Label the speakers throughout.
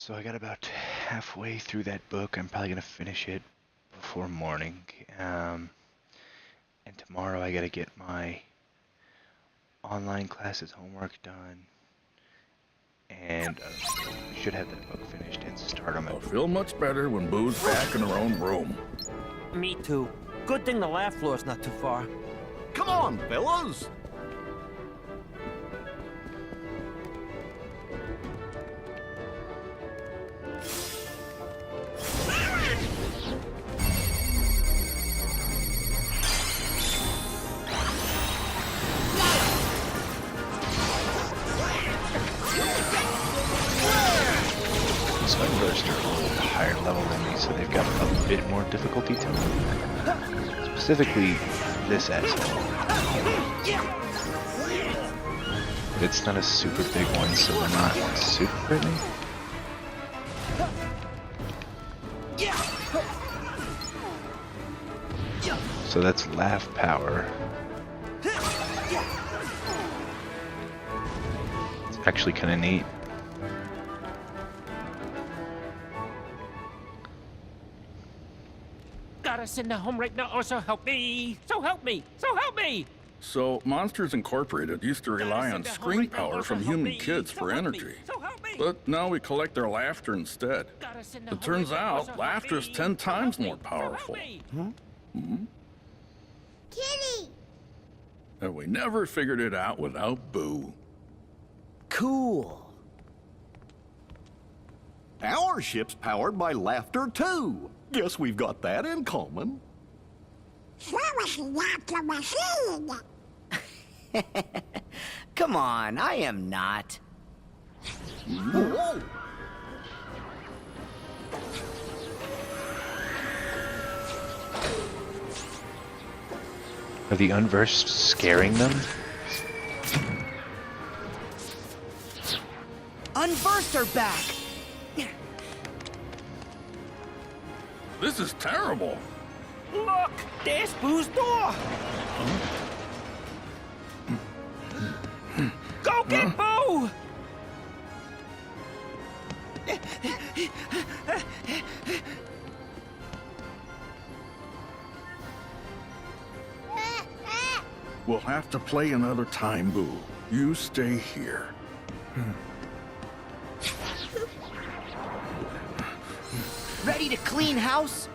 Speaker 1: So I got about halfway through that book. I'm probably gonna finish it before morning. Um, and tomorrow I gotta get my online classes homework done, and should have that book finished and start on my
Speaker 2: I'll
Speaker 1: book.
Speaker 2: feel much better when Boo's back in her own room.
Speaker 3: Me too. Good thing the lab floor's not too far.
Speaker 4: Come on, fellas!
Speaker 1: Sunburst are a little higher level than me, so they've got a bit more difficulty to them. Specifically, this asshole. It's not a super big one, so we're not super friendly. So that's laugh power. It's actually kind of neat.
Speaker 3: Gotta send her home right now, or so help me! So help me! So help me!
Speaker 2: So, Monsters Incorporated used to rely on screen power from human kids for energy.
Speaker 3: So help me!
Speaker 2: But now we collect their laughter instead.
Speaker 3: Gotta send her
Speaker 2: It
Speaker 3: home
Speaker 2: turns
Speaker 3: right now, or so
Speaker 2: out
Speaker 3: help
Speaker 2: laughter is
Speaker 3: me.
Speaker 2: 10
Speaker 3: So
Speaker 2: times
Speaker 3: help me.
Speaker 2: more
Speaker 3: So help
Speaker 2: powerful.
Speaker 3: me.
Speaker 5: Kitty!
Speaker 2: And we never figured it out without Boo.
Speaker 3: Cool.
Speaker 4: Our ship's powered by laughter, too. Guess we've got that in common.
Speaker 5: So was not the machine.
Speaker 6: Come on, I am not.
Speaker 4: Whoa!
Speaker 1: Are the unversed scaring them?
Speaker 6: Unversed are back!
Speaker 2: This is terrible.
Speaker 3: Look! There's Boo's door! Go get Boo!
Speaker 2: We'll have to play another time, Boo. You stay here.
Speaker 6: Ready to clean house?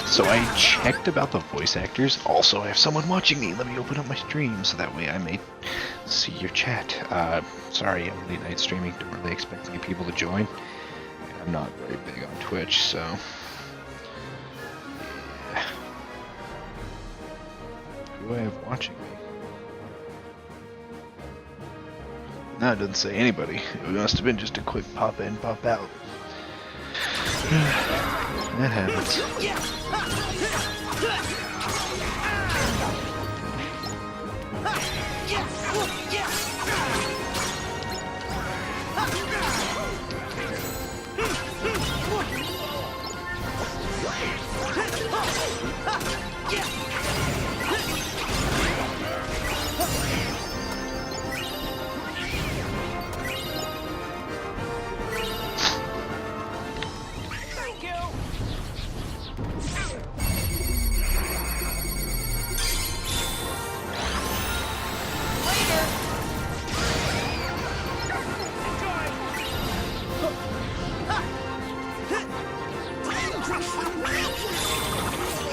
Speaker 1: So I checked about the voice actors. Also, I have someone watching me. Let me open up my stream so that way I may see your chat. Sorry, I'm late night streaming. Don't really expect many people to join. And I'm not very big on Twitch, so yeah. Who do I have watching me? No, it doesn't say anybody. It must have been just a quick pop in, pop out. That happens.
Speaker 3: Thank you!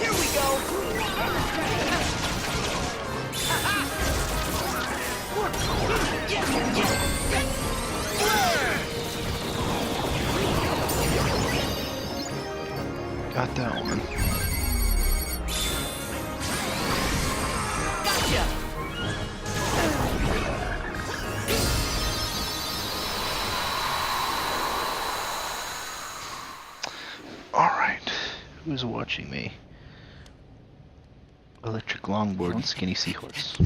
Speaker 6: Here we go!
Speaker 1: Got that one.
Speaker 6: Gotcha!
Speaker 1: Alright. Who's watching me? Electric longboard and skinny seahorse.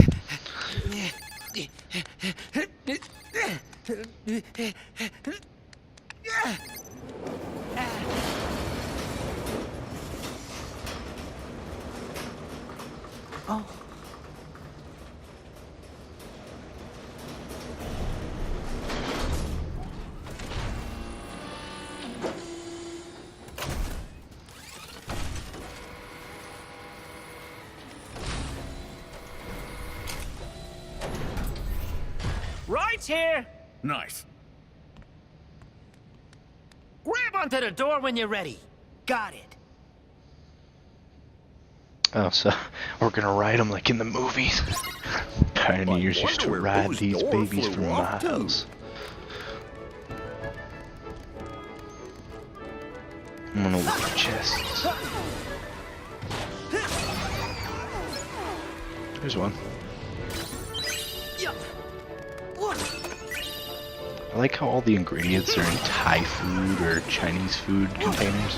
Speaker 3: Right here!
Speaker 2: Nice.
Speaker 3: Grab onto the door when you're ready.
Speaker 6: Got it.
Speaker 1: Oh, so we're gonna ride them like in the movies. Pioneers used to
Speaker 4: wonder where
Speaker 1: ride
Speaker 4: those
Speaker 1: these
Speaker 4: doors
Speaker 1: babies
Speaker 4: flew
Speaker 1: for
Speaker 4: off to.
Speaker 1: miles. I'm gonna look for chests. There's one. I like how all the ingredients are in Thai food or Chinese food containers.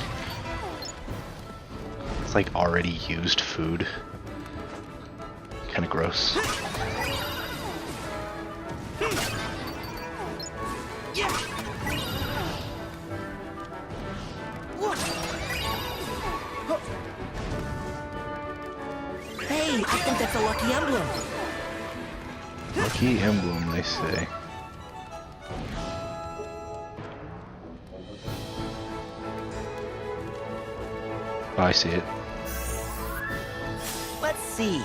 Speaker 1: It's like already used food. Kind of gross.
Speaker 6: Hey, I think that's a lucky emblem.
Speaker 1: Lucky emblem, they say. Oh, I see it.
Speaker 6: Let's see.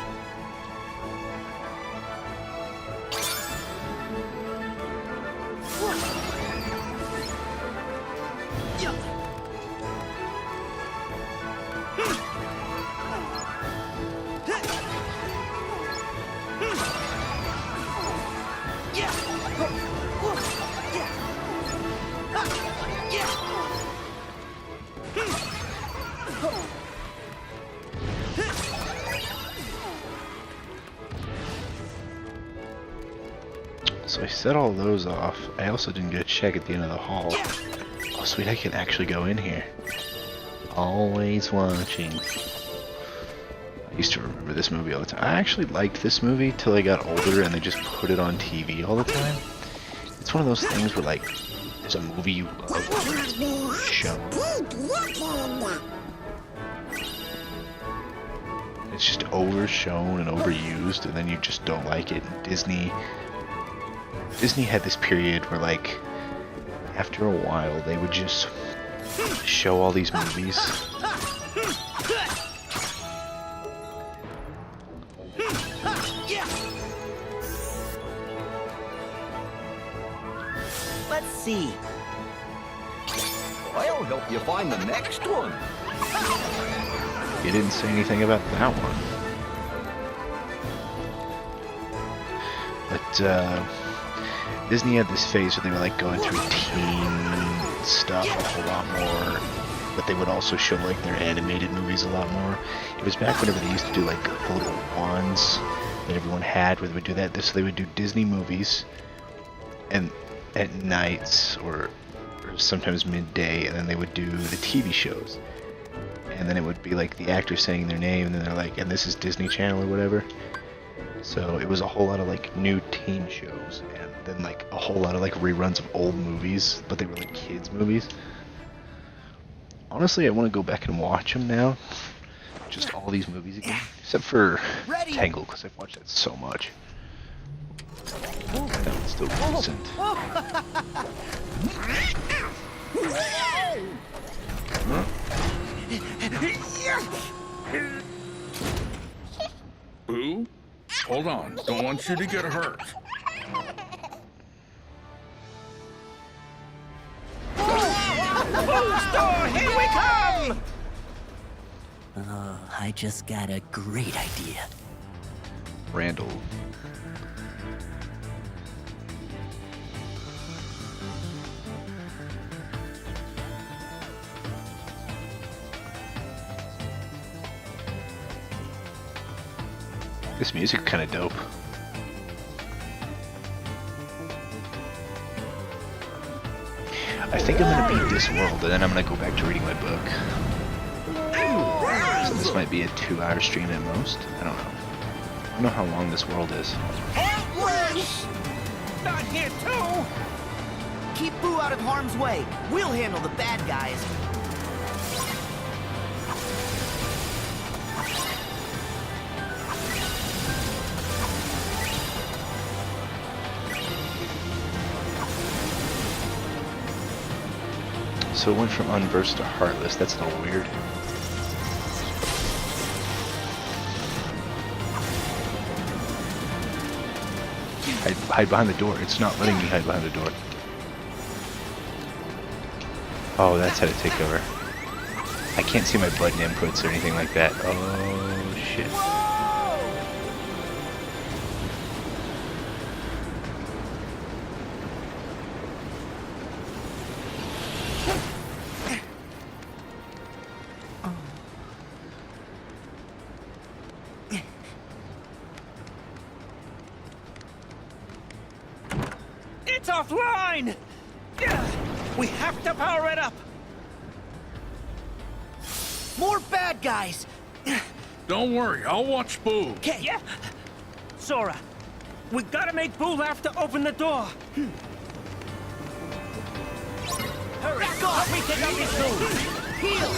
Speaker 1: So I set all those off. I also didn't get a check at the end of the hall. Oh sweet, I can actually go in here. Always watching. I used to remember this movie all the time. I actually liked this movie till I got older and they just put it on TV all the time. It's one of those things where like, there's a movie you love, show. It's just overshown and overused and then you just don't like it. And Disney had this period where like, after a while they would just show all these movies.
Speaker 6: Let's see.
Speaker 4: I'll help you find the next one.
Speaker 1: You didn't say anything about that one. But Disney had this phase where they were like going through teen stuff a whole lot more, but they would also show like their animated movies a lot more. It was back whenever they used to do like the little wands that everyone had, where they would do that. So they would do Disney movies, and at nights or sometimes midday, and then they would do the TV shows. And then it would be like the actor saying their name, and then they're like, and this is Disney Channel or whatever. So it was a whole lot of like new teen shows, and then like a whole lot of like reruns of old movies, but they were like kids movies. Honestly, I want to go back and watch them now. Just all these movies again, except for Tangled, because I've watched that so much. That one's still decent.
Speaker 2: Boo? Hold on. Don't want you to get hurt.
Speaker 3: Store, here we come!
Speaker 6: Oh, I just got a great idea.
Speaker 1: Randall. This music kind of dope. I think I'm gonna beat this world, and then I'm gonna go back to reading my book. So this might be a 2-hour stream at most. I don't know. I don't know how long this world is.
Speaker 3: Not here too!
Speaker 6: Keep Boo out of harm's way. We'll handle the bad guys.
Speaker 1: So it went from unversed to heartless. That's a little weird. Hide behind the door. It's not letting me hide behind the door. Oh, that's how to take cover. I can't see my button inputs or anything like that. Oh, shit.
Speaker 3: It's offline! We have to power it up!
Speaker 6: More bad guys!
Speaker 2: Don't worry, I'll watch Boo.
Speaker 6: Okay.
Speaker 3: Yeah? Sora, we gotta make Boo have to open the door. Hurry, help me take out these Boo!
Speaker 6: Heal!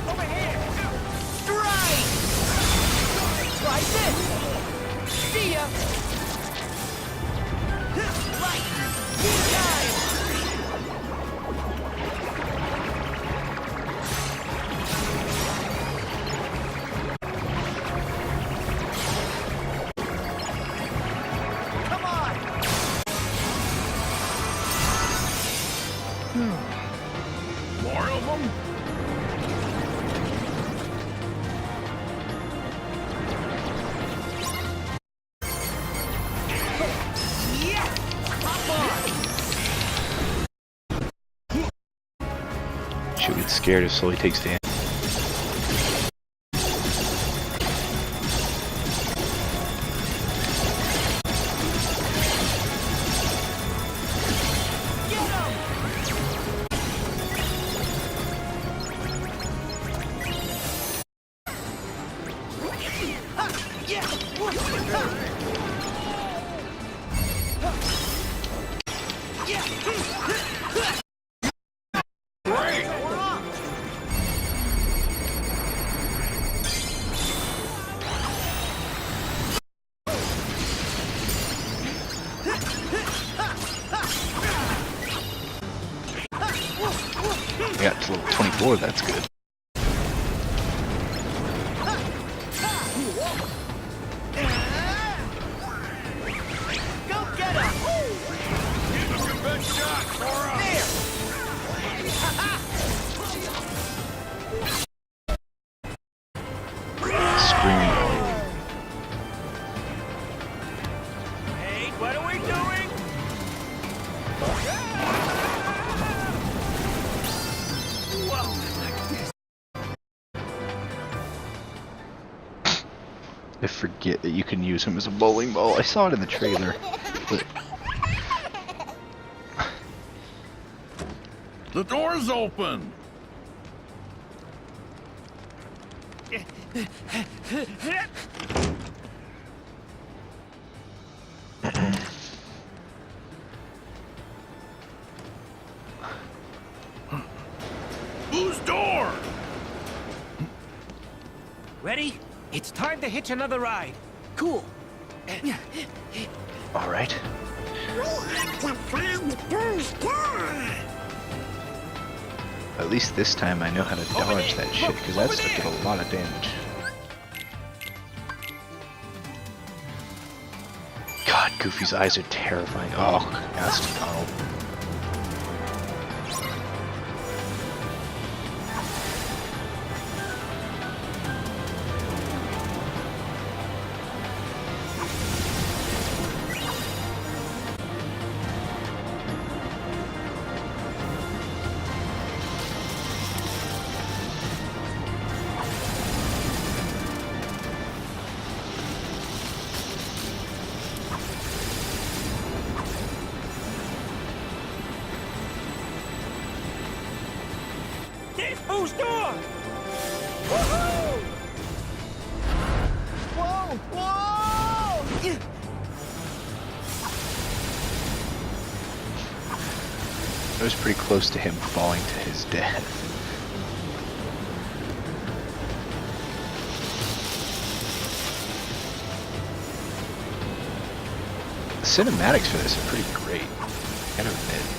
Speaker 3: Over here!
Speaker 6: Strike! Try this! See ya! Right! Time! Come on!
Speaker 2: More of them?
Speaker 6: Yeah! Hop on!
Speaker 1: She'll get scared if Sully takes damage. I got to level 24, that's good.
Speaker 6: Go get him! There!
Speaker 1: Scream.
Speaker 3: Hey, what are we doing?
Speaker 1: I forget that you can use him as a bowling ball. I saw it in the trailer. But
Speaker 2: The door's open! Whose door?
Speaker 3: Ready? It's time to hitch another ride.
Speaker 6: Cool.
Speaker 1: alright.
Speaker 5: We have to find Boo's door.
Speaker 1: At least this time I know how to dodge that shit, because that stuff did a lot of damage. God, Goofy's eyes are terrifying. Oh, nasty Donald.
Speaker 3: There's Boo's door! Woohoo!
Speaker 6: Whoa! Whoa!
Speaker 1: I was pretty close to him falling to his death. The cinematics for this are pretty great. Get out of bed.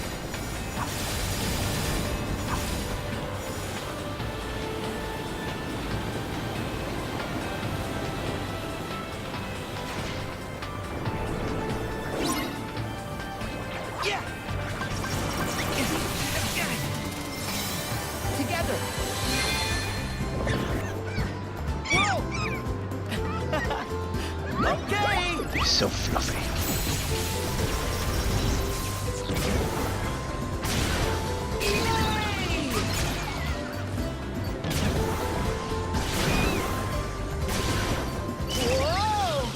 Speaker 3: Together. Whoa! Okay.
Speaker 1: He's so fluffy.
Speaker 3: Whoa!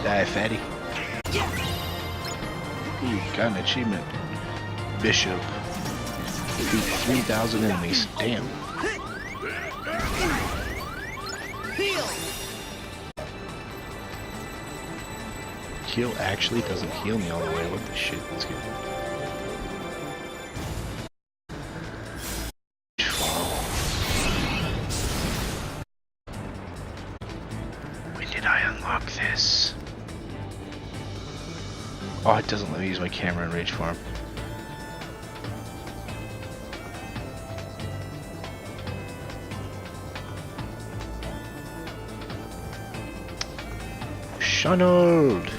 Speaker 1: Die, fatty. Ooh, got an achievement. Bishop. Defeat 3,000 enemies. Damn. Heal actually doesn't heal me all the way. What the shit? That's good. When did I unlock this? Oh, it doesn't let me use my camera in Rage Farm. Shunnold!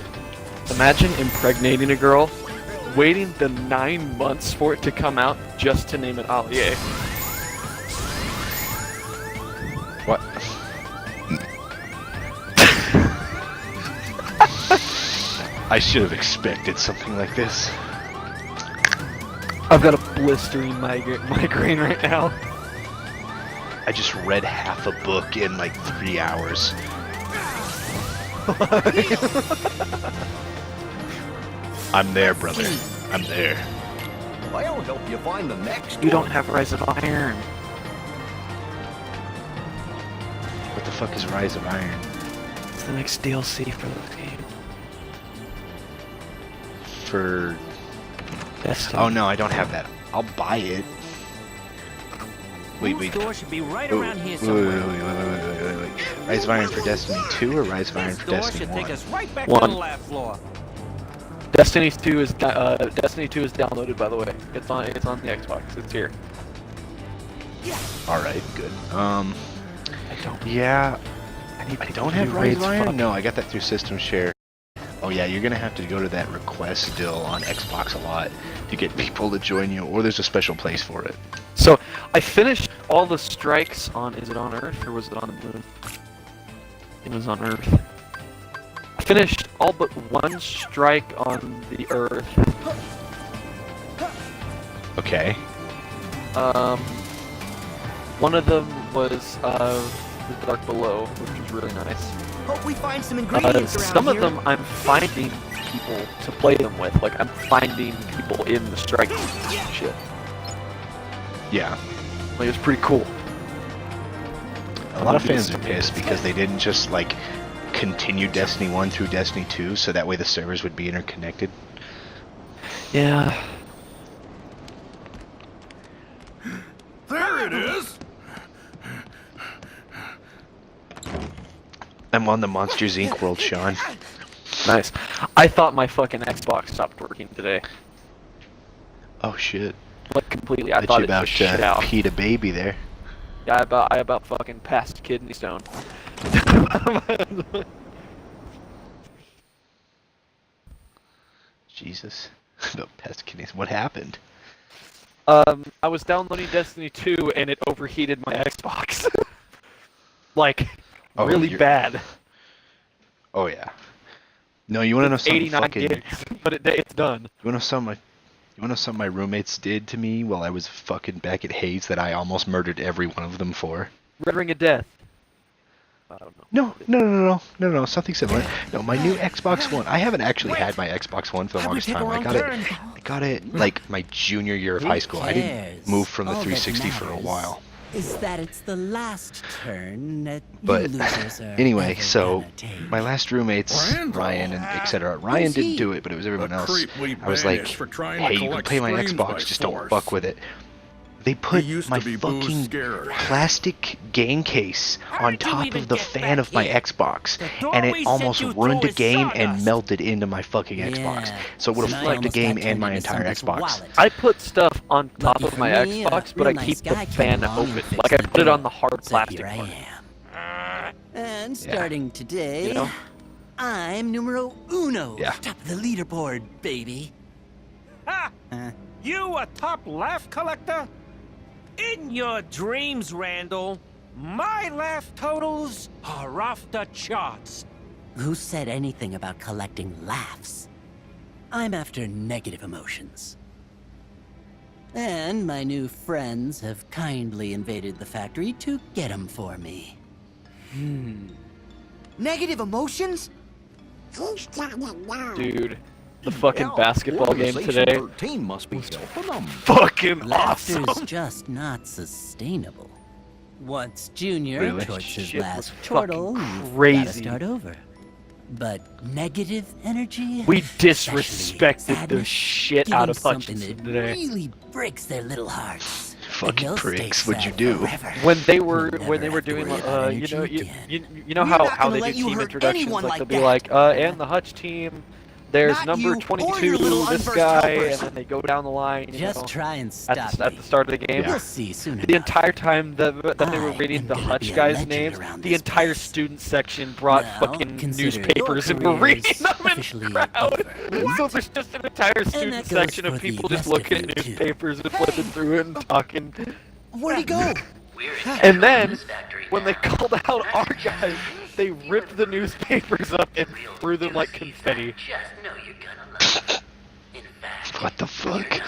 Speaker 7: Imagine impregnating a girl, waiting the 9 months for it to come out just to name it Allier.
Speaker 1: What? I should have expected something like this.
Speaker 7: I've got a blistering migraine right now.
Speaker 1: I just read half a book in like 3 hours. I'm there, brother. I'm there.
Speaker 4: I'll help you find the next
Speaker 7: You don't
Speaker 4: one.
Speaker 7: have Rise of Iron.
Speaker 1: What the fuck is Rise of Iron?
Speaker 7: It's the next DLC for the game.
Speaker 1: For...
Speaker 7: Destiny.
Speaker 1: Oh no, I don't have that. I'll buy it. Wait, wait.
Speaker 3: Store should be right
Speaker 1: Oh,
Speaker 3: around here
Speaker 1: wait,
Speaker 3: somewhere.
Speaker 1: wait. Rise of Iron for Destiny 2 or Rise of Iron for
Speaker 3: Store
Speaker 1: Destiny
Speaker 3: should
Speaker 1: 1?
Speaker 3: take us right back
Speaker 7: One.
Speaker 3: to the lab floor.
Speaker 7: Destiny 2 is downloaded, by the way. It's on the Xbox. It's here.
Speaker 1: Alright, good.
Speaker 7: I don't.
Speaker 1: Yeah,
Speaker 7: I need
Speaker 1: I
Speaker 7: people
Speaker 1: don't
Speaker 7: to
Speaker 1: have
Speaker 7: do
Speaker 1: Rise of
Speaker 7: raids,
Speaker 1: Iron?
Speaker 7: fuck.
Speaker 1: No, I got that through System Share. Oh yeah, you're gonna have to go to that request still on Xbox a lot to get people to join you, or there's a special place for it.
Speaker 7: So I finished all the strikes on. Is it on Earth or was it on the moon? It was on Earth. I finished all but one strike on the Earth.
Speaker 1: Okay.
Speaker 7: One of them was the Dark Below, which was really nice.
Speaker 3: Hope we find some ingredients around
Speaker 7: Some of
Speaker 3: here.
Speaker 7: them I'm finding people to play them with. Like I'm finding people in the strike shit.
Speaker 1: Yeah.
Speaker 7: Like it's pretty cool.
Speaker 1: A lot of fans are pissed because they didn't just like continue Destiny 1 through Destiny 2 so that way the servers would be interconnected.
Speaker 7: Yeah.
Speaker 2: There it is!
Speaker 1: I'm on the Monsters Inc. world, Sean.
Speaker 7: Nice. I thought my fucking Xbox stopped working today.
Speaker 1: Oh shit.
Speaker 7: Like completely. I
Speaker 1: Bet
Speaker 7: thought
Speaker 1: you
Speaker 7: it
Speaker 1: about
Speaker 7: just shit out.
Speaker 1: peed a baby there.
Speaker 7: Yeah, I about fucking passed kidney stone.
Speaker 1: Jesus. The pest kidneys. What happened?
Speaker 7: I was downloading Destiny 2 and it overheated my Xbox. Like,
Speaker 1: Oh,
Speaker 7: really
Speaker 1: you're-
Speaker 7: bad.
Speaker 1: Oh yeah. No, you wanna know something
Speaker 7: 89
Speaker 1: fucking...
Speaker 7: gigs, but it's done.
Speaker 1: You wanna know something my roommates did to me while I was fucking back at Hayes that I almost murdered every one of them for?
Speaker 7: Red Ring of Death. I don't know.
Speaker 1: No, something similar. No, my new Xbox One. I haven't actually had my Xbox One for the longest time. I got it like my junior year of high school. I didn't move from the
Speaker 6: All that
Speaker 1: 360 for a
Speaker 6: matters
Speaker 1: while.
Speaker 6: Is that it's the last turn that
Speaker 1: But
Speaker 6: you losers are
Speaker 1: anyway,
Speaker 6: ever
Speaker 1: so
Speaker 6: gonna take.
Speaker 1: my last roommates,
Speaker 2: Randall.
Speaker 1: Ryan and etc. Ryan didn't do it, but it was everyone
Speaker 2: A
Speaker 1: else.
Speaker 2: creep we
Speaker 1: I was like,
Speaker 2: banished for trying to
Speaker 1: hey, you can
Speaker 2: collect
Speaker 1: play my
Speaker 2: screens by
Speaker 1: Xbox, just don't
Speaker 2: force.
Speaker 1: fuck with it. They put
Speaker 2: used
Speaker 1: my
Speaker 2: to be boo
Speaker 1: fucking
Speaker 2: scared.
Speaker 1: plastic game case
Speaker 3: How
Speaker 1: on
Speaker 3: did you
Speaker 1: top
Speaker 3: even
Speaker 1: of the
Speaker 3: get
Speaker 1: fan
Speaker 3: back
Speaker 1: of my
Speaker 3: here?
Speaker 1: Xbox,
Speaker 3: The
Speaker 1: and
Speaker 3: door
Speaker 1: it
Speaker 3: we
Speaker 1: almost
Speaker 3: sent you
Speaker 1: ruined the
Speaker 3: through is
Speaker 1: game and
Speaker 3: sawdust.
Speaker 1: melted into my fucking Xbox.
Speaker 6: Yeah,
Speaker 1: So it would
Speaker 6: and
Speaker 1: have
Speaker 6: I
Speaker 1: fucked the
Speaker 6: almost
Speaker 1: game
Speaker 6: got
Speaker 1: and
Speaker 6: turned
Speaker 1: my
Speaker 6: into
Speaker 1: entire
Speaker 6: somebody's
Speaker 1: Xbox.
Speaker 6: wallet.
Speaker 7: I put stuff on top
Speaker 6: Lucky
Speaker 7: of
Speaker 6: for
Speaker 7: my
Speaker 6: me,
Speaker 7: Xbox,
Speaker 6: a
Speaker 7: but I
Speaker 6: real
Speaker 7: keep
Speaker 6: nice
Speaker 7: the
Speaker 6: guy
Speaker 7: fan
Speaker 6: came along and
Speaker 7: open.
Speaker 6: fixed
Speaker 7: Like I
Speaker 6: the
Speaker 7: put it on
Speaker 6: door.
Speaker 7: the hard
Speaker 6: So
Speaker 7: plastic
Speaker 6: here I
Speaker 7: one.
Speaker 6: am. And starting today,
Speaker 7: You know?
Speaker 6: I'm numero uno.
Speaker 1: Yeah.
Speaker 6: Top of the leaderboard, baby.
Speaker 3: Ha! You a top laugh collector? In your dreams, Randall. My laugh totals are off the charts.
Speaker 6: Who said anything about collecting laughs? I'm after negative emotions. And my new friends have kindly invaded the factory to get them for me.
Speaker 8: Negative emotions?
Speaker 5: He's gotta know.
Speaker 7: Dude, the fucking basketball game
Speaker 4: Organization
Speaker 7: today.
Speaker 4: 13 must be helping them.
Speaker 7: Fucking
Speaker 6: Laughter's
Speaker 7: awesome.
Speaker 6: just not sustainable. Once Junior
Speaker 1: Really?
Speaker 6: torched his
Speaker 7: Shit
Speaker 6: last
Speaker 7: was fucking
Speaker 6: turtle, you've gotta
Speaker 7: crazy.
Speaker 6: start over. But negative energy,
Speaker 7: We
Speaker 6: especially
Speaker 7: disrespected the
Speaker 6: sadness,
Speaker 7: shit
Speaker 6: give
Speaker 7: out
Speaker 6: them
Speaker 7: of
Speaker 6: something
Speaker 7: Hutchinson
Speaker 6: that
Speaker 7: today.
Speaker 6: really breaks their little hearts. And
Speaker 1: Fucking
Speaker 6: they'll stay
Speaker 1: pricks, what'd you
Speaker 6: sad
Speaker 1: do?
Speaker 6: forever.
Speaker 7: When they were
Speaker 6: We'll
Speaker 7: when they
Speaker 6: never
Speaker 7: were
Speaker 6: have to
Speaker 7: doing
Speaker 6: worry about
Speaker 7: you know
Speaker 6: energy
Speaker 7: you
Speaker 6: again.
Speaker 7: you know
Speaker 8: We're
Speaker 7: how
Speaker 8: not
Speaker 7: how
Speaker 8: gonna
Speaker 7: they
Speaker 8: let
Speaker 7: do
Speaker 8: you
Speaker 7: team
Speaker 8: hurt
Speaker 7: introductions,
Speaker 8: anyone
Speaker 7: like
Speaker 8: like
Speaker 7: they'll be
Speaker 8: that.
Speaker 7: like and the Hutch team, there's
Speaker 8: Not
Speaker 7: number
Speaker 8: you or
Speaker 7: 22,
Speaker 8: your little
Speaker 7: this
Speaker 8: unversed
Speaker 7: guy,
Speaker 8: helpers.
Speaker 7: and then they go down the line. You
Speaker 6: Just
Speaker 7: know,
Speaker 6: try and
Speaker 7: at
Speaker 6: stop
Speaker 7: the
Speaker 6: me.
Speaker 7: start of the game.
Speaker 6: You'll see soon
Speaker 7: The
Speaker 6: enough.
Speaker 7: entire time that they were
Speaker 6: I
Speaker 7: reading
Speaker 6: am
Speaker 7: the
Speaker 6: gonna
Speaker 7: Hutch
Speaker 6: be a
Speaker 7: guys'
Speaker 6: legend
Speaker 7: names,
Speaker 6: around
Speaker 7: the
Speaker 6: this
Speaker 7: entire
Speaker 6: place.
Speaker 7: student section brought
Speaker 6: Well,
Speaker 7: fucking
Speaker 6: consider
Speaker 7: newspapers
Speaker 6: your
Speaker 7: and were reading
Speaker 6: career's
Speaker 7: them in
Speaker 6: officially
Speaker 7: the crowd.
Speaker 6: over.
Speaker 7: So there's just an entire student
Speaker 6: that goes
Speaker 7: section
Speaker 6: for
Speaker 7: of
Speaker 6: the
Speaker 7: people just
Speaker 6: rest of
Speaker 7: looking
Speaker 6: you,
Speaker 7: at
Speaker 6: too.
Speaker 7: newspapers and flipping through it and talking.
Speaker 8: Where'd he go?
Speaker 7: And then, when they called out our guys, they ripped the newspapers up and threw them like confetti.
Speaker 1: What the fuck?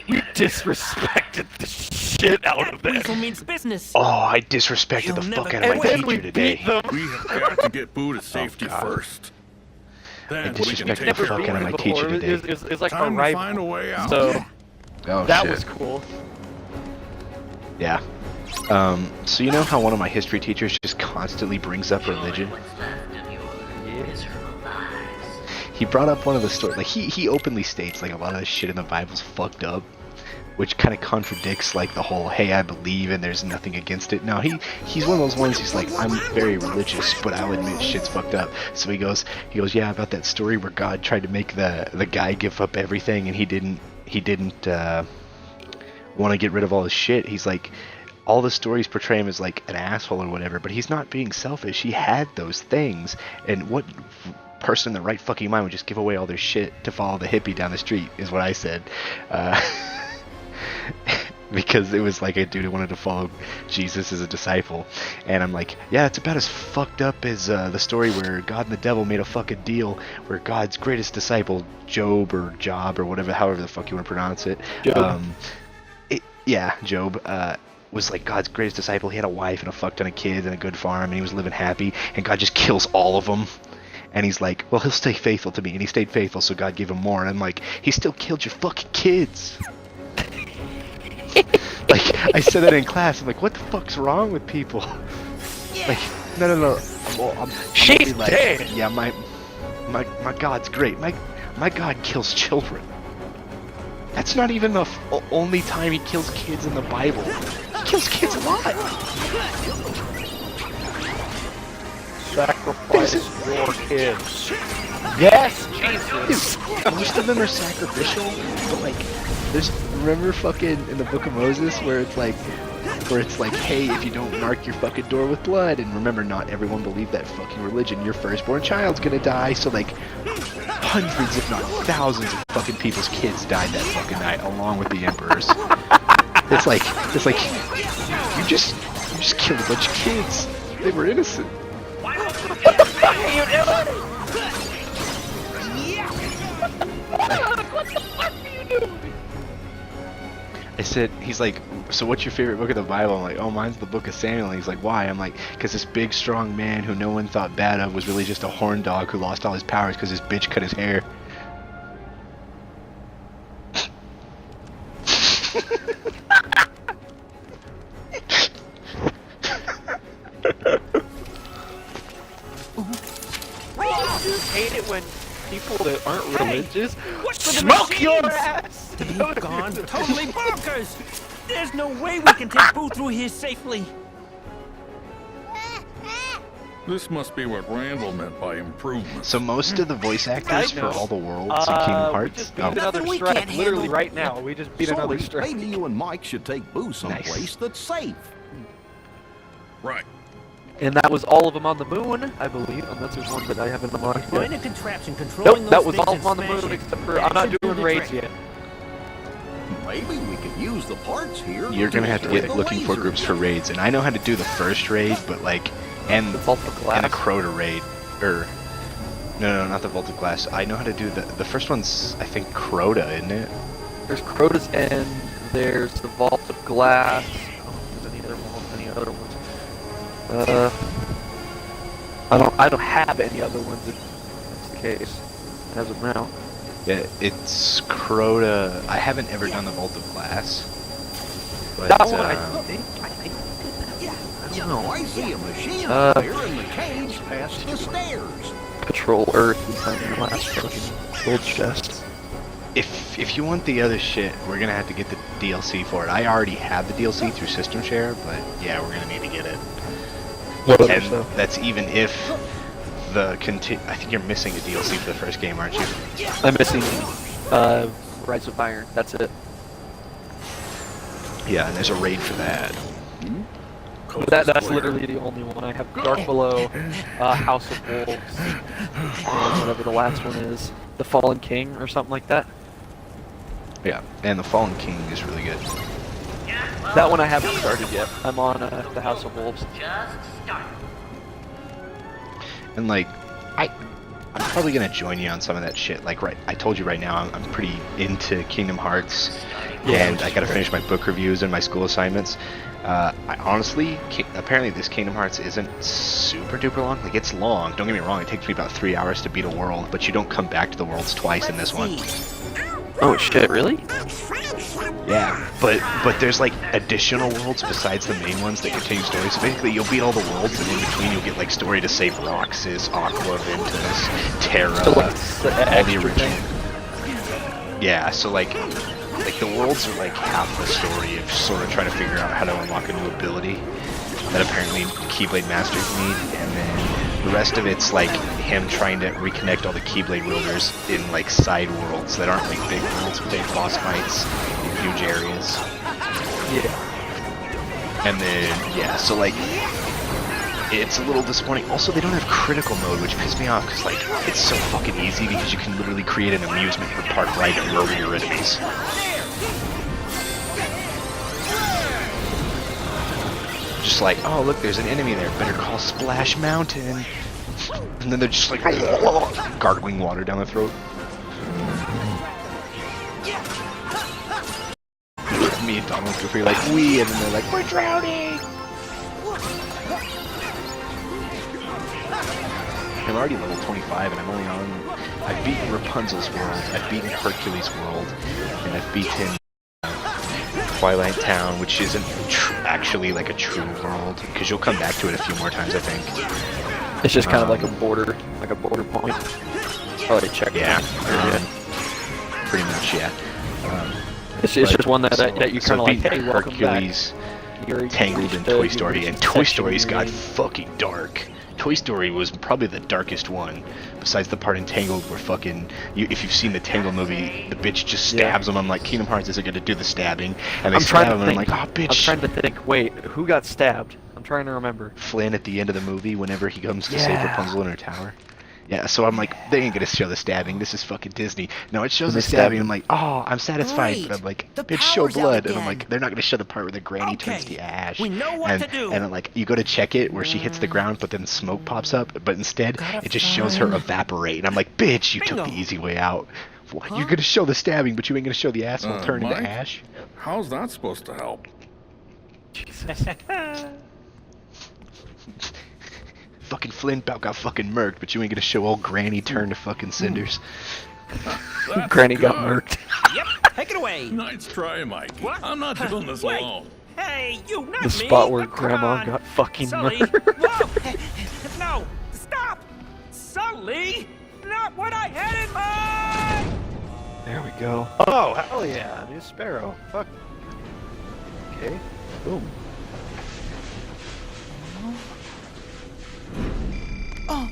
Speaker 7: We disrespected the shit out of them.
Speaker 3: Weasel means business.
Speaker 1: Oh, I disrespected
Speaker 3: You'll
Speaker 1: the
Speaker 3: never
Speaker 1: fuck out
Speaker 3: get
Speaker 1: of my
Speaker 7: And then we
Speaker 1: teacher today.
Speaker 7: beat them.
Speaker 2: We have got to get Boo to safety
Speaker 1: God.
Speaker 2: first. Then we can
Speaker 1: disrespected
Speaker 2: take
Speaker 1: the
Speaker 2: care
Speaker 1: fuck
Speaker 2: of
Speaker 1: out of
Speaker 2: it.
Speaker 1: my
Speaker 7: before.
Speaker 1: teacher
Speaker 7: It was-
Speaker 1: today.
Speaker 7: it was like our
Speaker 2: Time to
Speaker 7: rival.
Speaker 2: find a way out.
Speaker 7: So
Speaker 1: Oh
Speaker 7: that
Speaker 1: shit.
Speaker 7: was cool.
Speaker 1: Yeah. So you know how one of my history teachers just constantly brings up religion? He brought up one of the stories, like he openly states like a lot of the shit in the Bible's fucked up, which kind of contradicts like the whole hey I believe and there's nothing against it. No, he's one of those ones. He's like I'm very religious, but I'll admit shit's fucked up. So he goes yeah, about that story where God tried to make the guy give up everything and he didn't want to get rid of all his shit. He's like, all the stories portray him as like an asshole or whatever, but he's not being selfish. He had those things, and what person in the right fucking mind would just give away all their shit to follow the hippie down the street is what I said. Because it was like a dude who wanted to follow Jesus as a disciple, and I'm like, yeah, it's about as fucked up as the story where God and the devil made a fucking deal, where God's greatest disciple, Job or Job or whatever, however the fuck you want to pronounce it,
Speaker 7: Job.
Speaker 1: Job was like God's greatest disciple. He had a wife and a fuck ton of kids and a good farm, and he was living happy, and God just kills all of them. And he's like, well, he'll stay faithful to me, and he stayed faithful, so God gave him more. And I'm like, he still killed your fucking kids. Like, I said that in class. I'm like, what the fuck's wrong with people? Like, no. Well, I'm
Speaker 7: She's
Speaker 1: like,
Speaker 7: dead.
Speaker 1: yeah, my God's great. My God kills children. That's not even the only time he kills kids in the Bible. He kills kids a lot.
Speaker 7: Sacrifice your kids. Yes, Jesus.
Speaker 1: Most of them are sacrificial, but like, remember fucking in the Book of Moses where it's like, hey, if you don't mark your fucking door with blood, and remember, not everyone believed that fucking religion, your firstborn child's gonna die, so like, hundreds if not thousands of fucking people's kids died that fucking night, along with the emperors. It's like, you just killed a bunch of kids. They were innocent. I said, he's like, so what's your favorite book of the Bible? I'm like, oh, mine's the Book of Samuel. And he's like, why? I'm like, because this big, strong man who no one thought bad of was really just a horn dog who lost all his powers because his bitch cut his hair.
Speaker 7: I hate it when people that aren't religious
Speaker 3: What's for the
Speaker 7: smoke your
Speaker 3: machines?
Speaker 7: ass!
Speaker 3: They've gone totally bonkers! There's no way we can take Boo through here safely.
Speaker 2: This must be what Randall meant by improvement.
Speaker 1: So most of the voice actors for all the worlds in Kingdom
Speaker 7: We
Speaker 1: Hearts.
Speaker 7: just beat
Speaker 1: Oh,
Speaker 7: another
Speaker 8: Nothing we
Speaker 7: strike
Speaker 8: can't
Speaker 7: literally
Speaker 8: handle.
Speaker 7: right now. We just beat another
Speaker 4: Sorry,
Speaker 7: strike.
Speaker 4: maybe you and Mike should take Boo someplace
Speaker 1: Nice.
Speaker 4: that's safe.
Speaker 2: Right.
Speaker 7: And that was all of them on the moon, I believe, unless there's one that I haven't unlocked
Speaker 3: Find
Speaker 7: yet.
Speaker 3: a contraption controlling
Speaker 7: Nope, that
Speaker 3: those
Speaker 7: was
Speaker 3: things
Speaker 7: all
Speaker 3: and
Speaker 7: of them on the
Speaker 3: smash
Speaker 7: moon
Speaker 3: it.
Speaker 7: except for
Speaker 3: That
Speaker 7: I'm not
Speaker 3: should do
Speaker 7: doing
Speaker 3: the
Speaker 7: raids
Speaker 3: trick.
Speaker 7: yet.
Speaker 4: Maybe we could use the parts here.
Speaker 1: you're gonna have to
Speaker 4: destroy
Speaker 1: get
Speaker 4: the
Speaker 1: looking for
Speaker 4: laser.
Speaker 1: groups for raids, and I know how to do the first raid, but like, and
Speaker 7: The Vault of
Speaker 1: and
Speaker 7: Glass.
Speaker 1: a Crota raid, or no, not the Vault of Glass. I know how to do the first one's I think Crota, isn't it?
Speaker 7: There's Crota's End, there's the Vault of Glass. I don't know if there's any other ones. I don't have any other ones if that's the case, as of now.
Speaker 1: Yeah, it's Crota. I haven't ever done the Vault of Glass, but
Speaker 7: That one, I
Speaker 1: um,
Speaker 7: think we did that. I don't know.
Speaker 4: I see a machine
Speaker 7: Uh,
Speaker 4: up there in the cage past the stairs.
Speaker 7: Patrol Earth is on the last fucking gold chest.
Speaker 1: if you want the other shit, we're gonna have to get the DLC for it. I already have the DLC through System Share, but yeah, we're gonna need to get it.
Speaker 7: What other
Speaker 1: And
Speaker 7: stuff?
Speaker 1: that's even if the I think you're missing a DLC for the first game, aren't you?
Speaker 7: I'm missing Rise of Iron. That's it.
Speaker 1: Yeah, and there's a raid for that.
Speaker 7: That's literally the only one. I have Dark Below, House of Wolves, and whatever the last one is, The Fallen King or something like that.
Speaker 1: Yeah, and the Fallen King is really good.
Speaker 7: That one I haven't started yet. I'm on the House of Wolves.
Speaker 1: And like, I'm probably gonna join you on some of that shit. Like, I told you right now, I'm pretty into Kingdom Hearts, and I gotta finish my book reviews and my school assignments. I honestly, apparently this Kingdom Hearts isn't super duper long. Like, it's long. Don't get me wrong. It takes me about 3 hours to beat a world, but you don't come back to the worlds twice in this one.
Speaker 7: Oh shit, really?
Speaker 1: Yeah, but there's like additional worlds besides the main ones that continue stories. So basically, you'll beat all the worlds, and in between, you'll get like story to save Roxas, Aqua, Ventus, Terra,
Speaker 7: So what's the
Speaker 1: all the
Speaker 7: extra
Speaker 1: original.
Speaker 7: thing?
Speaker 1: Yeah, so like the worlds are like half the story of sort of trying to figure out how to unlock a new ability that apparently Keyblade Masters need, and then the rest of it's like him trying to reconnect all the Keyblade wielders in like side worlds that aren't like big worlds, but they have boss fights in huge areas.
Speaker 7: Yeah.
Speaker 1: And then yeah, so like it's a little disappointing. Also, they don't have critical mode, which pissed me off because like it's so fucking easy because you can literally create an amusement park right and murder your enemies. Just like, oh look, there's an enemy there. Better call Splash Mountain. And then they're just like gargling water down the throat. Me and Donald Goofy are like, we, and then they're like, we're drowning. I'm already level 25, and I'm only on. I've beaten Rapunzel's world, I've beaten Hercules' world, and I've beaten Twilight Town, which isn't actually like a true world, because you'll come back to it a few more times, I think.
Speaker 7: It's just kind of like a border point. Probably check.
Speaker 1: Yeah, pretty much, yeah.
Speaker 7: It's just one that you
Speaker 1: so
Speaker 7: kind of like,
Speaker 1: beating
Speaker 7: hey, welcome
Speaker 1: Hercules,
Speaker 7: back. You're
Speaker 1: Tangled in Toy Story, and Toy Story's got fucking dark. Toy Story was probably the darkest one, besides the part in Tangled where fucking, if you've seen the Tangled movie, the bitch just stabs him. I'm like, Kingdom Hearts isn't gonna do the stabbing, and they stab him, and I'm like, oh bitch.
Speaker 7: I'm trying to think, wait, who got stabbed? I'm trying to remember.
Speaker 1: Flynn at the end of the movie, whenever he comes to save Rapunzel in her tower. Yeah, so I'm like, they ain't gonna show the stabbing, this is fucking Disney. No, it shows the stabbing, I'm like, oh, I'm satisfied,
Speaker 8: Great.
Speaker 1: but I'm like,
Speaker 8: The
Speaker 1: bitch, show
Speaker 8: power's out
Speaker 1: blood, and I'm
Speaker 8: again.
Speaker 1: like, they're not gonna show the part where the granny turns
Speaker 3: Okay,
Speaker 1: to ash.
Speaker 3: we know what
Speaker 1: and,
Speaker 3: to do.
Speaker 1: And like, you go to check it where she hits the ground, but then smoke pops up, but instead, it just shows her evaporate, and I'm like, bitch, you took
Speaker 3: Bingo.
Speaker 1: the easy way out. What? You're gonna show the stabbing, but you ain't gonna show the asshole turn into
Speaker 2: Mike?
Speaker 1: ash?
Speaker 2: How's that supposed to help?
Speaker 7: Jesus.
Speaker 1: Fucking Flint about got fucking murked, but you ain't gonna show old Granny turn to fucking cinders.
Speaker 2: That's
Speaker 7: Granny got
Speaker 2: good.
Speaker 7: murked.
Speaker 3: Yep, take it away.
Speaker 2: Nice try, Mike.
Speaker 3: What?
Speaker 2: I'm not doing this
Speaker 3: Wait.
Speaker 2: alone.
Speaker 3: Hey, you, not
Speaker 7: The
Speaker 3: me.
Speaker 7: spot where
Speaker 3: Come
Speaker 7: Grandma
Speaker 3: on.
Speaker 7: got fucking
Speaker 3: Sully.
Speaker 7: murdered.
Speaker 3: Whoa! No, stop! Sully! Not what I had in mind!
Speaker 7: There we go. Oh, hell yeah, new Sparrow. Fuck. Okay. Boom.
Speaker 8: Oh,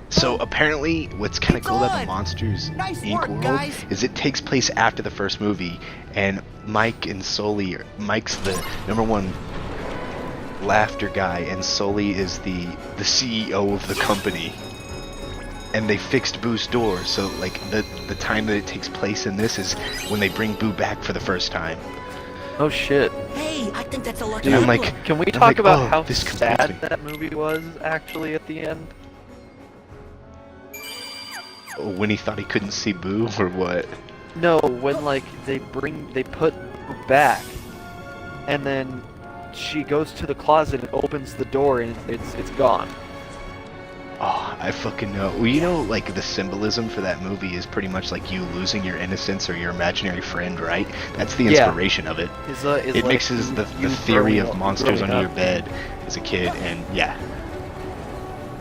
Speaker 1: So apparently, what's kind of
Speaker 8: It's
Speaker 1: cool about the
Speaker 8: on!
Speaker 1: Monsters
Speaker 8: Nice
Speaker 1: Inc.
Speaker 8: work,
Speaker 1: world
Speaker 8: guys!
Speaker 1: is it takes place after the first movie, and Mike and Sully, Mike's the #1 laughter guy, and Sully is the CEO of the company. And they fixed Boo's door, so like the time that it takes place in this is when they bring Boo back for the first time.
Speaker 7: Oh shit.
Speaker 8: hey, I think that's a lucky
Speaker 1: And I'm
Speaker 8: number.
Speaker 1: like,
Speaker 7: Can we
Speaker 1: I'm
Speaker 7: talk
Speaker 1: like,
Speaker 7: about
Speaker 1: oh,
Speaker 7: how
Speaker 1: this confused
Speaker 7: sad
Speaker 1: me.
Speaker 7: that movie was actually at the end?
Speaker 1: When he thought he couldn't see Boo, or what?
Speaker 7: No, when like they put Boo back, and then she goes to the closet and opens the door and it's gone.
Speaker 1: Oh, I fucking know. Well, you know, like the symbolism for that movie is pretty much like you losing your innocence or your imaginary friend, right? That's the
Speaker 7: Yeah.
Speaker 1: inspiration of it.
Speaker 7: Is
Speaker 1: It
Speaker 7: like
Speaker 1: mixes the
Speaker 7: you
Speaker 1: theory
Speaker 7: growing
Speaker 1: of
Speaker 7: up-
Speaker 1: monsters
Speaker 7: growing
Speaker 1: under your
Speaker 7: up.
Speaker 1: bed as a kid, and yeah.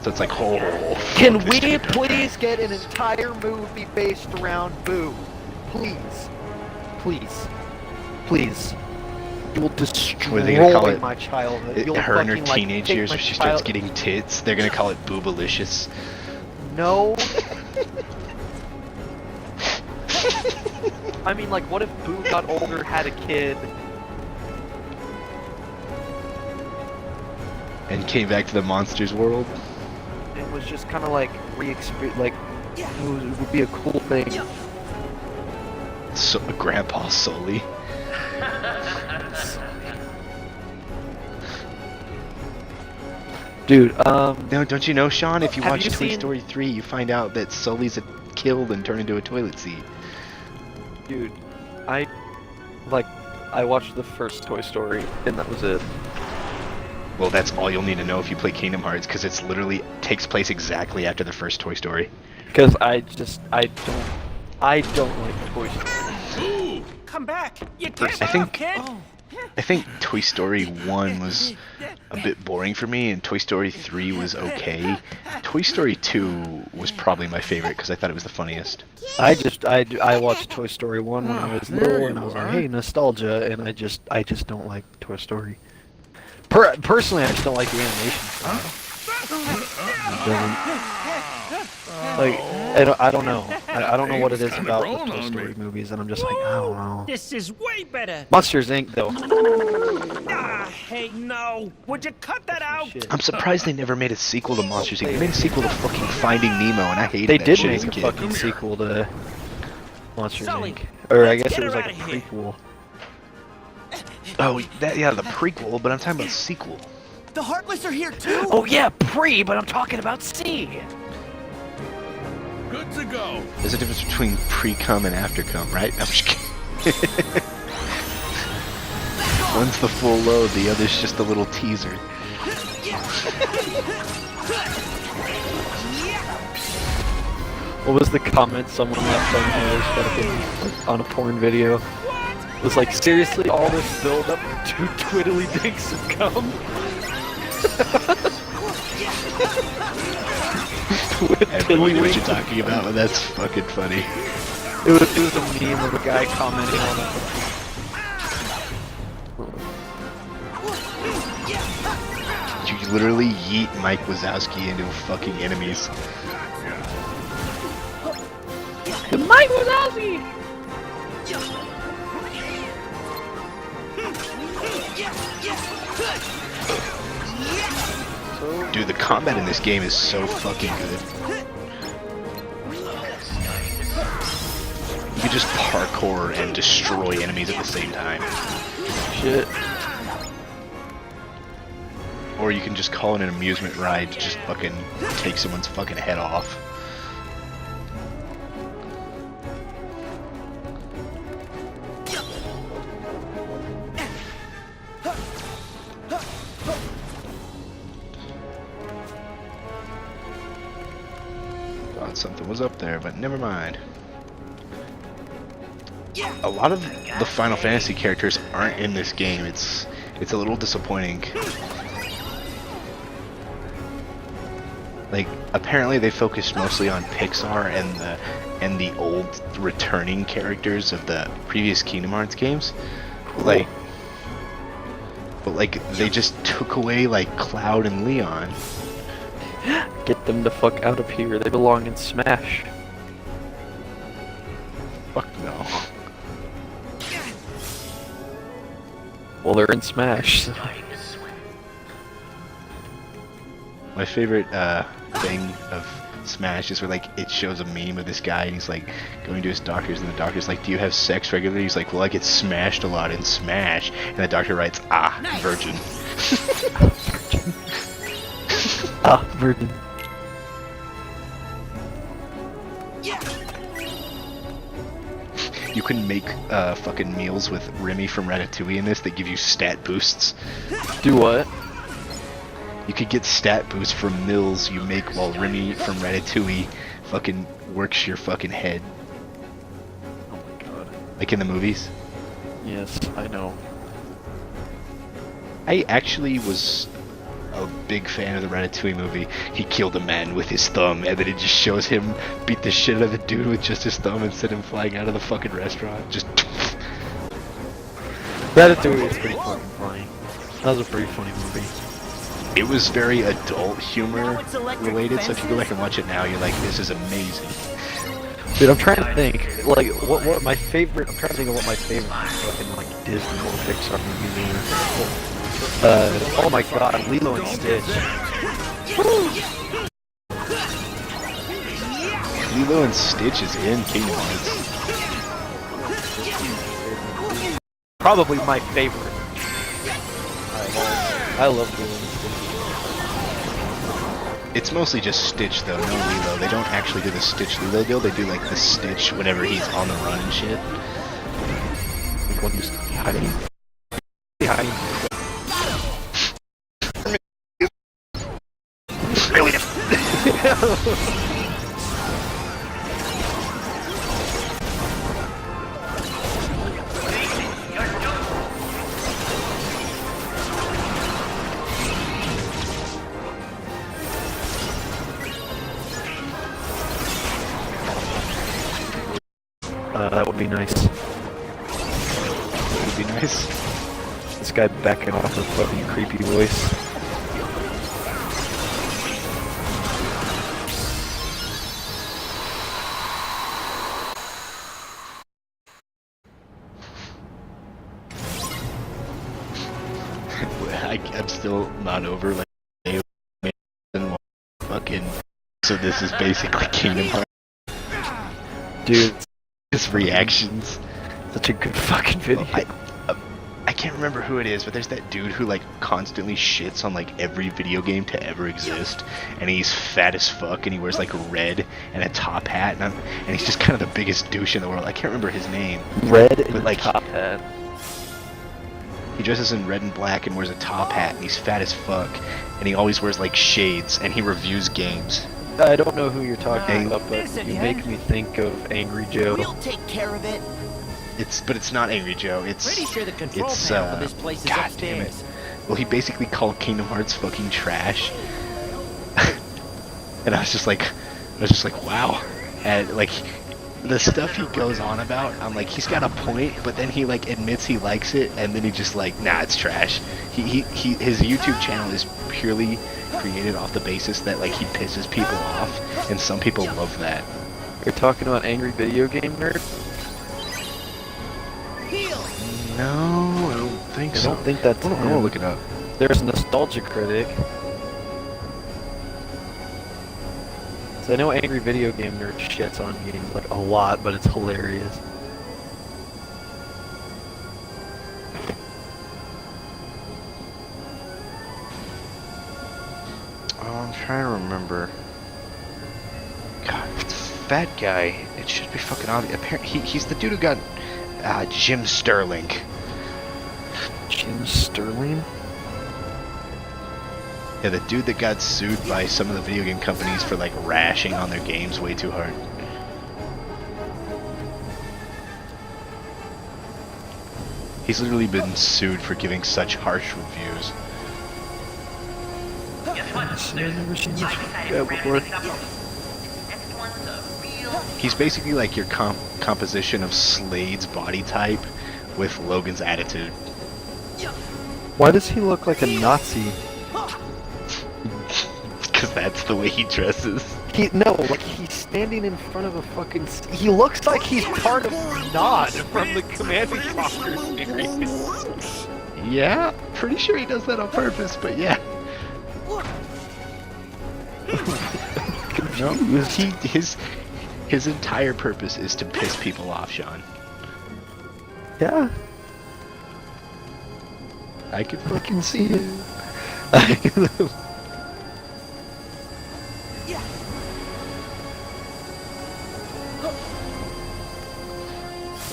Speaker 1: So it's like, oh.
Speaker 7: Can
Speaker 1: fuck, this
Speaker 7: we
Speaker 1: took a dark
Speaker 7: please get an entire movie based around Boo? Please. Please. Please. You will destroy
Speaker 1: What are they gonna call it?
Speaker 7: my childhood.
Speaker 1: turn.
Speaker 7: You'll
Speaker 1: Her in her
Speaker 7: fucking, like,
Speaker 1: teenage
Speaker 7: take
Speaker 1: years
Speaker 7: my
Speaker 1: where she starts
Speaker 7: child-
Speaker 1: getting tits, they're gonna call it Boobalicious.
Speaker 7: No. I mean, like, what if Boo got older, had a kid?
Speaker 1: And came back to the monsters world.
Speaker 7: It was just kind of like like it would be a cool thing.
Speaker 1: So, Grandpa Sully.
Speaker 7: Dude,
Speaker 1: No, don't you know, Sean? If you
Speaker 7: Have
Speaker 1: watch
Speaker 7: you
Speaker 1: Toy
Speaker 7: seen-
Speaker 1: Story 3, you find out that Sully's killed and turned into a toilet seat.
Speaker 7: dude, I watched the first Toy Story and that was it.
Speaker 1: Well, that's all you'll need to know if you play Kingdom Hearts, because it's literally takes place exactly after the first Toy Story.
Speaker 7: Because I don't like Toy Story.
Speaker 3: Come back! You can't
Speaker 1: I think-
Speaker 3: kid!
Speaker 1: I think Toy Story 1 was a bit boring for me, and Toy Story 3 was okay. Toy Story 2 was probably my favorite because I thought it was the funniest.
Speaker 7: I watched Toy Story 1 when I was
Speaker 2: There
Speaker 7: little
Speaker 2: you
Speaker 7: and I was like,
Speaker 2: are.
Speaker 7: hey, nostalgia, and I just don't like Toy Story. Personally, I just don't like the animation style. It doesn't- Like, I don't know. I don't know what it is
Speaker 2: Kinda
Speaker 7: about the
Speaker 2: growing
Speaker 7: Toy
Speaker 2: on
Speaker 7: Story
Speaker 2: me.
Speaker 7: movies, and I'm just like, I don't know.
Speaker 3: This is way better!
Speaker 7: Monsters Inc. though.
Speaker 3: Ah, hey, no! Would you cut that out?
Speaker 7: Shit.
Speaker 1: I'm surprised they never made a sequel to Monsters Inc. They made a sequel to fucking Finding Nemo, and I hated
Speaker 7: They
Speaker 1: that
Speaker 7: did
Speaker 1: shit
Speaker 7: make
Speaker 1: as a
Speaker 7: a
Speaker 1: kid.
Speaker 7: fucking sequel to Monsters
Speaker 3: Sully,
Speaker 7: Inc. Or I
Speaker 3: let's
Speaker 7: guess
Speaker 3: get
Speaker 7: it was
Speaker 3: her
Speaker 7: like a
Speaker 3: outta here.
Speaker 7: prequel.
Speaker 1: Oh, the prequel, but I'm talking about sequel.
Speaker 8: The Heartless are here too?
Speaker 7: Oh yeah, pre, but I'm talking about C.
Speaker 2: Good to go.
Speaker 1: There's a difference between pre-cum and after-cum, right? I'm just kidding. One's the full load, the other's just a little teaser.
Speaker 7: What was the comment someone left on his fucking on a porn video? It was like, seriously, all this build up to twiddly dinks of cum?
Speaker 1: I have no idea what you're talking about, but that's fucking funny.
Speaker 7: It was a meme of a guy commenting on it.
Speaker 1: You literally yeet Mike Wazowski into fucking enemies.
Speaker 7: Mike Wazowski!
Speaker 1: Dude, the combat in this game is so fucking good. You can just parkour and destroy enemies at the same time.
Speaker 7: Shit.
Speaker 1: Or you can just call it an amusement ride to just fucking take someone's fucking head off. Thought something was up there, but never mind. A lot of the Final Fantasy characters aren't in this game. It's a little disappointing. Like, apparently they focused mostly on Pixar and the old returning characters of the previous Kingdom Hearts games. Like, but like they just took away like Cloud and Leon.
Speaker 7: Get them the fuck out of here. They belong in Smash.
Speaker 1: Fuck no.
Speaker 7: Well, they're in Smash.
Speaker 1: My favorite thing of Smash is where like it shows a meme of this guy and he's like going to his doctors and the doctor's like, do you have sex regularly? He's like, well, I get smashed a lot in Smash. And the doctor writes, ah, virgin.
Speaker 7: Ah, virgin.
Speaker 1: You can make fucking meals with Remy from Ratatouille in this that give you stat boosts.
Speaker 7: Do what?
Speaker 1: You could get stat boosts from meals you make while Remy from Ratatouille fucking works your fucking head.
Speaker 7: Oh my god.
Speaker 1: Like in the movies.
Speaker 7: Yes, I know.
Speaker 1: I actually was a big fan of the Ratatouille movie. He killed a man with his thumb, and then it just shows him beat the shit out of the dude with just his thumb and send him flying out of the fucking restaurant. Just.
Speaker 7: Ratatouille is pretty fucking funny. That was a pretty funny movie.
Speaker 1: It was very adult humor related, so if you go back and watch it now, you're like, this is amazing.
Speaker 7: Dude, I'm trying to think, like, what my favorite, I'm trying to think of what my favorite fucking, like, Disney or Pixar movie is. Oh my god, Lilo and Stitch.
Speaker 1: Lilo and Stitch is in Kingdom Hearts.
Speaker 7: Probably my favorite. I love Lilo and Stitch.
Speaker 1: It's mostly just Stitch though, no Lilo. They don't actually do the Stitch Lilo deal, they do like the Stitch whenever he's on the run and shit.
Speaker 7: Like when he's hiding. Hiding. That would be nice.
Speaker 1: That would be nice.
Speaker 7: This guy backing off with fucking creepy voice.
Speaker 1: I'm still not over like fucking. So this is basically Kingdom Hearts.
Speaker 7: Dude,
Speaker 1: His reactions.
Speaker 7: such a good fucking video.
Speaker 1: I can't remember who it is, but there's that dude who like constantly shits on like every video game to ever exist, and he's fat as fuck, and he wears like red and a top hat, and he's just kind of the biggest douche in the world. I can't remember his name.
Speaker 7: Red
Speaker 1: But,
Speaker 7: and
Speaker 1: like,
Speaker 7: top hat.
Speaker 1: He dresses in red and black and wears a top hat, and he's fat as fuck, and he always wears like shades, and he reviews games.
Speaker 7: I don't know who you're talking about, but
Speaker 8: listen,
Speaker 7: you
Speaker 8: yeah?
Speaker 7: make me think of Angry Joe.
Speaker 8: We'll take care of it.
Speaker 1: But it's not Angry Joe. It's
Speaker 8: Pretty sure the control
Speaker 1: it's
Speaker 8: panel for this place is
Speaker 1: God damn it.
Speaker 8: upstairs.
Speaker 1: Well, he basically called Kingdom Hearts fucking trash. And I was just like, wow. And like, the stuff he goes on about, I'm like, he's got a point, but then he like admits he likes it, and then he just like, nah, it's trash. His YouTube channel is purely created off the basis that like he pisses people off, and some people love that.
Speaker 7: You're talking about Angry Video Game Nerd?
Speaker 1: No, I don't think
Speaker 7: I
Speaker 1: so.
Speaker 7: don't think that's
Speaker 1: I want to
Speaker 7: him.
Speaker 1: look it up.
Speaker 7: There's Nostalgia Critic. So I know Angry Video Game Nerd shits on games like a lot, but it's hilarious.
Speaker 1: trying to remember. God, it's fat guy. It should be fucking obvious. Apparently, he's the dude who got Jim Sterling.
Speaker 7: Jim Sterling?
Speaker 1: Yeah, the dude that got sued by some of the video game companies for like rashing on their games way too hard. He's literally been sued for giving such harsh reviews.
Speaker 7: I've never seen this guy before.
Speaker 1: He's basically like your composition of Slade's body type with Logan's attitude.
Speaker 7: Why does he look like a Nazi?
Speaker 1: Because that's the way he dresses.
Speaker 7: Like he's standing in front of a fucking. He looks like he's part of Nod from the Command & Conquer series.
Speaker 1: Yeah, pretty sure he does that on purpose, but yeah. No, his entire purpose is to piss people off, Sean.
Speaker 7: Yeah,
Speaker 1: I can fucking see it.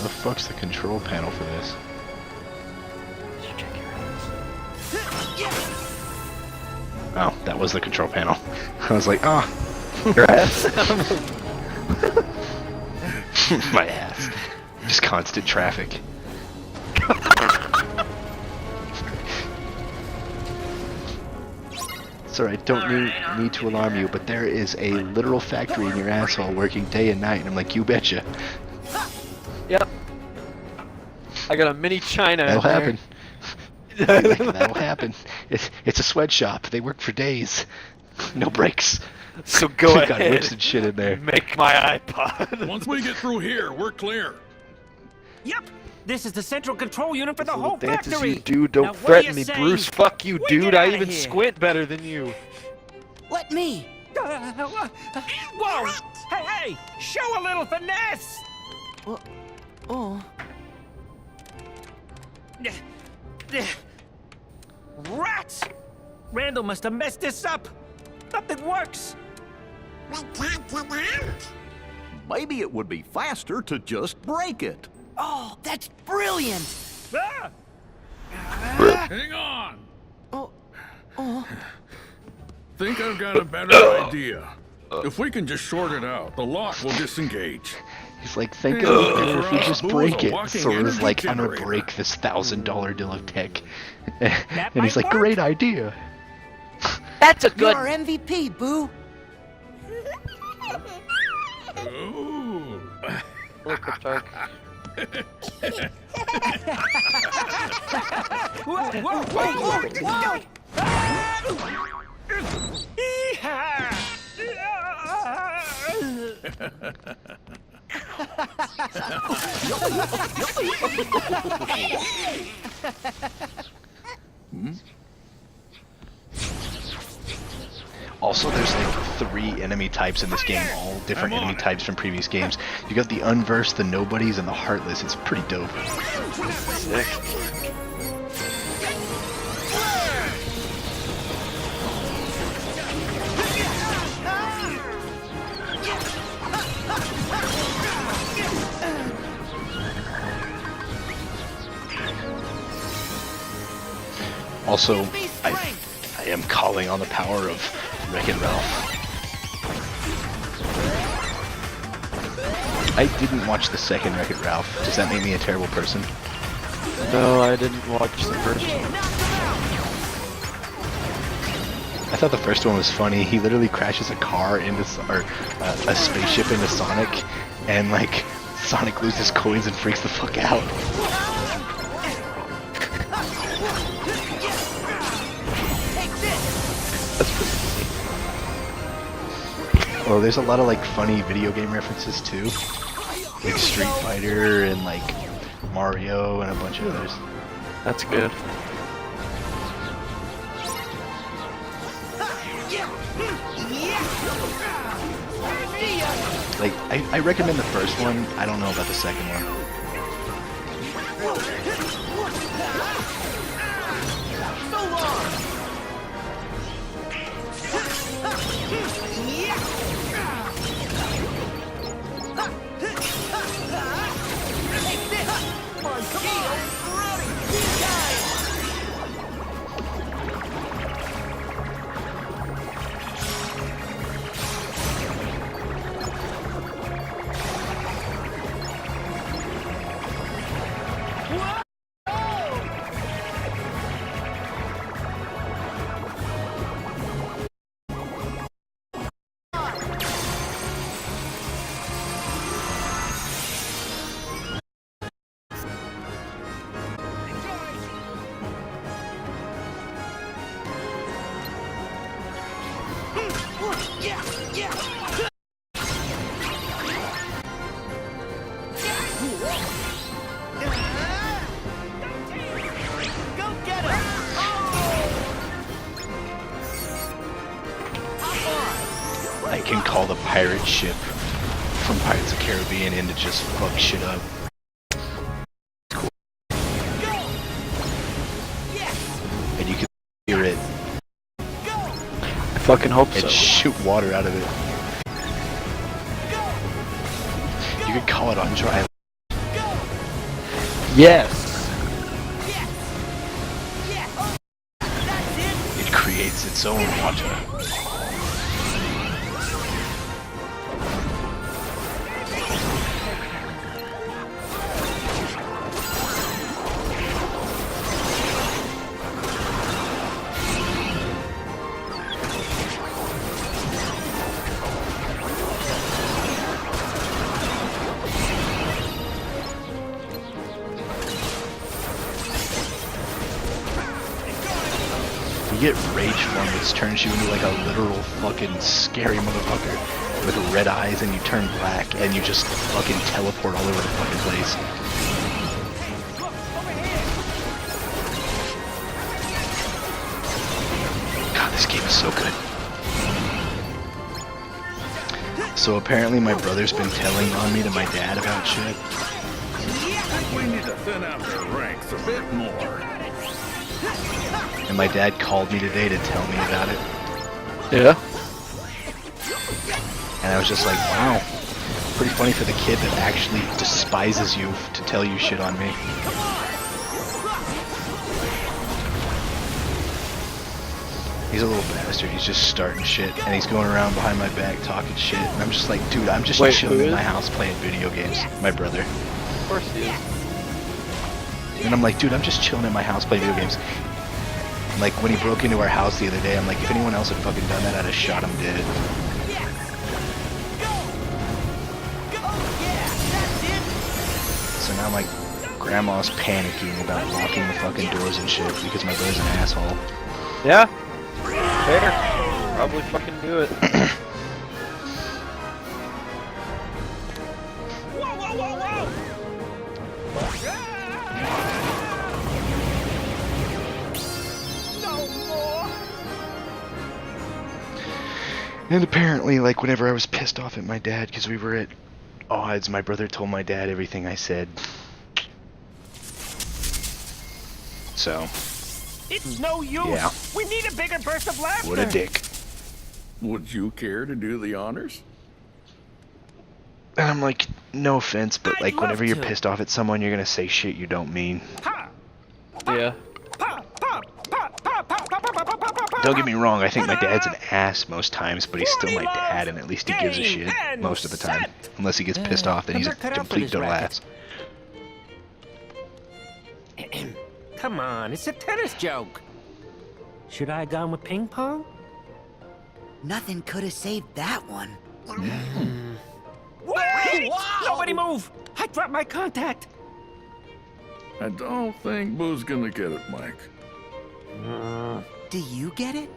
Speaker 1: The fuck's the control panel for this? Oh, that was the control panel. I was like, oh.
Speaker 7: your ass.
Speaker 1: My ass. Just constant traffic. Sorry, I don't need to alarm you, but there is a literal factory in your asshole working day and night, and I'm like, you betcha.
Speaker 7: Yep. I got a mini China.
Speaker 1: That'll
Speaker 7: in there.
Speaker 1: happen. Like, that'll happen. It's a sweatshop. They work for days. No breaks.
Speaker 7: So go
Speaker 1: We've got
Speaker 7: ahead.
Speaker 1: whips and shit in there.
Speaker 7: Make my iPod.
Speaker 2: Once we get through here, we're clear.
Speaker 3: Yep. This is the central control unit for the whole
Speaker 7: Dances
Speaker 3: factory.
Speaker 7: you do, don't
Speaker 3: Now, what
Speaker 7: threaten
Speaker 3: do
Speaker 7: me,
Speaker 3: you say?
Speaker 7: Bruce. Fuck you,
Speaker 3: We
Speaker 7: dude.
Speaker 3: get
Speaker 7: I
Speaker 3: outta
Speaker 7: even
Speaker 3: here.
Speaker 7: squint better than you.
Speaker 6: Let me.
Speaker 3: Whoa! Hey! Show a little finesse!
Speaker 6: Oh.
Speaker 3: Rats! Randall must have messed this up. Nothing works.
Speaker 5: We can't get out.
Speaker 4: Maybe it would be faster to just break it.
Speaker 6: Oh, that's brilliant.
Speaker 3: Ah!
Speaker 2: Hang on.
Speaker 6: Oh.
Speaker 2: Think I've got a better idea. If we can just short it out, the lock will disengage.
Speaker 1: He's like, think of it if you
Speaker 2: Boo's
Speaker 1: just
Speaker 2: a
Speaker 1: break it.
Speaker 2: walking
Speaker 1: Sora's
Speaker 2: energy
Speaker 1: like, I'm gonna
Speaker 2: generator.
Speaker 1: break this $1,000 Dillo tech. And he's
Speaker 3: might
Speaker 1: like,
Speaker 3: work.
Speaker 1: great idea.
Speaker 6: That's a
Speaker 8: You're
Speaker 6: good.
Speaker 8: our MVP, Boo.
Speaker 2: Ooh.
Speaker 7: Look, Cryptarch.
Speaker 3: Whoa! Yee-haw!
Speaker 1: Also, there's like 3 enemy types in this game, all different
Speaker 2: I'm on
Speaker 1: enemy
Speaker 2: it.
Speaker 1: types from previous games. You got the Unversed, the Nobodies, and the Heartless. It's pretty dope. Also, I am calling on the power of Wreck-It Ralph. I didn't watch the second Wreck-It Ralph. Does that make me a terrible person?
Speaker 7: No, I didn't watch the first one.
Speaker 1: I thought the first one was funny. He literally crashes a car into, or a spaceship into Sonic, and like Sonic loses coins and freaks the fuck out. Well, there's a lot of like funny video game references too, like Street Fighter and like Mario and a bunch of others.
Speaker 7: That's good.
Speaker 1: Like, I recommend the first one. I don't know about the second one. I can call the pirate ship from Pirates of the Caribbean in to just fuck shit up. Cool. And you can hear it
Speaker 7: I fucking hope
Speaker 1: and
Speaker 7: so.
Speaker 1: shoot water out of it. You could call it on dry.
Speaker 7: Yes.
Speaker 1: It creates its own water. You get rage form, which turns you into like a literal fucking scary motherfucker with red eyes, and you turn black, and you just fucking teleport all over the fucking place. God, this game is so good. So apparently my brother's been telling on me to my dad about shit.
Speaker 2: We need to thin out their ranks a bit more.
Speaker 1: And my dad called me today to tell me about it.
Speaker 7: Yeah.
Speaker 1: And I was just like, wow. Pretty funny for the kid that actually despises you to tell you shit on me. He's a little bastard. He's just starting shit. And he's going around behind my back talking shit. And I'm just like, dude, I'm just
Speaker 7: Wait,
Speaker 1: chilling
Speaker 7: who
Speaker 1: in
Speaker 7: is?
Speaker 1: my house playing video games. My brother.
Speaker 7: Of course he is.
Speaker 1: And I'm like, dude, I'm just chilling in my house playing video games. Like, when he broke into our house the other day, I'm like, if anyone else had fucking done that, I'd have shot him dead. So now my grandma's panicking about locking the fucking doors and shit because my brother's an asshole.
Speaker 7: Yeah. Fair. Probably fucking do it.
Speaker 3: Whoa, whoa, whoa, whoa! No more!
Speaker 1: And apparently, like, whenever I was pissed off at my dad because we were at odds, my brother told my dad everything I said. So,
Speaker 3: It's no use!
Speaker 1: Yeah.
Speaker 3: We need a bigger burst of laughter!
Speaker 1: what a dick.
Speaker 2: Would you care to do the honors?
Speaker 1: And I'm like, no offense, but
Speaker 3: I'd
Speaker 1: like, whenever
Speaker 3: love
Speaker 1: you're
Speaker 3: to.
Speaker 1: pissed off at someone, you're gonna say shit you don't mean.
Speaker 3: Ha!
Speaker 7: Yeah.
Speaker 3: Pa! Pa! Pa! Pa! Pa! Pa! Pa! Pa! Pa! Pa!
Speaker 1: Don't get me wrong, I think my dad's an ass most times, but he's still my dad, and at least he gives a shit most of the time. Unless he gets pissed off, then he's a
Speaker 3: I'm not cut out for
Speaker 1: complete
Speaker 3: this
Speaker 1: total
Speaker 3: racket.
Speaker 1: ass.
Speaker 3: Come on, it's a tennis joke. Should I have gone with ping pong?
Speaker 8: Nothing could have saved that one.
Speaker 3: Wait! Nobody move! I dropped my contact.
Speaker 2: I don't think Boo's gonna get it, Mike.
Speaker 8: Do you get it?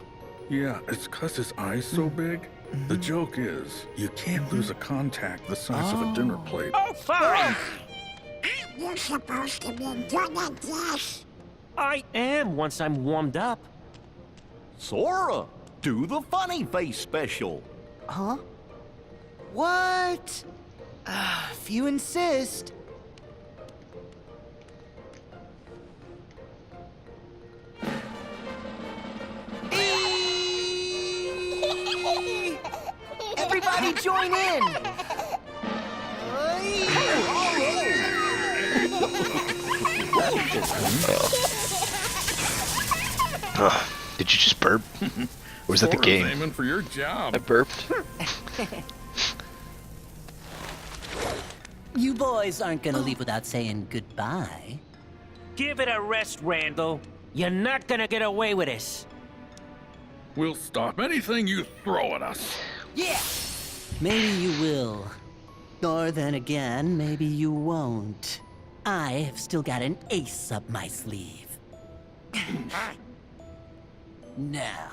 Speaker 2: Yeah, it's 'cause his eye's so big. The joke is, you can't lose a contact the size of a dinner plate.
Speaker 3: Oh, fine.
Speaker 5: You're supposed to be good at this.
Speaker 3: I am once I'm warmed up.
Speaker 4: Sora, do the funny face special.
Speaker 8: Huh? What? If you insist. me join in.
Speaker 1: Did you just burp? Or was that the
Speaker 2: Sora's
Speaker 1: game?
Speaker 2: aiming for your job.
Speaker 7: I burped.
Speaker 6: You boys aren't gonna leave without saying goodbye.
Speaker 3: Give it a rest, Randall. You're not gonna get away with this.
Speaker 2: We'll stop anything you throw at us.
Speaker 8: Yeah.
Speaker 6: Maybe you will. Or then again, maybe you won't. I have still got an ace up my sleeve. Now,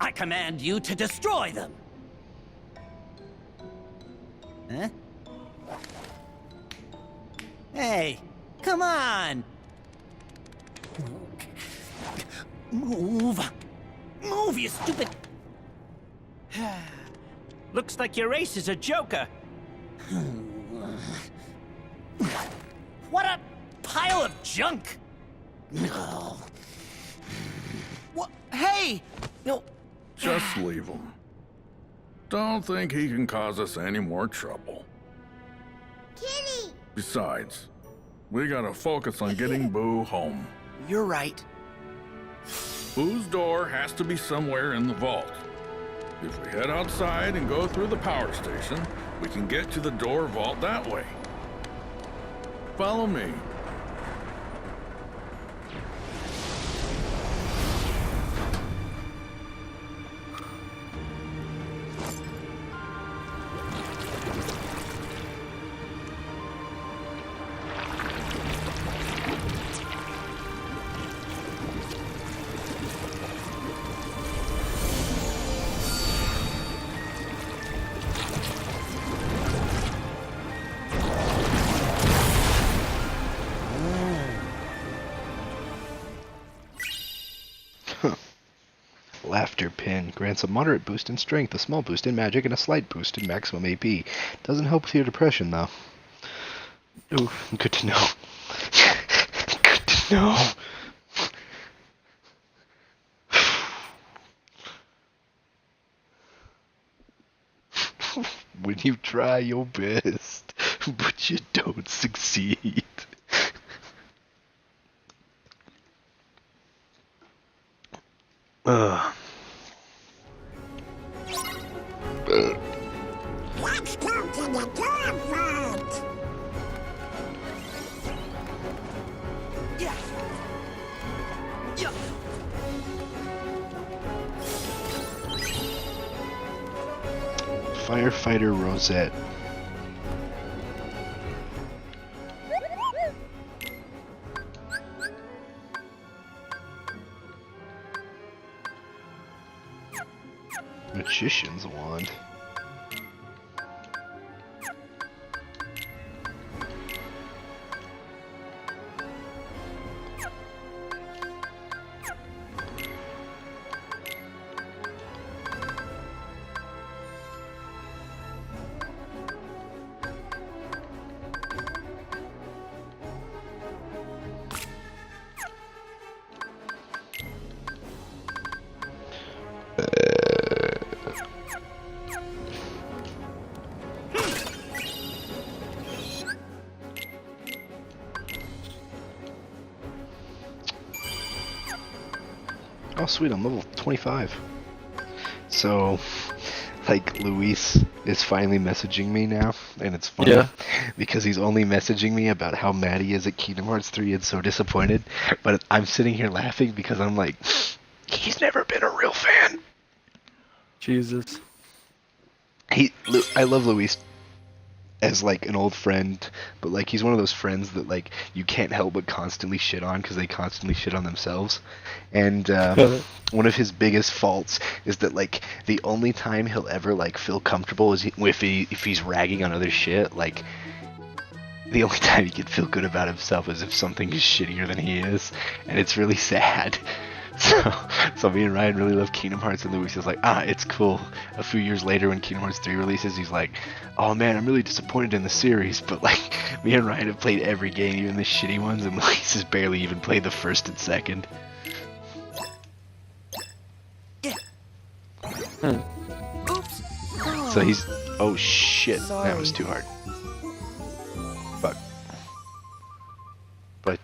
Speaker 6: I command you to destroy them! Huh? Hey, come on! Move! Move, you stupid...
Speaker 3: Looks like your ace is a joker.
Speaker 6: What a pile of junk!
Speaker 8: What? Hey! No.
Speaker 2: Just leave him. Don't think he can cause us any more trouble.
Speaker 5: Kitty!
Speaker 2: Besides, we gotta focus on getting Boo home.
Speaker 8: You're right.
Speaker 2: Boo's door has to be somewhere in the vault. If we head outside and go through the power station, we can get to the door vault that way. Follow me.
Speaker 1: Laughter Pin grants a moderate boost in strength, a small boost in magic, and a slight boost in maximum AP. Doesn't help with your depression, though. Ooh, good to know. Good to know. When you try your best, but you don't succeed.
Speaker 5: Let's go to the door vault!
Speaker 8: Yeah. Yeah.
Speaker 1: Firefighter Rosette. Magician's wand. Oh sweet, I'm level 25. So, like, Luis is finally messaging me now, and it's funny,
Speaker 7: Yeah.
Speaker 1: because he's only messaging me about how mad he is at Kingdom Hearts 3 and so disappointed, but I'm sitting here laughing because I'm like, he's never been a real fan.
Speaker 7: Jesus.
Speaker 1: I love Luis as like an old friend, but like he's one of those friends that like you can't help but constantly shit on because they constantly shit on themselves. And one of his biggest faults is that like the only time he'll ever like feel comfortable is if he's ragging on other shit. Like the only time he can feel good about himself is if something is shittier than he is, and it's really sad. So me and Ryan really love Kingdom Hearts, and Luis is like, it's cool. A few years later when Kingdom Hearts 3 releases, he's like, oh man, I'm really disappointed in the series, but like, me and Ryan have played every game, even the shitty ones, and Luis has barely even played the first and second.
Speaker 8: Oops.
Speaker 1: So he's Oh shit, that was too hard. Fuck. But,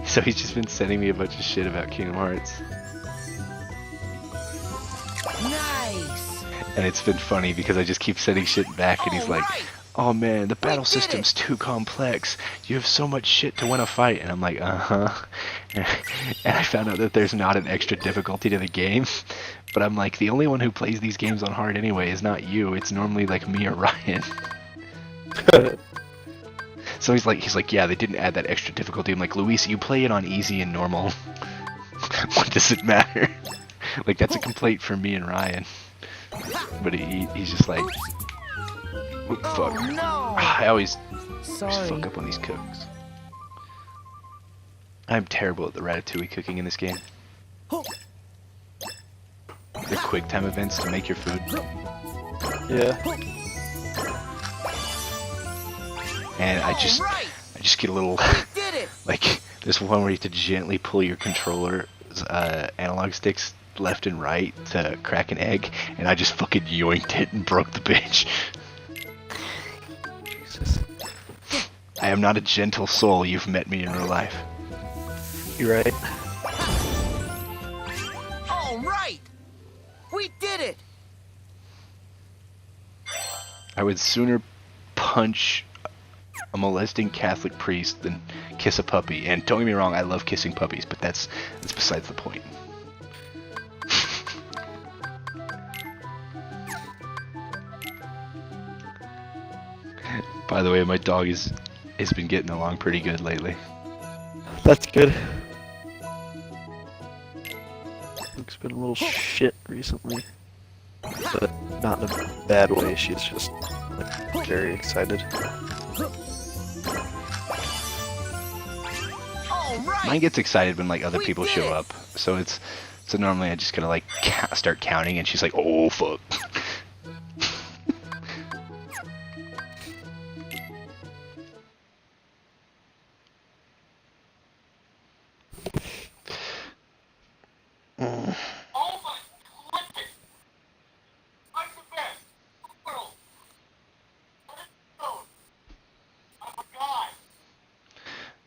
Speaker 1: so he's just been sending me a bunch of shit about Kingdom Hearts.
Speaker 8: Nice.
Speaker 1: And it's been funny because I just keep sending shit back and he's like, oh man, the battle system's too complex. You have so much shit to win a fight. And I'm like, uh-huh. And I found out that there's not an extra difficulty to the game. But I'm like, the only one who plays these games on hard anyway is not you. It's normally like me or Ryan. So he's like, yeah, they didn't add that extra difficulty. I'm like, Luis, you play it on easy and normal. What does it matter? Like, that's a complaint for me and Ryan. But he's just like, oop, fuck.
Speaker 8: Oh, no.
Speaker 1: I always
Speaker 8: Sorry.
Speaker 1: fuck up on these cooks. I'm terrible at the ratatouille cooking in this game. The quick time events to make your food.
Speaker 7: Yeah.
Speaker 1: And I just get a little
Speaker 8: Did it.
Speaker 1: like this one where you have to gently pull your controller's analog sticks left and right to crack an egg, and I just fucking yoinked it and broke the bitch.
Speaker 7: Jesus.
Speaker 1: I am not a gentle soul. You've met me in real life.
Speaker 7: You're right.
Speaker 8: All right. We did it.
Speaker 1: I would sooner punch a molesting Catholic priest than kiss a puppy. And don't get me wrong, I love kissing puppies, but that's besides the point. By the way, my dog has been getting along pretty good lately.
Speaker 7: That's good. Luke's been a little shit recently. But not in a bad way, she's just like, very excited.
Speaker 8: All right.
Speaker 1: Mine gets excited when like other
Speaker 8: We
Speaker 1: people
Speaker 8: did
Speaker 1: show
Speaker 8: it.
Speaker 1: up, so normally I just gotta like start counting, and she's like, oh fuck.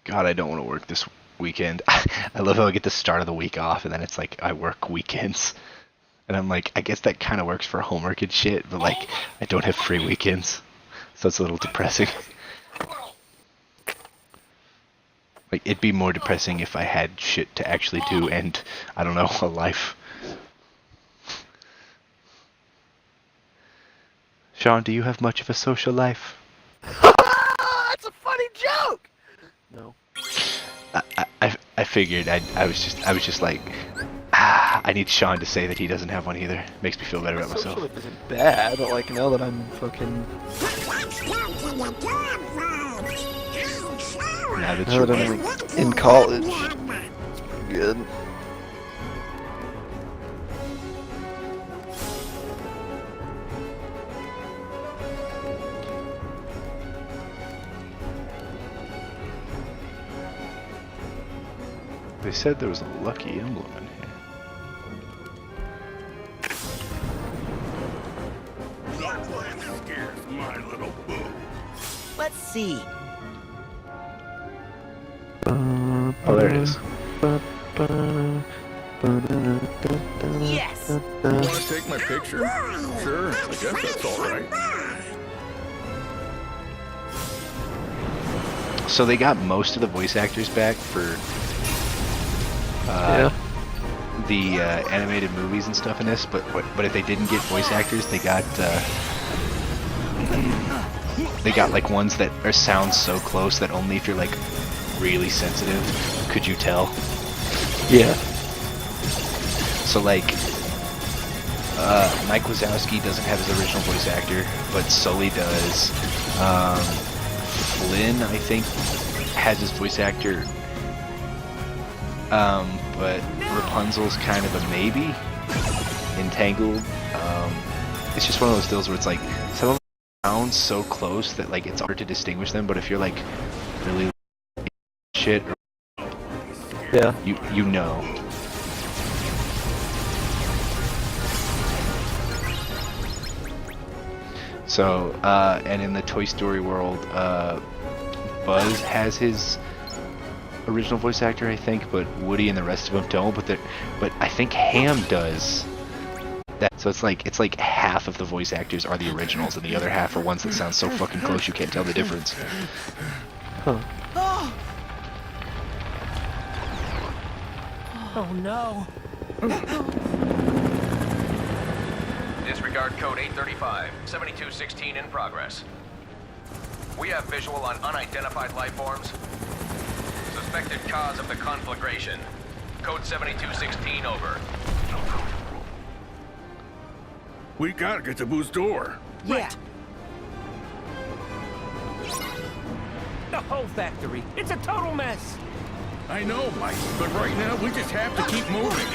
Speaker 1: God, I don't want to work this weekend. I love how I get the start of the week off, and then it's like I work weekends. And I'm like, I guess that kind of works for homework and shit, but like, I don't have free weekends. So it's a little depressing. Like, it'd be more depressing if I had shit to actually do and, I don't know, a life. Sean, do you have much of a social life?
Speaker 7: That's a funny joke! No.
Speaker 1: I figured I was just like, I need Sean to say that he doesn't have one either. Makes me feel better about myself.
Speaker 7: Social life isn't bad, but like now that I'm fucking...
Speaker 1: Now that
Speaker 7: Now
Speaker 1: you're
Speaker 7: that I'm like, in college, it's pretty good.
Speaker 1: They said there was a lucky emblem in here.
Speaker 2: Scares my little boo.
Speaker 8: Let's see.
Speaker 1: Oh, there it is.
Speaker 8: Yes.
Speaker 2: You want to take my picture? Sure, I guess that's all right.
Speaker 1: So they got most of the voice actors back for
Speaker 7: Yeah.
Speaker 1: the animated movies and stuff in this, but if they didn't get voice actors, they got like ones that sound so close that only if you're like really sensitive could you tell.
Speaker 7: Yeah.
Speaker 1: So like Mike Wazowski doesn't have his original voice actor, but Sully does. Flynn, I think, has his voice actor. But Rapunzel's kind of a maybe. Entangled. It's just one of those deals where it's like some of them sound so close that like it's hard to distinguish them, but if you're like really shit,
Speaker 7: Yeah.
Speaker 1: you know. So, and in the Toy Story world, Buzz has his original voice actor, I think, but Woody and the rest of them don't. But I think Ham does. That, so it's like half of the voice actors are the originals, and the other half are ones that sound so fucking close you can't tell the difference.
Speaker 7: Huh.
Speaker 3: Oh no.
Speaker 9: Disregard code 835, 7216 in progress. We have visual on unidentified life forms. Suspected cause of the conflagration. Code 7216 over.
Speaker 2: We gotta get to Boo's door.
Speaker 8: Yeah.
Speaker 3: The whole factory. It's a total mess.
Speaker 2: I know, Mike, but right now we just have to keep moving.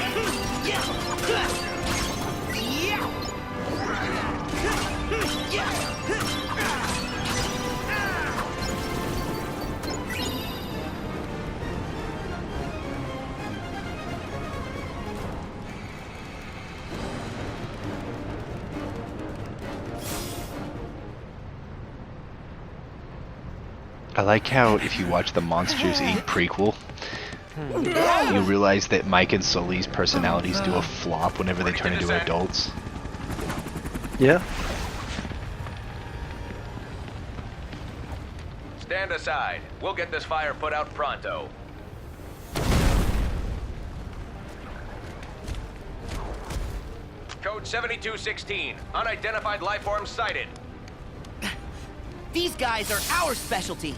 Speaker 1: I like how if you watch the Monsters Inc. prequel, you realize that Mike and Sully's personalities do a flop whenever they turn into adults.
Speaker 7: Yeah.
Speaker 9: Stand aside. We'll get this fire put out pronto. Code 7216. Unidentified life forms sighted.
Speaker 8: These guys are our specialty.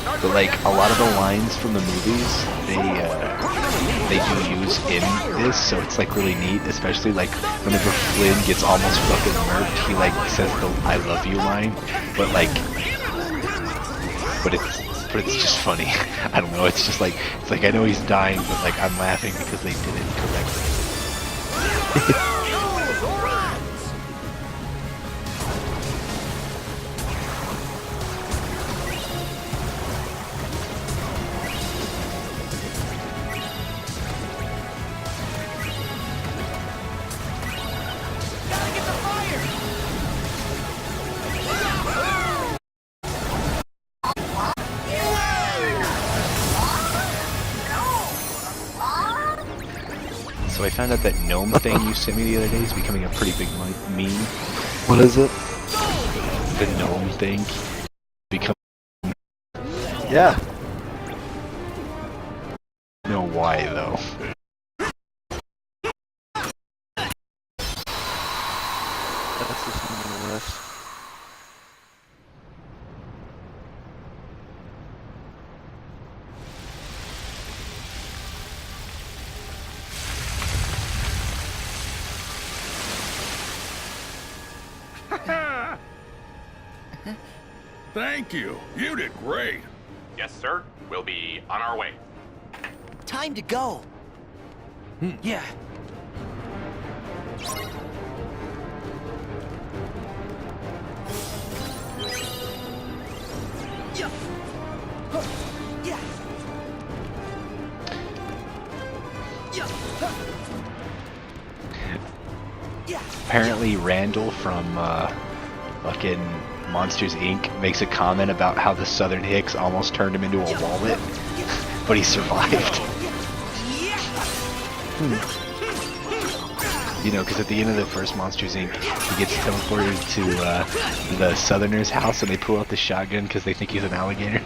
Speaker 1: But like a lot of the lines from the movies, they do use in this, so it's like really neat. Especially like whenever Flynn gets almost fucking murked, he like says the "I love you" line, but it's just funny. I don't know. It's just like I know he's dying, but like I'm laughing because they did it correctly. So I found out that gnome thing you sent me the other day is becoming a pretty big meme.
Speaker 7: What is it?
Speaker 1: The gnome thing.
Speaker 7: Yeah.
Speaker 1: Know why though?
Speaker 7: That's just on the list.
Speaker 2: Thank you. You did great.
Speaker 9: Yes, sir. We'll be on our way.
Speaker 8: Time to go.
Speaker 3: Yeah.
Speaker 8: Yeah. Huh. Yeah. Yeah. Huh. Yeah.
Speaker 1: Apparently Randall from fucking Monsters Inc. makes a comment about how the Southern Hicks almost turned him into a wallet, but he survived. You know, because at the end of the first Monsters Inc., he gets teleported to the Southerner's house and they pull out the shotgun because they think he's an alligator.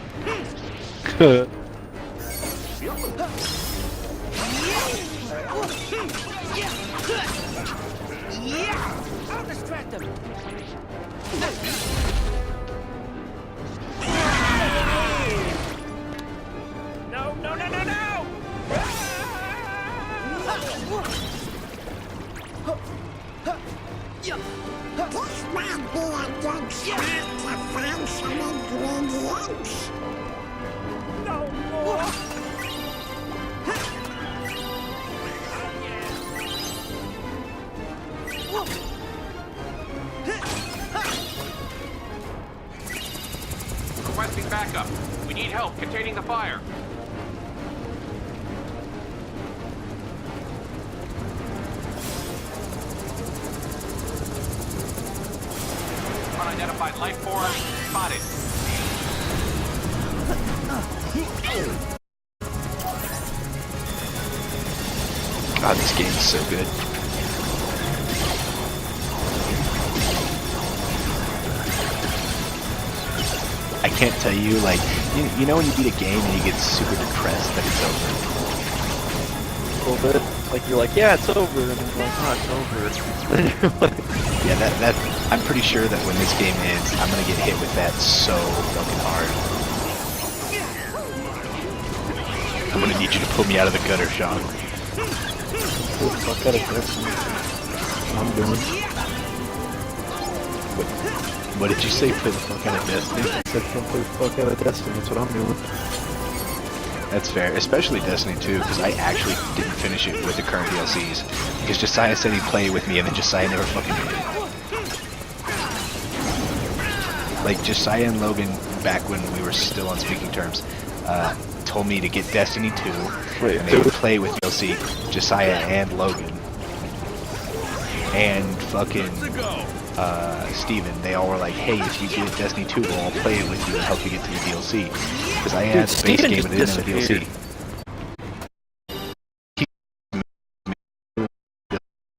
Speaker 3: I'll distract them. No, no, no, no, no!
Speaker 5: This might be a good spot to find some ingredients.
Speaker 3: No more!
Speaker 9: Requesting backup. We need help containing the fire.
Speaker 3: unidentified life form spotted.
Speaker 1: God, this game is so good. I can't tell you, like, you know when you beat a game and you get super depressed that it's over?
Speaker 7: A little bit. Like, you're like, yeah, it's over. And then you're like, oh, it's over. Then you're like,
Speaker 1: Yeah, that I'm pretty sure that when this game ends, I'm gonna get hit with that so fucking hard. I'm gonna need you to pull me out of the gutter, Sean.
Speaker 7: pull the fuck out of Destiny. I'm doing.
Speaker 1: What did you say? Play the fuck out of Destiny?
Speaker 7: I said come play the fuck out of Destiny, that's what I'm doing.
Speaker 1: That's fair, especially Destiny 2, because I actually didn't finish it with the current DLCs. Because Josiah said he'd play it with me, and then Josiah never fucking did. Like, Josiah and Logan, back when we were still on speaking terms, told me to get Destiny 2,
Speaker 7: Wait,
Speaker 1: and they would play with DLC, Josiah and Logan. And fucking Steven, they all were like, hey, if you get Destiny 2, we'll all play it with you and help you get to the DLC. Because I had the base game, but I didn't have a DLC.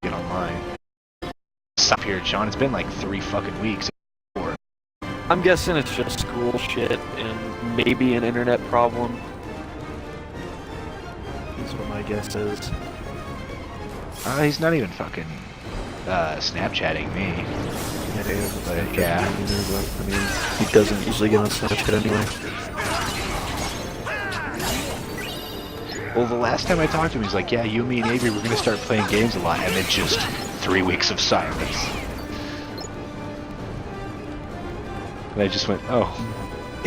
Speaker 1: Get online. Stop here, Sean. It's been like 3 fucking weeks.
Speaker 7: I'm guessing it's just school shit and maybe an internet problem. That's what my guess is.
Speaker 1: He's not even fucking Snapchatting me.
Speaker 7: It is,
Speaker 1: But yeah.
Speaker 7: I mean, he doesn't usually get on Snapchat anyway.
Speaker 1: Well, the last time I talked to him, he's like, yeah, you, me, and Avery, we're gonna start playing games a lot, and then just 3 weeks of silence. And I just went, oh.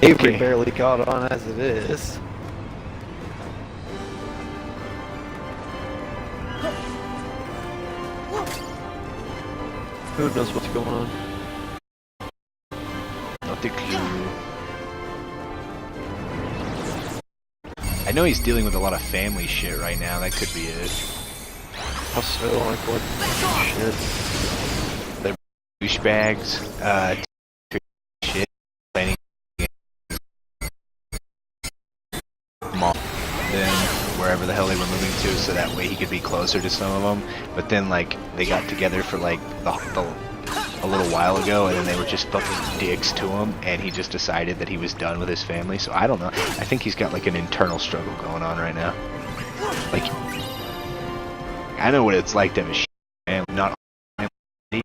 Speaker 7: Avery
Speaker 1: okay.
Speaker 7: barely caught on as it is. Who knows what's going on?
Speaker 1: Not the clue. I know he's dealing with a lot of family shit right now. That could be it.
Speaker 7: How so? Like what? Shit.
Speaker 1: The douchebags, shit, planning mom, then wherever the hell they were moving to, so that way he could be closer to some of them. But then, like, they got together for like a little while ago, and then they were just fucking dicks to him, and he just decided that he was done with his family. So I don't know. I think he's got like an internal struggle going on right now. Like, I know what it's like to have a shitty family, not family.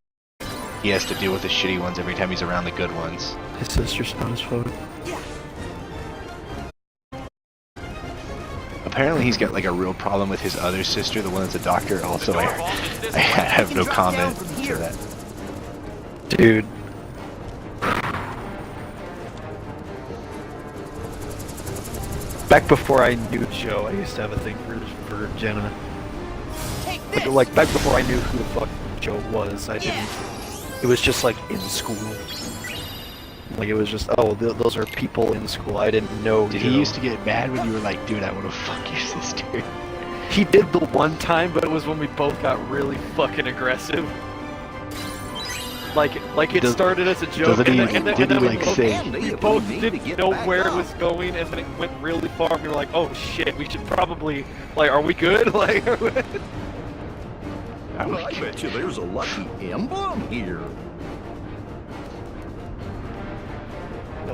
Speaker 1: He has to deal with the shitty ones every time he's around the good ones.
Speaker 7: His sister's not his fault.
Speaker 1: Apparently he's got like a real problem with his other sister, the one that's a doctor. Also, I have no comment to that.
Speaker 7: Dude. Back before I knew Joe, I used to have a thing for Jenna. Like back before I knew who the fuck Joe was, I didn't. It was just like in school. Like it was just, oh, those are people in school. I didn't know.
Speaker 1: Did
Speaker 7: Joe.
Speaker 1: he used to get mad when you were like, dude, I want to fuck your sister?
Speaker 7: He did the one time, but it was when we both got really fucking aggressive. Like it started as a joke, and then we both didn't know where it was going, and then it went really far, and we were like, oh shit, we should probably, like, are we good? Like,
Speaker 4: I bet you there's a lucky emblem here.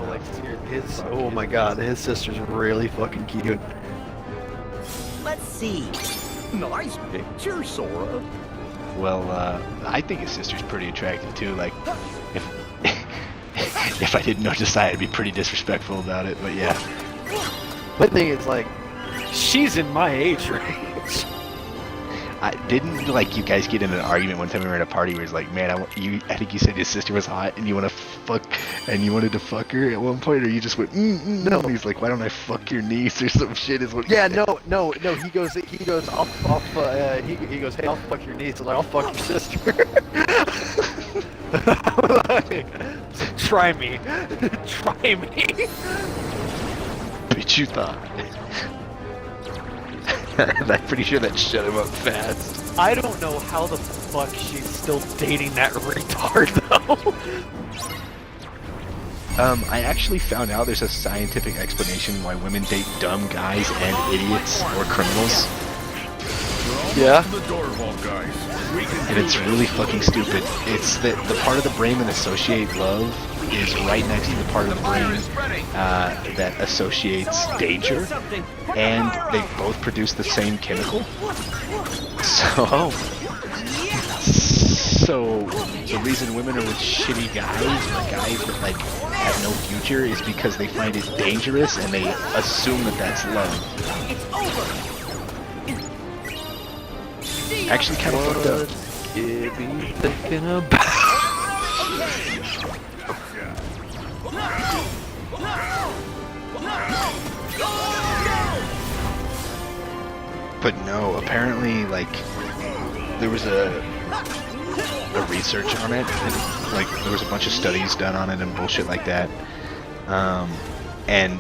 Speaker 7: no, like, his, oh my god, his sister's really fucking cute.
Speaker 8: Let's see.
Speaker 4: Nice picture, Sora.
Speaker 1: Well, I think his sister's pretty attractive too. Like, if if I didn't know Josiah, I'd be pretty disrespectful about it. But yeah.
Speaker 7: My thing is, like, she's in my age range.
Speaker 1: I didn't like you guys get in an argument one time we were at a party where he's like, man, I think you said his sister was hot and you want to fuck, and you wanted to fuck her at one point, or you just went, no. And he's like, why don't I fuck your niece or some shit? Is what?
Speaker 7: Yeah, no. He goes, he goes, hey, I'll fuck your niece. I'm like, I'll fuck your sister. Like, try me. Try me.
Speaker 1: Bitch, you thought. I'm pretty sure that shut him up fast.
Speaker 7: I don't know how the fuck she's still dating that retard, though.
Speaker 1: I actually found out there's a scientific explanation why women date dumb guys and idiots or criminals.
Speaker 7: Yeah.
Speaker 2: The door vault, guys. We can
Speaker 1: And
Speaker 2: do
Speaker 1: it's
Speaker 2: this.
Speaker 1: really fucking stupid. It's that the part of the brain that associates love is right next to the part of the brain that associates danger, and they both produce the same chemical. So the reason women are with shitty guys or guys that like have no future is because they find it dangerous and they assume that that's love. Actually, kind of fucked up.
Speaker 7: You be thinking about.
Speaker 1: But no, apparently, like, there was a research on it, and, like, there was a bunch of studies done on it and bullshit like that. And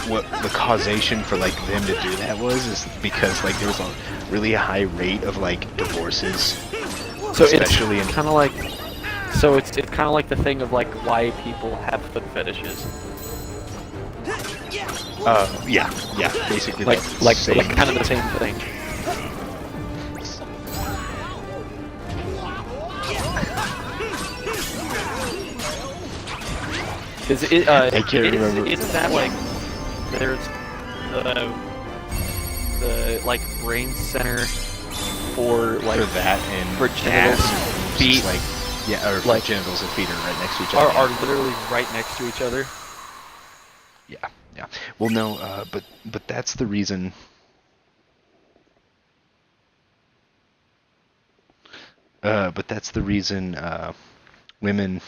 Speaker 1: what the causation for, like, them to do that is because, like, there was a really high rate of, like, divorces,
Speaker 7: So
Speaker 1: especially
Speaker 7: it's
Speaker 1: in...
Speaker 7: kind of like. So it's kind of like the thing of like why people have foot fetishes.
Speaker 1: yeah, basically
Speaker 7: Like
Speaker 1: that's
Speaker 7: like
Speaker 1: same.
Speaker 7: like kind of the same thing. Is it?
Speaker 1: I can't remember.
Speaker 7: Isn't that like there's the like brain center for like
Speaker 1: for that and
Speaker 7: for genitals,
Speaker 1: ass,
Speaker 7: feet,
Speaker 1: just like yeah, or
Speaker 7: like-
Speaker 1: genitals and feet are right next to each other.
Speaker 7: are literally right next to each other.
Speaker 1: Yeah. Well, no, but that's the reason. But that's the reason women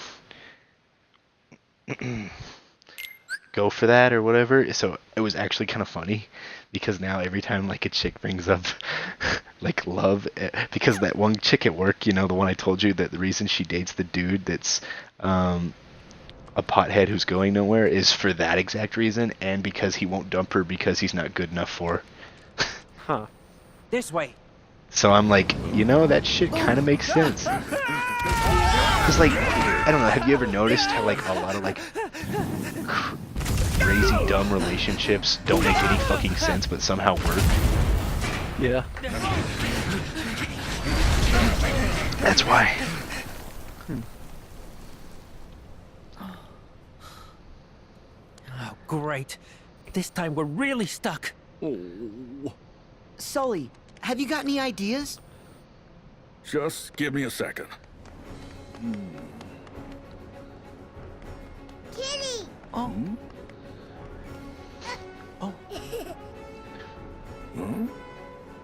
Speaker 1: go for that or whatever. So it was actually kind of funny because now every time like a chick brings up like love, because that one chick at work, you know, the one I told you that the reason she dates the dude that's a pothead who's going nowhere is for that exact reason, and because he won't dump her because he's not good enough for her.
Speaker 7: Huh.
Speaker 3: This way.
Speaker 1: So I'm like, you know, that shit kind of makes sense. Cause like, I don't know, have you ever noticed how like a lot of like crazy dumb relationships don't make any fucking sense but somehow work?
Speaker 7: Yeah.
Speaker 1: That's why.
Speaker 3: Oh, great. This time we're really stuck.
Speaker 8: Sully, have you got any ideas?
Speaker 2: Just give me a second.
Speaker 5: Kitty!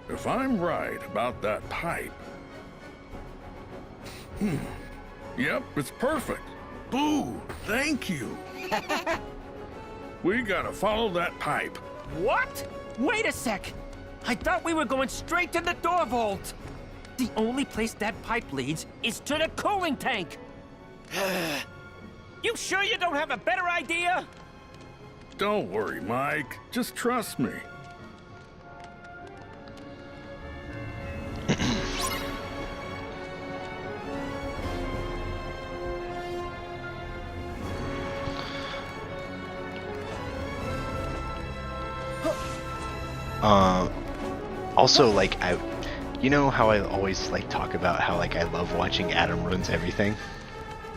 Speaker 2: If I'm right about that pipe... Yep, it's perfect. Boo! Thank you. We gotta follow that pipe.
Speaker 3: What? Wait a sec. I thought we were going straight to the door vault. The only place that pipe leads is to the cooling tank. You sure you don't have a better idea?
Speaker 2: Don't worry, Mike. Just trust me.
Speaker 1: Also, like, you know how I always like talk about how like I love watching Adam Ruins Everything?